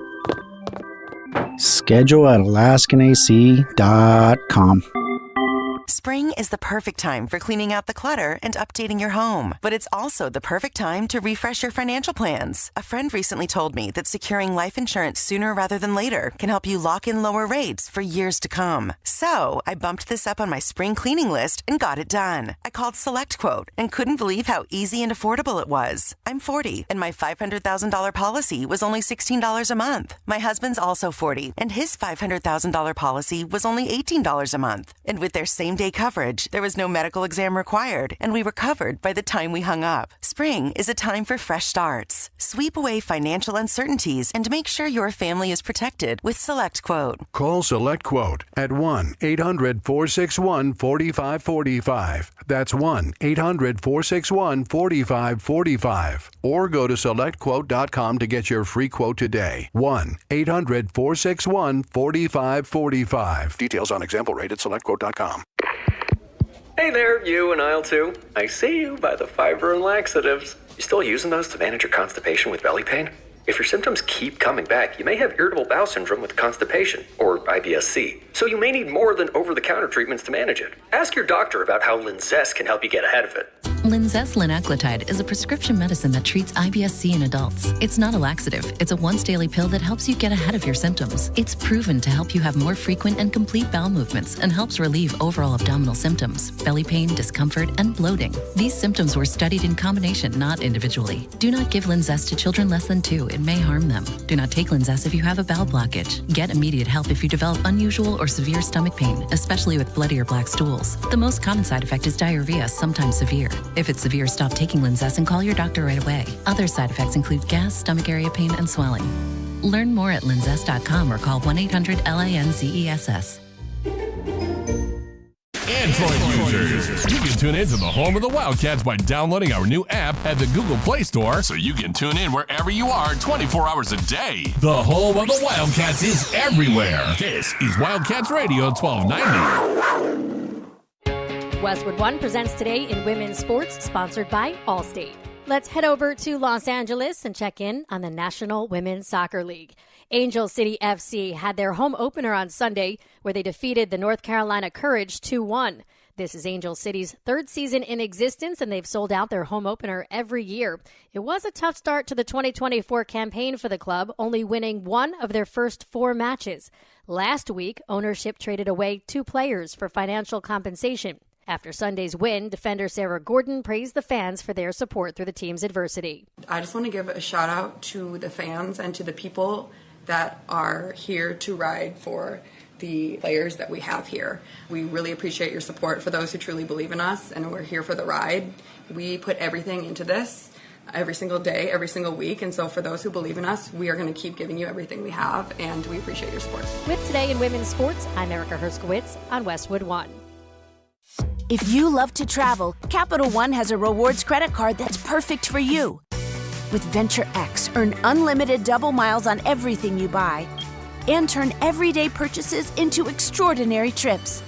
Schedule at alaskanac.com. Spring is the perfect time for cleaning out the clutter and updating your home. But it's also the perfect time to refresh your financial plans. A friend recently told me that securing life insurance sooner rather than later can help you lock in lower rates for years to come. So I bumped this up on my spring cleaning list and got it done. I called SelectQuote and couldn't believe how easy and affordable it was. I'm 40 and my $500,000 policy was only $16 a month. My husband's also 40 and his $500,000 policy was only $18 a month. And with their same-day coverage, there was no medical exam required, and we were covered by the time we hung up. Spring is a time for fresh starts. Sweep away financial uncertainties and make sure your family is protected with SelectQuote. Call SelectQuote at 1-800-461-4545. That's 1-800-461-4545. Or go to SelectQuote.com to get your free quote today. 1-800-461-4545. Details on example rate at SelectQuote.com. Hey there, you and aisle 2. I see you by the fiber and laxatives. You still using those to manage your constipation with belly pain? If your symptoms keep coming back, you may have irritable bowel syndrome with constipation, or IBS-C. So you may need more than over-the-counter treatments to manage it. Ask your doctor about how Linzess can help you get ahead of it. Linzess linaclotide is a prescription medicine that treats IBS-C in adults. It's not a laxative. It's a once-daily pill that helps you get ahead of your symptoms. It's proven to help you have more frequent and complete bowel movements and helps relieve overall abdominal symptoms, belly pain, discomfort, and bloating. These symptoms were studied in combination, not individually. Do not give Linzess to children less than 2. It may harm them. Do not take Linzess if you have a bowel blockage. Get immediate help if you develop unusual or severe stomach pain, especially with bloody or black stools. The most common side effect is diarrhea, sometimes severe. If it's severe, stop taking Linzess and call your doctor right away. Other side effects include gas, stomach area pain, and swelling. Learn more at linzess.com or call 1-800-LINZESS. Android users, you can tune in to the home of the Wildcats by downloading our new app at the Google Play Store so you can tune in wherever you are 24 hours a day. The home of the Wildcats is everywhere. This is Wildcats Radio 1290. Westwood One presents Today in Women's Sports, sponsored by Allstate. Let's head over to Los Angeles and check in on the National Women's Soccer League. Angel City FC had their home opener on Sunday, where they defeated the North Carolina Courage 2-1. This is Angel City's third season in existence, and they've sold out their home opener every year. It was a tough start to the 2024 campaign for the club, only winning one of their first 4 matches. Last week, ownership traded away 2 players for financial compensation. After Sunday's win, defender Sarah Gordon praised the fans for their support through the team's adversity. I just want to give a shout out to the fans and to the people that are here to ride for the players that we have here. We really appreciate your support for those who truly believe in us, and we're here for the ride. We put everything into this every single day, every single week, and so for those who believe in us, we are going to keep giving you everything we have, and we appreciate your support. With Today in Women's Sports, I'm Erica Herskowitz on Westwood One. If you love to travel, Capital One has a rewards credit card that's perfect for you. With Venture X, earn unlimited double miles on everything you buy and turn everyday purchases into extraordinary trips.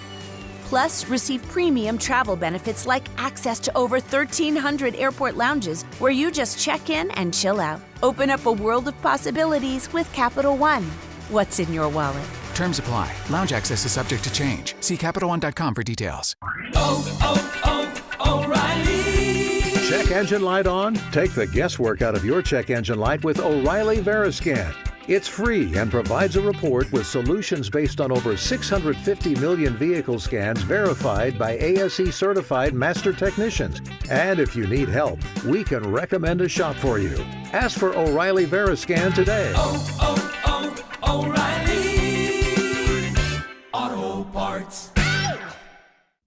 Plus, receive premium travel benefits like access to over 1,300 airport lounges where you just check in and chill out. Open up a world of possibilities with Capital One. What's in your wallet? Terms apply. Lounge access is subject to change. See CapitalOne.com for details. O'Reilly. Check engine light on? Take the guesswork out of your check engine light with O'Reilly Veriscan. It's free and provides a report with solutions based on over 650 million vehicle scans verified by ASE certified master technicians. And if you need help, we can recommend a shop for you. Ask for O'Reilly Veriscan today. O'Reilly Auto Parts.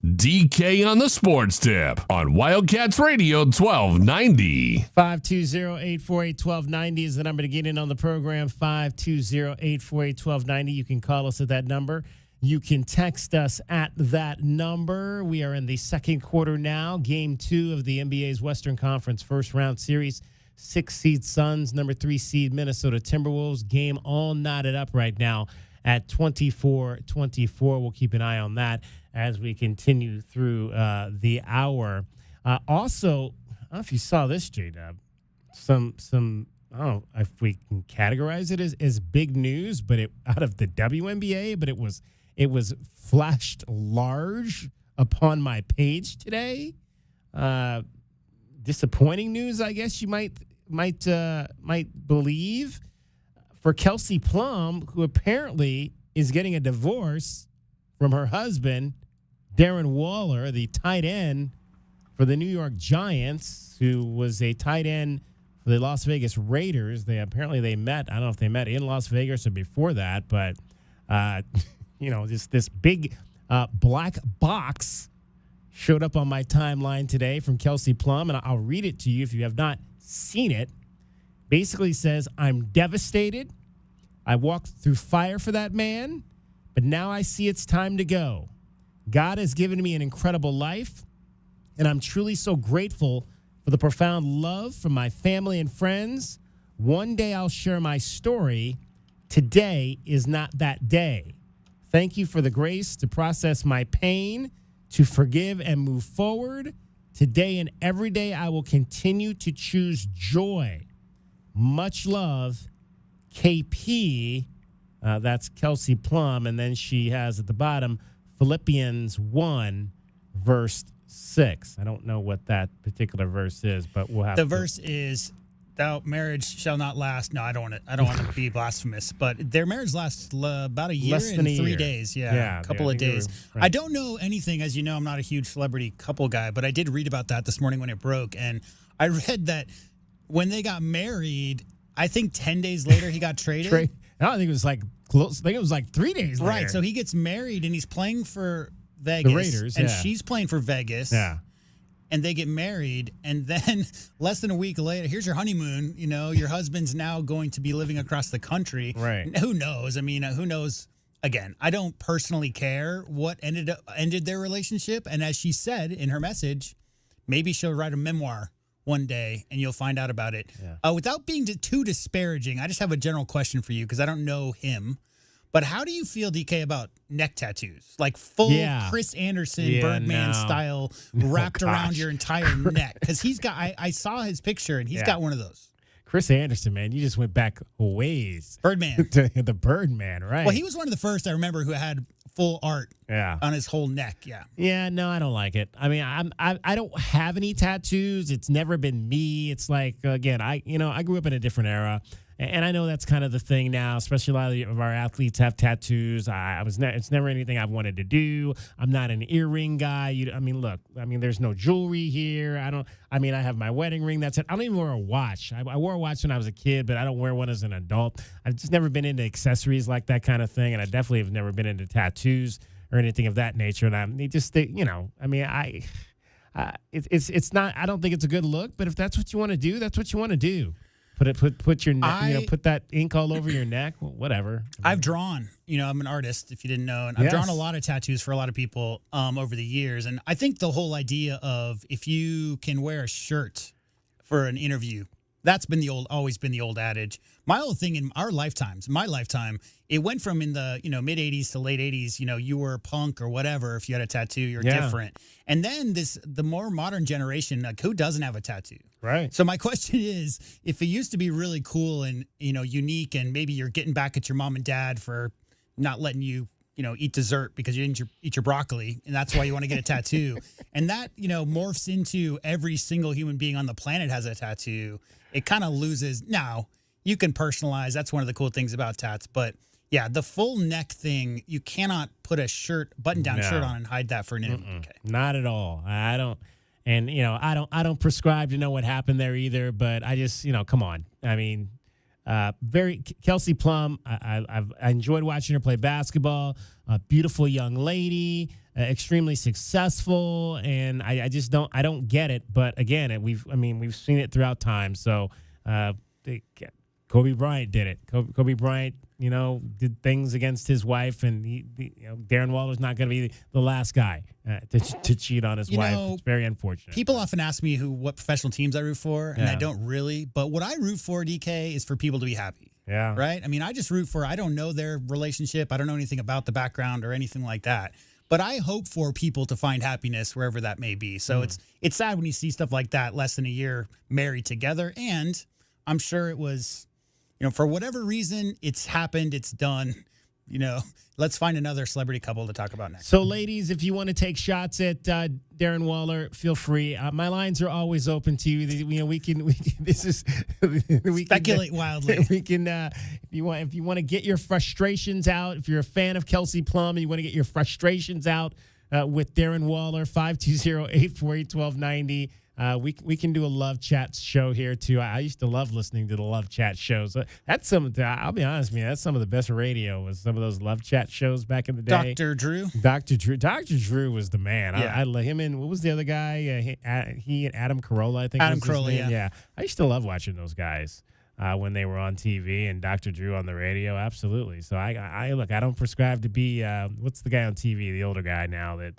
DK on the Sports Tip on Wildcats Radio 1290. 520-848-1290 is the number to get in on the program. 520-848-1290. You can call us at that number. You can text us at that number. We are in the second quarter now, game 2 of the NBA's Western Conference first round series. 6 seed Suns, number 3 seed Minnesota Timberwolves. Game all knotted up right now at 24-24. We'll keep an eye on that as we continue through the hour. Also, I don't know if you saw this, J-Dub. Some I don't know if we can categorize it as big news, but out of the WNBA, but it was flashed large upon my page today. Disappointing news, I guess you might believe, for Kelsey Plum, who apparently is getting a divorce from her husband, Darren Waller, the tight end for the New York Giants, who was a tight end for the Las Vegas Raiders. They met. I don't know if they met in Las Vegas or before that, but this big black box showed up on my timeline today from Kelsey Plum, and I'll read it to you if you have not seen it. Basically says, "I'm devastated. I walked through fire for that man, but now I see it's time to go. God has given me an incredible life, and I'm truly so grateful for the profound love from my family and friends. One day I'll share my story. Today is not that day. Thank you for the grace to process my pain, to forgive and move forward. Today and every day I will continue to choose joy. Much love, KP." That's Kelsey Plum. And then she has at the bottom, Philippians 1, verse 6. I don't know what that particular verse is, but we'll have the verse is, "Thou marriage shall not last." No, I don't want to be blasphemous, but their marriage lasts about a year and 3 days. Yeah, a couple of days. Right. I don't know anything. As you know, I'm not a huge celebrity couple guy, but I did read about that this morning when it broke. And I read that when they got married, I think 10 days later he got traded. I don't think it was like close. I think it was like 3 days later. Right, so he gets married and he's playing for Vegas. The Raiders, and she's playing for Vegas. Yeah. And they get married, and then less than a week later, here's your honeymoon. Your husband's now going to be living across the country. Right. Who knows? I mean, who knows? Again, I don't personally care what ended their relationship. And as she said in her message, maybe she'll write a memoir one day, and you'll find out about it. Yeah. Without being too disparaging, I just have a general question for you because I don't know him. But how do you feel, DK, about neck tattoos? Like full Chris Anderson, Birdman style wrapped around your entire neck? Because he's got, I saw his picture, and he's got one of those. Chris Anderson, man, you just went back a ways. Birdman. The Birdman, right. Well, he was one of the first I remember who had full art on his whole neck. Yeah, no, I don't like it. I mean, I don't have any tattoos. It's never been me. It's like, again, I grew up in a different era. And I know that's kind of the thing now, especially a lot of our athletes have tattoos. It's never anything I've wanted to do. I'm not an earring guy. There's no jewelry here. I have my wedding ring. That's it. I don't even wear a watch. I wore a watch when I was a kid, but I don't wear one as an adult. I've just never been into accessories like that kind of thing. And I definitely have never been into tattoos or anything of that nature. And it's not, I don't think it's a good look, but if that's what you want to do, that's what you want to do. Put your put that ink all over your neck. Well, whatever. I've drawn. I'm an artist, if you didn't know, and I've drawn a lot of tattoos for a lot of people over the years. And I think the whole idea of if you can wear a shirt for an interview, that's been always been the old adage. My whole thing in my lifetime, it went from in the mid 80s to late 80s. You were a punk or whatever. If you had a tattoo, you're different. And then the more modern generation, like who doesn't have a tattoo? Right. So my question is, if it used to be really cool and unique, and maybe you're getting back at your mom and dad for not letting you eat dessert because you didn't eat your broccoli, and that's why you want to get a tattoo, and that morphs into every single human being on the planet has a tattoo, it kind of loses. Now you can personalize. That's one of the cool things about tats, but. Yeah, the full neck thing, you cannot put a button-down shirt on and hide that for an interview. Okay. Not at all. I don't, and I don't prescribe to know what happened there either. But I just, come on. I mean, Kelsey Plum. I enjoyed watching her play basketball. A beautiful young lady, extremely successful, and I just don't get it. But again, we've seen it throughout time. So, Kobe Bryant did it. Kobe Bryant, did things against his wife, and Darren Waller's not going to be the last guy to cheat on his wife. It's very unfortunate. People often ask me what professional teams I root for, and I don't really. But what I root for, DK, is for people to be happy. Yeah. Right? I mean, I just root for, I don't know their relationship. I don't know anything about the background or anything like that. But I hope for people to find happiness wherever that may be. So it's sad when you see stuff like that, less than a year married together. And I'm sure it was, for whatever reason, it's happened, it's done. Let's find another celebrity couple to talk about next. So, ladies, if you want to take shots at Darren Waller, feel free. My lines are always open to you. We can speculate wildly. We can if you want to get your frustrations out. If you're a fan of Kelsey Plum and you want to get your frustrations out with Darren Waller, 520-848-1290. We can do a love chat show here too. I used to love listening to the love chat shows. That's I'll be honest, man. That's some of the best radio was some of those love chat shows back in the day. Dr. Drew was the man. Yeah. I let him in. What was the other guy? He and Adam Carolla, I think. Adam Carolla, yeah. I used to love watching those guys when they were on TV and Dr. Drew on the radio. Absolutely. So I look. I don't prescribe to be. What's the guy on TV? The older guy now that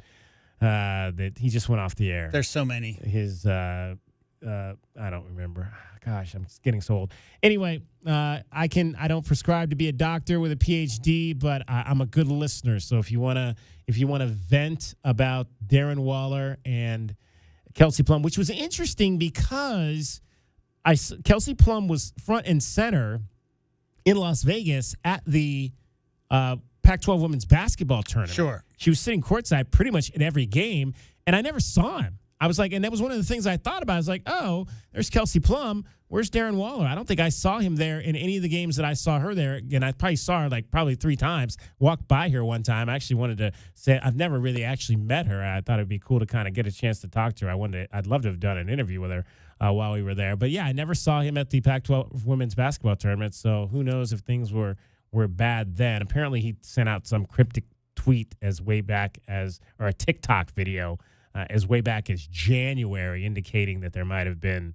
he just went off the air. There's so many. His I don't remember. Gosh, I'm getting so old. Anyway, I don't prescribe to be a doctor with a PhD, but I'm a good listener. So if you wanna vent about Darren Waller and Kelsey Plum, which was interesting because Kelsey Plum was front and center in Las Vegas at the Pac-12 women's basketball tournament. Sure. She was sitting courtside pretty much in every game, and I never saw him. I was like, and that was one of the things I thought about. I was like, oh, there's Kelsey Plum. Where's Darren Waller? I don't think I saw him there in any of the games that I saw her there. And I probably saw her probably 3 times. Walked by her one time. I actually wanted to say I've never really actually met her. I thought it'd be cool to kind of get a chance to talk to her. I'd love to have done an interview with her while we were there. But yeah, I never saw him at the Pac-12 women's basketball tournament. So who knows if things were bad then. Apparently he sent out some cryptic tweet or a TikTok video as way back as January, indicating that there might have been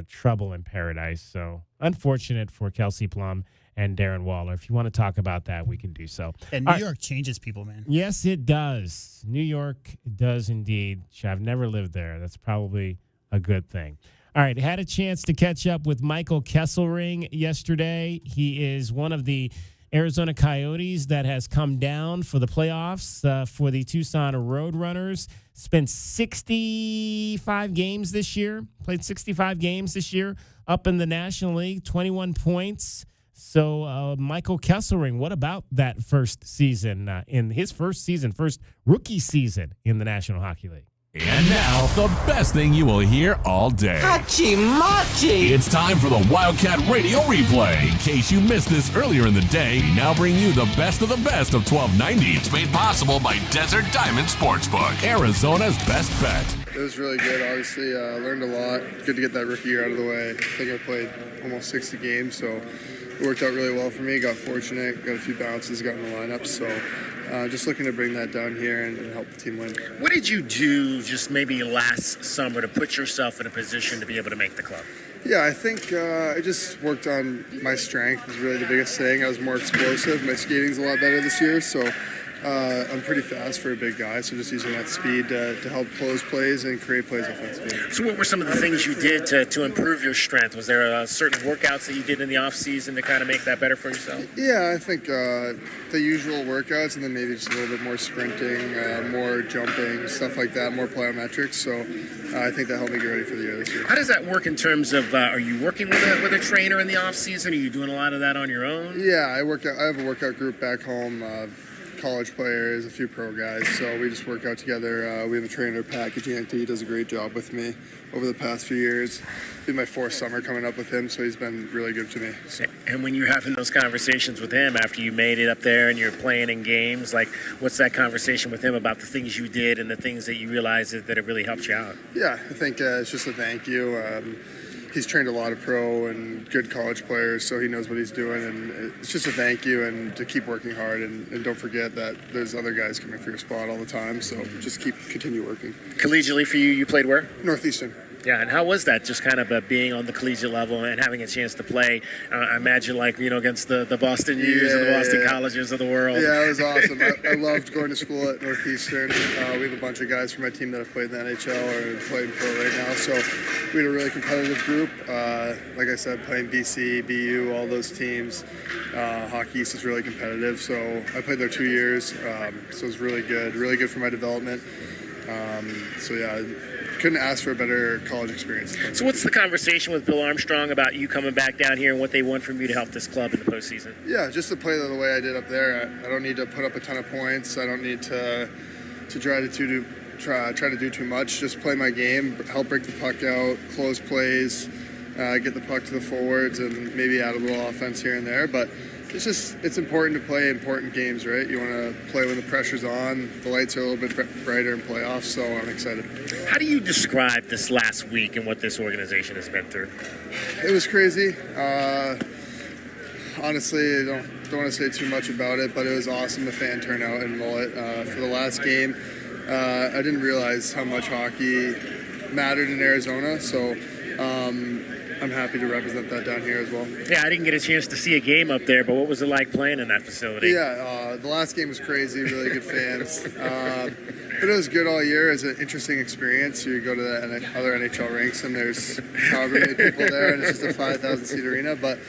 trouble in paradise. So unfortunate for Kelsey Plum and Darren Waller. If you want to talk about that, we can do so. And New York changes people, man. Yes, it does. New York does indeed. I've never lived there. That's probably a good thing. All right, had a chance to catch up with Michael Kesselring yesterday. He is one of the Arizona Coyotes that has come down for the playoffs for the Tucson Roadrunners. Spent 65 games this year, played 65 games this year up in the National League, 21 points. So Michael Kesselring, what about that first season, in his first rookie season in the National Hockey League? And now, the best thing you will hear all day. Hachi-machi! It's time for the Wildcat Radio Replay. In case you missed this earlier in the day, we now bring you the best of 1290. It's made possible by Desert Diamond Sportsbook, Arizona's best bet. It was really good. Obviously, learned a lot. Good to get that rookie year out of the way. I think I played almost 60 games, so it worked out really well for me. Got fortunate, got a few bounces, got in the lineup, so just looking to bring that down here and help the team win. What did you do just maybe last summer to put yourself in a position to be able to make the club? Yeah, I think I just worked on my strength is really the biggest thing. I was more explosive. My skating's a lot better this year, so I'm pretty fast for a big guy, so just using that speed to help close plays and create plays offensively. So what were some of the things you did to improve your strength? Was there certain workouts that you did in the off-season to kind of make that better for yourself? Yeah, I think the usual workouts, and then maybe just a little bit more sprinting, more jumping, stuff like that, more plyometrics. So I think that helped me get ready for the year this year. How does that work in terms of, are you working with a trainer in the off-season? Are you doing a lot of that on your own? Yeah, I have a workout group back home. College players, a few pro guys, so we just work out together. We have a trainer, Pat Kajante. He does a great job with me over the past few years. It's been my 4th summer coming up with him, so he's been really good to me. So. And when you're having those conversations with him after you made it up there and you're playing in games, like what's that conversation with him about the things you did and the things that you realized that it really helped you out? Yeah, I think it's just a thank you. He's trained a lot of pro and good college players, so he knows what he's doing, and it's just a thank you and to keep working hard, and don't forget that there's other guys coming for your spot all the time, so just continue working. Collegiately for you played where? Northeastern. Yeah, and how was that, just kind of being on the collegiate level and having a chance to play? I imagine, against the Boston U's and the Boston Colleges of the world. Yeah, it was awesome. I loved going to school at Northeastern. We have a bunch of guys from my team that have played in the NHL or playing pro right now, so we had a really competitive group. Like I said, playing BC, BU, all those teams. Hockey East is really competitive, so I played there 2 years, so it was really good for my development. Couldn't ask for a better college experience. So what's the conversation with Bill Armstrong about you coming back down here and what they want from you to help this club in the postseason? Yeah, just to play the way I did up there. I don't need to put up a ton of points. I don't need to try to do too much. Just play my game, help break the puck out, close plays, get the puck to the forwards, and maybe add a little offense here and there. But it's important to play important games, right? You want to play when the pressure's on, the lights are a little bit brighter in playoffs, so I'm excited. How do you describe this last week and what this organization has been through? It was crazy. Honestly, I don't want to say too much about it, but it was awesome, the fan turnout in Mullet. For the last game, I didn't realize how much hockey mattered in Arizona, so I'm happy to represent that down here as well. Yeah, I didn't get a chance to see a game up there, but what was it like playing in that facility? Yeah, the last game was crazy, really good fans. But it was good all year. It was an interesting experience. You go to the other NHL rinks and there's however many people there, and it's just a 5,000-seat arena. But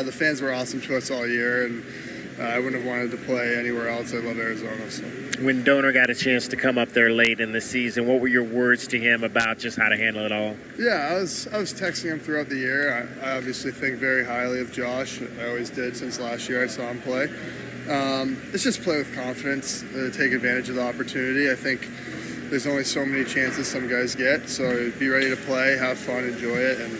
the fans were awesome to us all year, and I wouldn't have wanted to play anywhere else. I love Arizona. So. When Donor got a chance to come up there late in the season, what were your words to him about just how to handle it all? Yeah, I was texting him throughout the year. I obviously think very highly of Josh. I always did since last year I saw him play. It's just play with confidence, take advantage of the opportunity. I think there's only so many chances some guys get, so be ready to play, have fun, enjoy it, and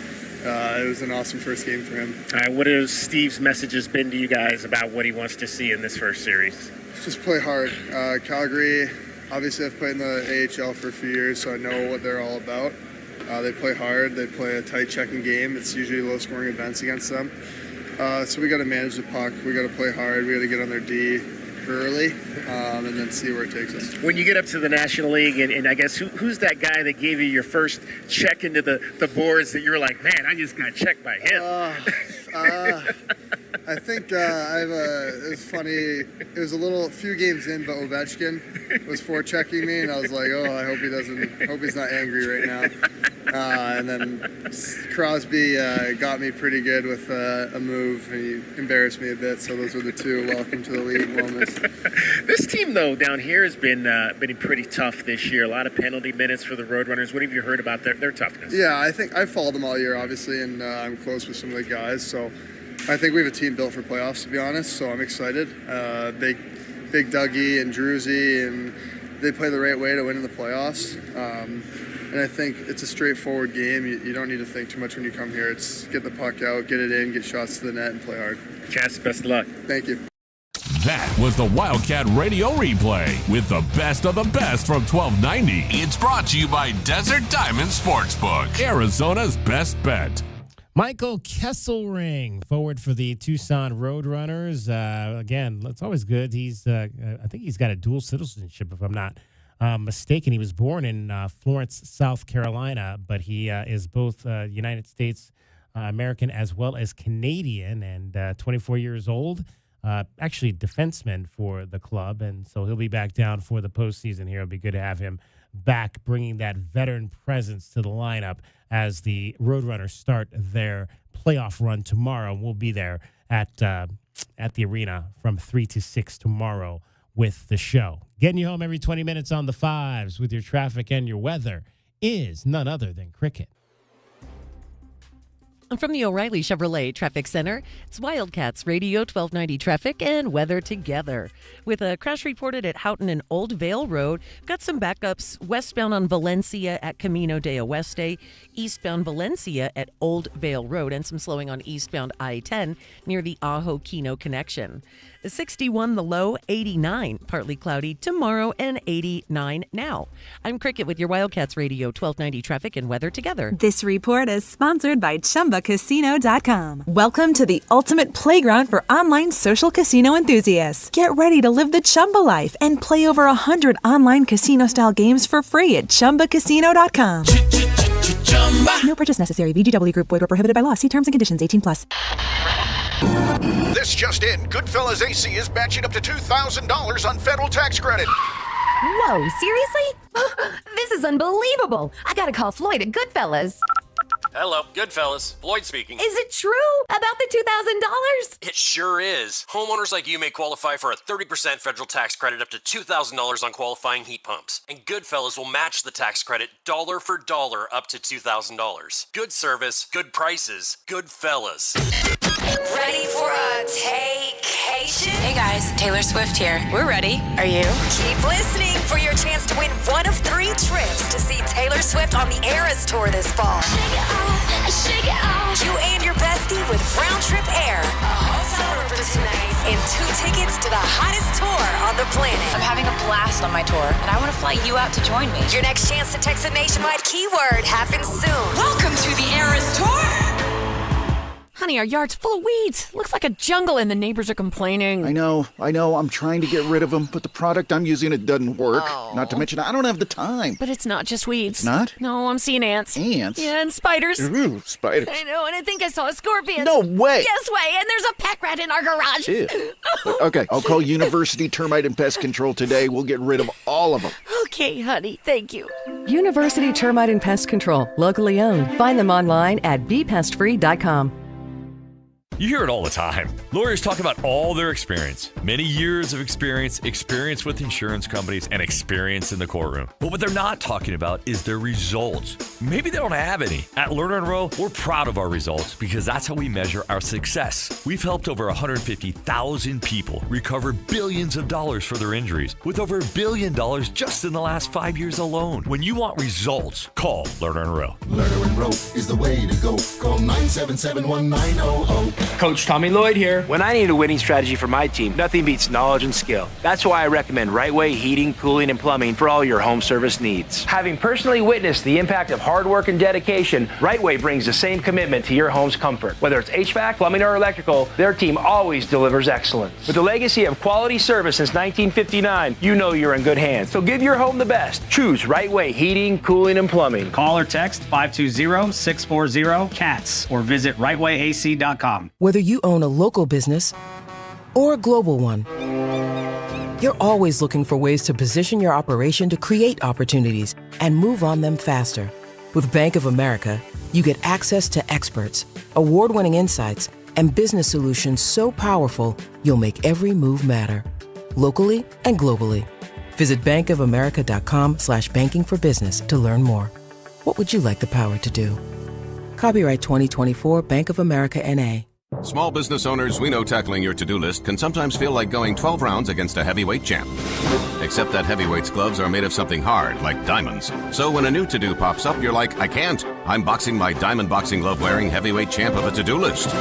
it was an awesome first game for him. All right, what has Steve's messages been to you guys about what he wants to see in this first series? Just play hard. Calgary, obviously I've played in the AHL for a few years, so I know what they're all about. They play hard. They play a tight checking game. It's usually low-scoring events against them. So we got to manage the puck. We got to play hard. We got to get on their D early, and then see where it takes us. When you get up to the National League, and I guess who's that guy that gave you your first check into the boards that you're like, man, I just got checked by him? I think it was funny. It was a few games in, but Ovechkin was forechecking me, and I was like, oh, I hope he's not angry right now. And then Crosby got me pretty good with a move, and he embarrassed me a bit. So those were the two welcome to the league moments. This team, though, down here has been pretty tough this year. A lot of penalty minutes for the Roadrunners. What have you heard about their toughness? Yeah, I think I've followed them all year, obviously, and I'm close with some of the guys. So I think we have a team built for playoffs, to be honest. So I'm excited. Big Dougie and Druzy, and they play the right way to win in the playoffs. And I think it's a straightforward game. You don't need to think too much when you come here. It's get the puck out, get it in, get shots to the net, and play hard. Cass, best of luck. Thank you. That was the Wildcat Radio Replay with the best of the best from 1290. It's brought to you by Desert Diamond Sportsbook, Arizona's best bet. Michael Kesselring, forward for the Tucson Roadrunners. Again, it's always good. I think he's got a dual citizenship, if I'm not mistaken. He was born in Florence, South Carolina, but he is both United States American as well as Canadian, and 24 years old. Actually, defenseman for the club, and so he'll be back down for the postseason here. It'll be good to have him back, bringing that veteran presence to the lineup as the Roadrunners start their playoff run tomorrow. We'll be there at the arena from 3 to 6 tomorrow with the show. Getting you home every 20 minutes on the fives with your traffic and your weather is none other than Cricket. From the O'Reilly Chevrolet Traffic Center, it's Wildcats Radio 1290 traffic and weather together. With a crash reported at Houghton and Old Vale Road, we've got some backups westbound on Valencia at Camino de Oeste, eastbound Valencia at Old Vale Road, and some slowing on eastbound I-10 near the Ajo-Kino connection. 61 the low, 89 partly cloudy tomorrow, and 89 now. I'm Cricket with your Wildcats Radio 1290 traffic and weather together. This report is sponsored by ChumbaCasino.com. Welcome to the ultimate playground for online social casino enthusiasts. Get ready to live the Chumba life and play over 100 online casino-style games for free at ChumbaCasino.com. No purchase necessary. VGW Group. Void where prohibited by law. See terms and conditions. 18+. This just in. Goodfellas AC is matching up to $2,000 on federal tax credit. Whoa, seriously? This is unbelievable. I gotta call Floyd at Goodfellas. Hello, Goodfellas. Floyd speaking. Is it true about the $2,000? It sure is. Homeowners like you may qualify for a 30% federal tax credit up to $2,000 on qualifying heat pumps. And Goodfellas will match the tax credit dollar for dollar up to $2,000. Good service, good prices, Goodfellas. Ready for a staycation? Hey guys, Taylor Swift here. We're ready. Are you? Keep listening for your chance to win one of 3 trips to see Taylor Swift on the Eras Tour this fall. Shake it out. You and your bestie with Round Trip Air, a hotel room for tonight, and 2 tickets to the hottest tour on the planet. I'm having a blast on my tour, and I want to fly you out to join me. Your next chance to text a nationwide keyword happens soon. Welcome to the Eras Tour. Honey, our yard's full of weeds. Looks like a jungle and the neighbors are complaining. I know. I'm trying to get rid of them, but the product I'm using, it doesn't work. Oh. Not to mention, I don't have the time. But it's not just weeds. It's not? No, I'm seeing ants. Ants? Yeah, and spiders. Ooh, spiders. I know, and I think I saw a scorpion. No way. Yes way, and there's a pack rat in our garage. Ew. Okay, I'll call University Termite and Pest Control today. We'll get rid of all of them. Okay, honey, thank you. University Termite and Pest Control, locally owned. Find them online at bepestfree.com. You hear it all the time. Lawyers talk about all their experience, many years of experience with insurance companies, and experience in the courtroom. But what they're not talking about is their results. Maybe they don't have any. At Lerner & Rowe, we're proud of our results because that's how we measure our success. We've helped over 150,000 people recover billions of dollars for their injuries, with over $1 billion just in the last 5 years alone. When you want results, call Lerner & Rowe. Lerner & Rowe is the way to go. Call 977-1900. Coach Tommy Lloyd here. When I need a winning strategy for my team, nothing beats knowledge and skill. That's why I recommend Right Way Heating, Cooling, and Plumbing for all your home service needs. Having personally witnessed the impact of hard work and dedication, Right Way brings the same commitment to your home's comfort. Whether it's HVAC, plumbing, or electrical, their team always delivers excellence. With a legacy of quality service since 1959, you know you're in good hands. So give your home the best. Choose Right Way Heating, Cooling, and Plumbing. Call or text 520-640-CATS or visit rightwayac.com. Whether you own a local business or a global one, you're always looking for ways to position your operation to create opportunities and move on them faster. With Bank of America, you get access to experts, award-winning insights, and business solutions so powerful you'll make every move matter, locally and globally. Visit bankofamerica.com/banking for business to learn more. What would you like the power to do? Copyright 2024 Bank of America N.A. Small business owners, we know tackling your to-do list can sometimes feel like going 12 rounds against a heavyweight champ. Except that heavyweight's gloves are made of something hard, like diamonds. So when a new to-do pops up, you're like, I can't. I'm boxing my diamond boxing glove-wearing heavyweight champ of a to-do list.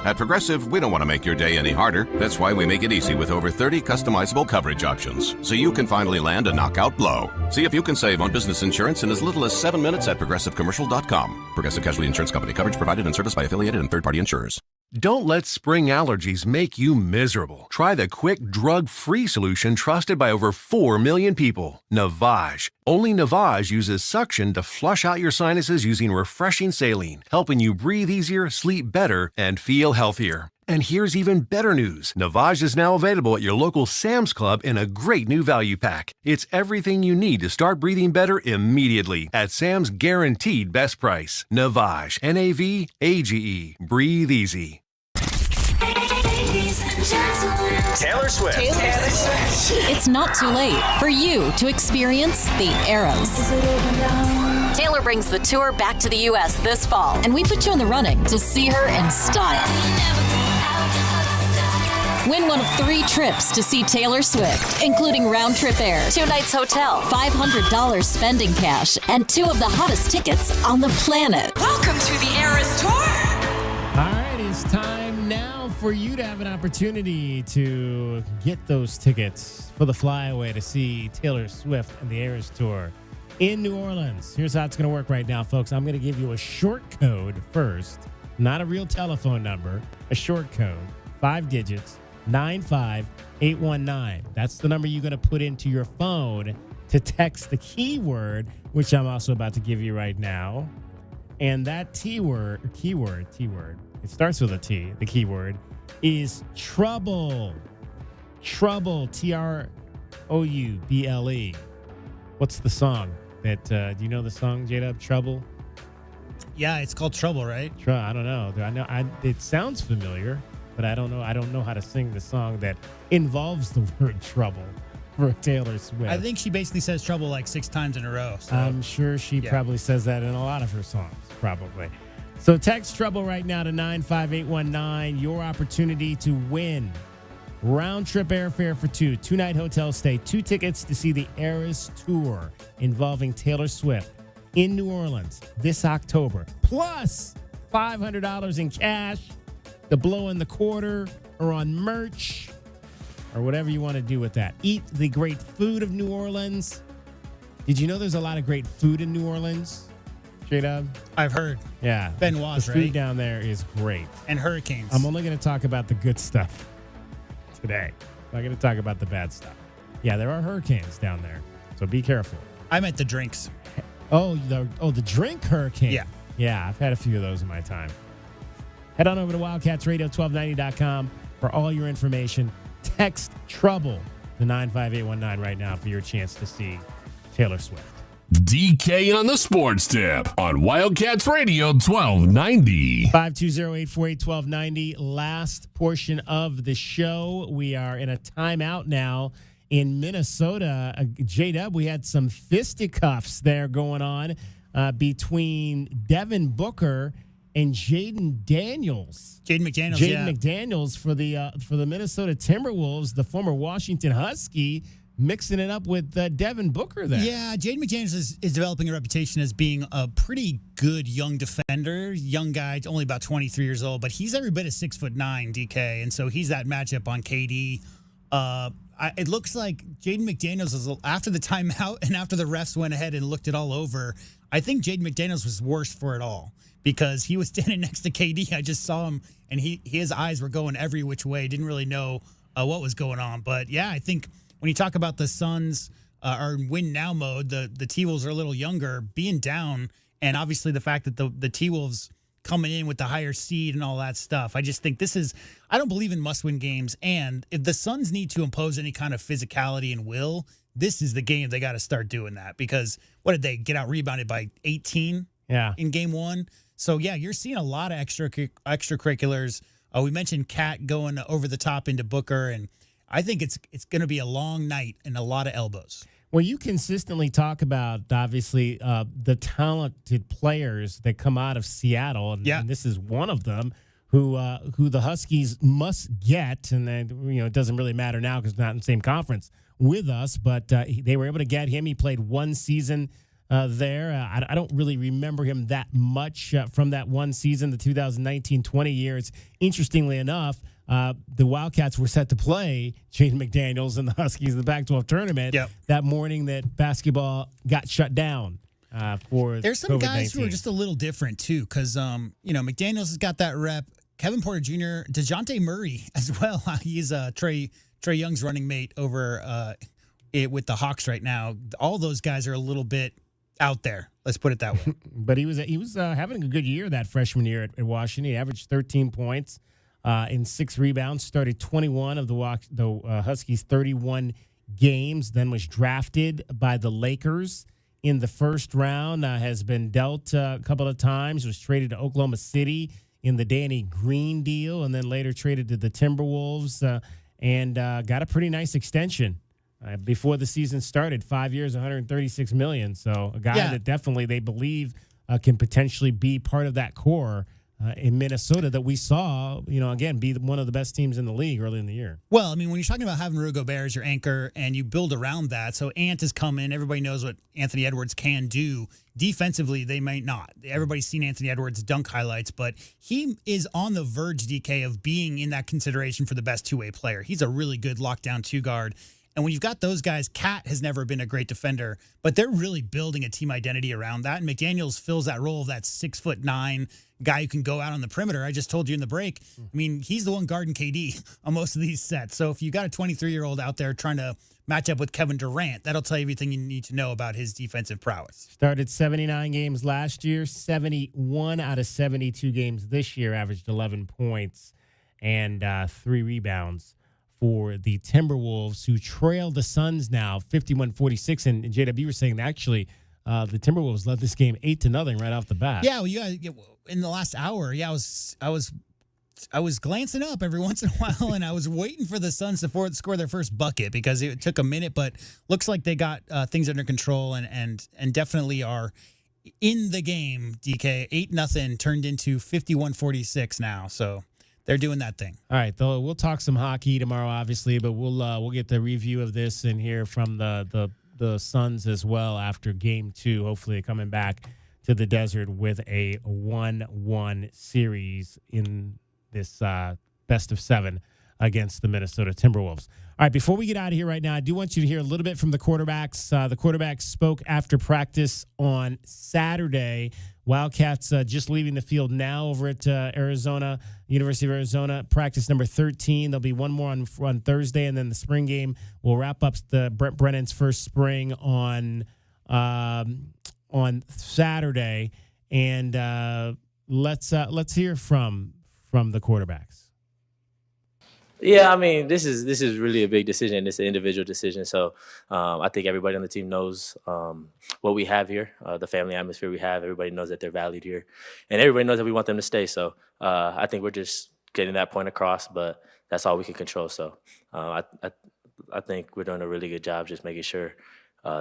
At Progressive, we don't want to make your day any harder. That's why we make it easy with over 30 customizable coverage options, so you can finally land a knockout blow. See if you can save on business insurance in as little as 7 minutes at ProgressiveCommercial.com. Progressive Casualty Insurance Company. Coverage provided and serviced by affiliated and third-party insurers. Don't let spring allergies make you miserable. Try the quick, drug-free solution trusted by over 4 million people, Navage. Only Navage uses suction to flush out your sinuses using refreshing saline, helping you breathe easier, sleep better, and feel healthier. And here's even better news. Navage is now available at your local Sam's Club in a great new value pack. It's everything you need to start breathing better immediately at Sam's guaranteed best price. Navage, Navage. Breathe easy. Taylor Swift. It's not too late for you to experience the Eras. Taylor brings the tour back to the U.S. this fall, and we put you in the running to see her in style. Win one of 3 trips to see Taylor Swift, including round-trip air, 2 nights hotel, $500 spending cash, and 2 of the hottest tickets on the planet. Welcome to the Eras Tour. All right, it's time now for you to have an opportunity to get those tickets for the flyaway to see Taylor Swift and the Eras Tour in New Orleans. Here's how it's going to work right now, folks. I'm going to give you a short code first, not a real telephone number, a short code, 5 digits, 95819. That's the number you're going to put into your phone to text the keyword, which I'm also about to give you right now. And that keyword, it starts with a T. The keyword is trouble. Trouble, Trouble. What's the song? Do you know the song, J-Dub? Trouble? Yeah, it's called Trouble, right? I don't know. It sounds familiar, but I don't know. I don't know how to sing the song that involves the word trouble for Taylor Swift. I think she basically says trouble like 6 times in a row. So. I'm sure she probably says that in a lot of her songs, probably. So text trouble right now to 95819. Your opportunity to win round trip airfare for 2, 2-night hotel stay, 2 tickets to see the Eras Tour involving Taylor Swift in New Orleans this October, plus $500 in cash to blow in the quarter or on merch or whatever you want to do with that. Eat the great food of New Orleans. Did you know there's a lot of great food in New Orleans? Straight up? I've heard. Yeah. Benoit's, the food right? down there is great. And hurricanes. I'm only going to talk about the good stuff today. I'm not going to talk about the bad stuff. Yeah, there are hurricanes down there, so be careful. I meant the drinks. Oh, the drink hurricane. Yeah. Yeah, I've had a few of those in my time. Head on over to WildcatsRadio1290.com for all your information. Text trouble to 95819 right now for your chance to see Taylor Swift. DK on the sports tip on Wildcats Radio 1290. 520-848-1290. Last portion of the show. We are in a timeout now in Minnesota. J-Dub, we had some fisticuffs there going on between Devin Booker and Jaden McDaniels for the Minnesota Timberwolves, the former Washington Husky, mixing it up with Devin Booker there. Yeah, Jaden McDaniels is developing a reputation as being a pretty good young defender. Young guy, only about 23 years old, but he's every bit of 6'9", DK, and so he's that matchup on KD. It looks like Jaden McDaniels is, after the timeout and after the refs went ahead and looked it all over, I think Jaden McDaniels was worse for it all because he was standing next to KD. I just saw him, and his eyes were going every which way. Didn't really know what was going on. But, yeah, I think when you talk about the Suns are in win-now mode, the T-Wolves are a little younger, being down, and obviously the fact that the T-Wolves coming in with the higher seed and all that stuff. I just think I don't believe in must-win games, and if the Suns need to impose any kind of physicality and will, this is the game they got to start doing that because what did they get out rebounded by 18 in game 1? So, yeah, you're seeing a lot of extracurriculars. We mentioned Kat going over the top into Booker, and I think it's going to be a long night and a lot of elbows. Well, you consistently talk about, obviously, the talented players that come out of Seattle, and this is one of them who the Huskies must get, and then, it doesn't really matter now because they're not in the same conference with us, but they were able to get him. He played one season there. I don't really remember him that much from that one season, the 2019-20 years. Interestingly enough, the Wildcats were set to play Jaden McDaniels and the Huskies in the Pac-12 tournament that morning that basketball got shut down for There's some COVID-19. guys who are just a little different, too, because, McDaniels has got that rep. Kevin Porter Jr., DeJounte Murray as well. He's Trey Young's running mate over with the Hawks right now. All those guys are a little bit out there. Let's put it that way. But he was having a good year that freshman year at Washington. He averaged 13 points. In 6 rebounds, started 21 of the Huskies' 31 games, then was drafted by the Lakers in the first round, has been dealt a couple of times, was traded to Oklahoma City in the Danny Green deal, and then later traded to the Timberwolves and got a pretty nice extension before the season started, 5 years, $136 million. So a guy that definitely they believe can potentially be part of that core in Minnesota that we saw, again, be one of the best teams in the league early in the year. Well, I mean, when you're talking about having Rudy Gobert as your anchor and you build around that, so Ant has come in, everybody knows what Anthony Edwards can do. Defensively, they might not. Everybody's seen Anthony Edwards' dunk highlights, but he is on the verge, DK, of being in that consideration for the best two-way player. He's a really good lockdown two-guard. And when you've got those guys, Cat has never been a great defender, but they're really building a team identity around that. And McDaniels fills that role of that 6'9" guy who can go out on the perimeter. I just told you in the break. I mean, he's the one guarding KD on most of these sets. So if you got a 23-year-old out there trying to match up with Kevin Durant, that'll tell you everything you need to know about his defensive prowess. Started 79 games last year, 71 out of 72 games this year, averaged 11 points and 3 rebounds for the Timberwolves, who trail the Suns now 51-46. And JW were saying that actually the Timberwolves led this game 8-0 right off the bat. Yeah, well, in the last hour, I was glancing up every once in a while, and I was waiting for the Suns to score their first bucket because it took a minute, but looks like they got things under control and definitely are in the game. DK 8-0 turned into 51-46 now, so they're doing that thing. All right, though we'll talk some hockey tomorrow, obviously, but we'll get the review of this and hear from the Suns as well after Game 2. Hopefully, they're coming back to the desert with a 1-1 series in this best of 7 against the Minnesota Timberwolves. All right, before we get out of here right now, I do want you to hear a little bit from the quarterbacks. The quarterbacks spoke after practice on Saturday. Wildcats just leaving the field now over at Arizona, University of Arizona, practice number 13. There'll be one more on Thursday, and then the spring game will wrap up the Brent Brennan's first spring on Saturday. And let's hear from the quarterbacks. Yeah, I mean, this is really a big decision. It's an individual decision. So I think everybody on the team knows what we have here, the family atmosphere we have. Everybody knows that they're valued here. And everybody knows that we want them to stay. So I think we're just getting that point across, but that's all we can control. So I think we're doing a really good job just making sure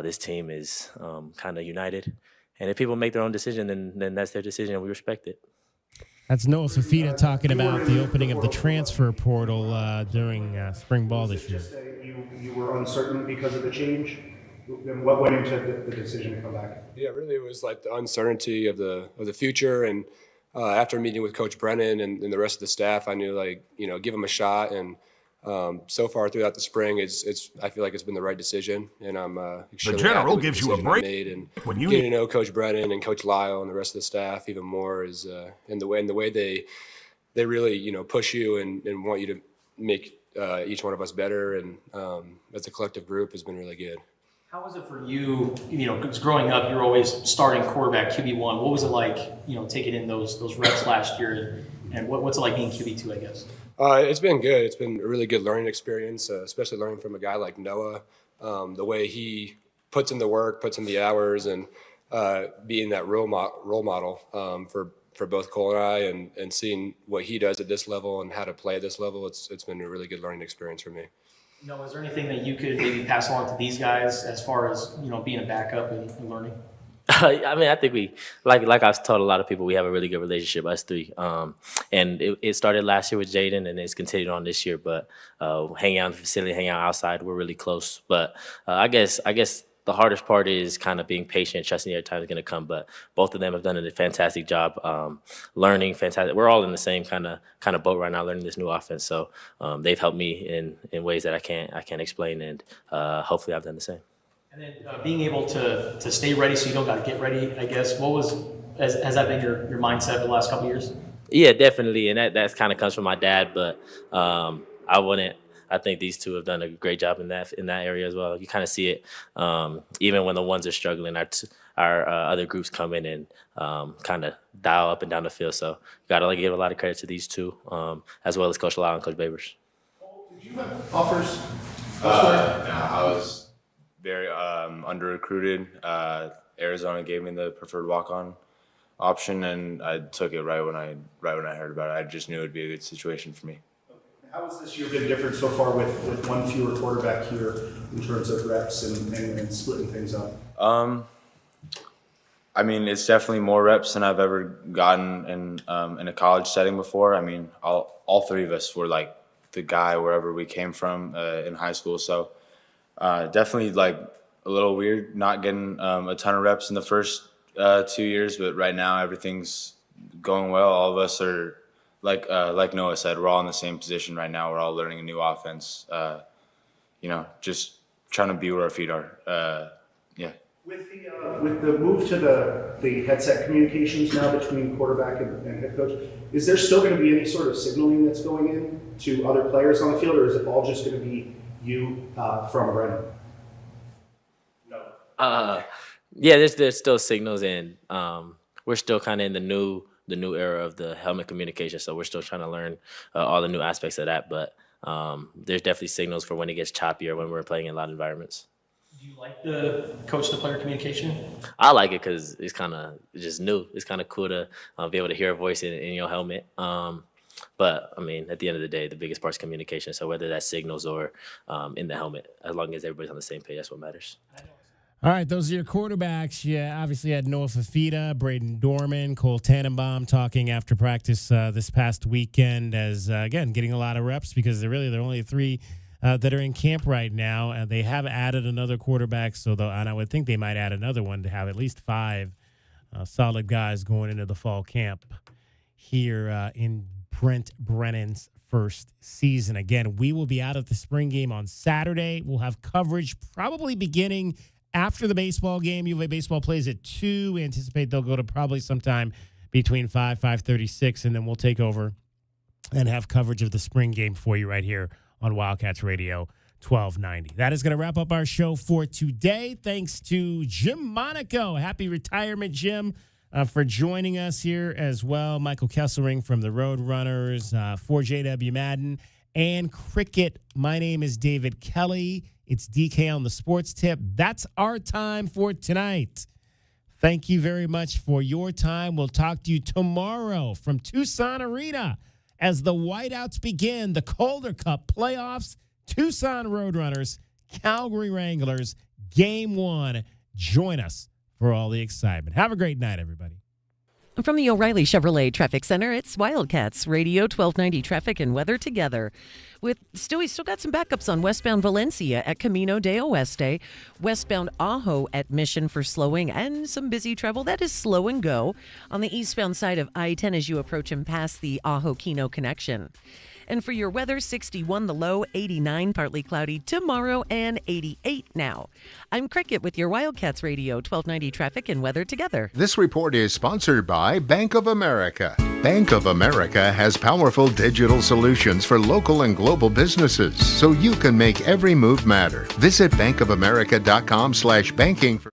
this team is kind of united. And if people make their own decision, then that's their decision, and we respect it. That's Noah Fafita talking about the opening of the transfer portal during spring ball this year. Just you were uncertain because of the change? And what went into the decision to come back? Yeah, really, it was like the uncertainty of the future. And after meeting with Coach Brennan and the rest of the staff, I knew, give him a shot. And so far throughout the spring, I feel like it's been the right decision, and I'm extremely the general happy with gives the you a decision I break made. And when you getting to know Coach Brennan and Coach Lyle and the rest of the staff even more is and the way they really push you and want you to make each one of us better, and as a collective group has been really good. How was it for you? Because growing up, you're always starting quarterback, QB1. What was it like, taking in those reps last year, and what's it like being QB2, I guess? It's been good. It's been a really good learning experience, especially learning from a guy like Noah. The way he puts in the work, puts in the hours, and being that role model for both Cole and I, and seeing what he does at this level and how to play at this level. It's been a really good learning experience for me. Is there anything that you could maybe pass along to these guys as far as being a backup and learning? I mean, I think we, like I've told a lot of people, we have a really good relationship, us three. And it started last year with Jaden, and it's continued on this year. But hanging out in the facility, hanging out outside, we're really close. But I guess the hardest part is kind of being patient, trusting every time is going to come. But both of them have done a fantastic job learning. Fantastic. We're all in the same kind of boat right now, learning this new offense. So they've helped me in ways that I can't explain, and hopefully I've done the same. And then being able to stay ready so you don't got to get ready, I guess, has that been your mindset for the last couple of years? Yeah, definitely. And that's kind of comes from my dad, but I think these two have done a great job in that area as well. You kind of see it even when the ones are struggling, our other groups come in and kind of dial up and down the field. So got to give a lot of credit to these two, as well as Coach Lau and Coach Babers. Did you have offers? I was very under-recruited. Arizona gave me the preferred walk-on option, and I took it right when I heard about it. I just knew it would be a good situation for me. How has this year been different so far with one fewer quarterback here in terms of reps and splitting things up? I mean, it's definitely more reps than I've ever gotten in a college setting before. I mean, all three of us were like the guy wherever we came from in high school. So definitely like a little weird not getting a ton of reps in the first 2 years, but right now everything's going well. All of us are like Noah said, we're all in the same position right now. We're all learning a new offense. Just trying to be where our feet are. Yeah. With the move to the headset communications now between quarterback and head coach, is there still going to be any sort of signaling that's going in to other players on the field, or is it all just going to be you from Brennan? No. Yeah, there's still signals, and we're still kind of in the new era of the helmet communication, so we're still trying to learn all the new aspects of that. But there's definitely signals for when it gets choppy or when we're playing in a lot of environments. Do you like the coach-to-player communication? I like it because it's kind of just new. It's kind of cool to be able to hear a voice in your helmet. But, I mean, at the end of the day, the biggest part is communication. So whether that's signals or in the helmet, as long as everybody's on the same page, that's what matters. All right, those are your quarterbacks. Yeah, obviously had Noah Fafita, Braden Dorman, Cole Tannenbaum talking after practice this past weekend as, again, getting a lot of reps because they're only three that are in camp right now. And they have added another quarterback, and I would think they might add another one to have at least 5 solid guys going into the fall camp here in Brent Brennan's first season. Again, we will be out at the spring game on Saturday. We'll have coverage probably beginning after the baseball game. UVA baseball plays at 2. We anticipate they'll go to probably sometime between 5:36, and then we'll take over and have coverage of the spring game for you right here on Wildcats Radio 1290. That is going to wrap up our show for today. Thanks to Jim Monaco. Happy retirement, Jim, for joining us here as well. Michael Kesselring from the Roadrunners, for JW Madden and Cricket. My name is David Kelly. It's DK on the Sports Tip. That's our time for tonight. Thank you very much for your time. We'll talk to you tomorrow from Tucson Arena as the Whiteouts begin the Calder Cup playoffs. Tucson Roadrunners, Calgary Wranglers, Game 1. Join us for all the excitement. Have a great night, everybody. From the O'Reilly Chevrolet Traffic Center, it's Wildcats Radio 1290 Traffic and Weather together. We still got some backups on westbound Valencia at Camino de Oeste, westbound Ajo at Mission for slowing, and some busy travel that is slow and go on the eastbound side of I-10 as you approach and pass the Ajo-Kino connection. And for your weather, 61 the low, 89 partly cloudy tomorrow, and 88 now. I'm Cricket with your Wildcats Radio 1290 Traffic and Weather together. This report is sponsored by Bank of America. Bank of America has powerful digital solutions for local and global businesses, so you can make every move matter. Visit bankofamerica.com/banking for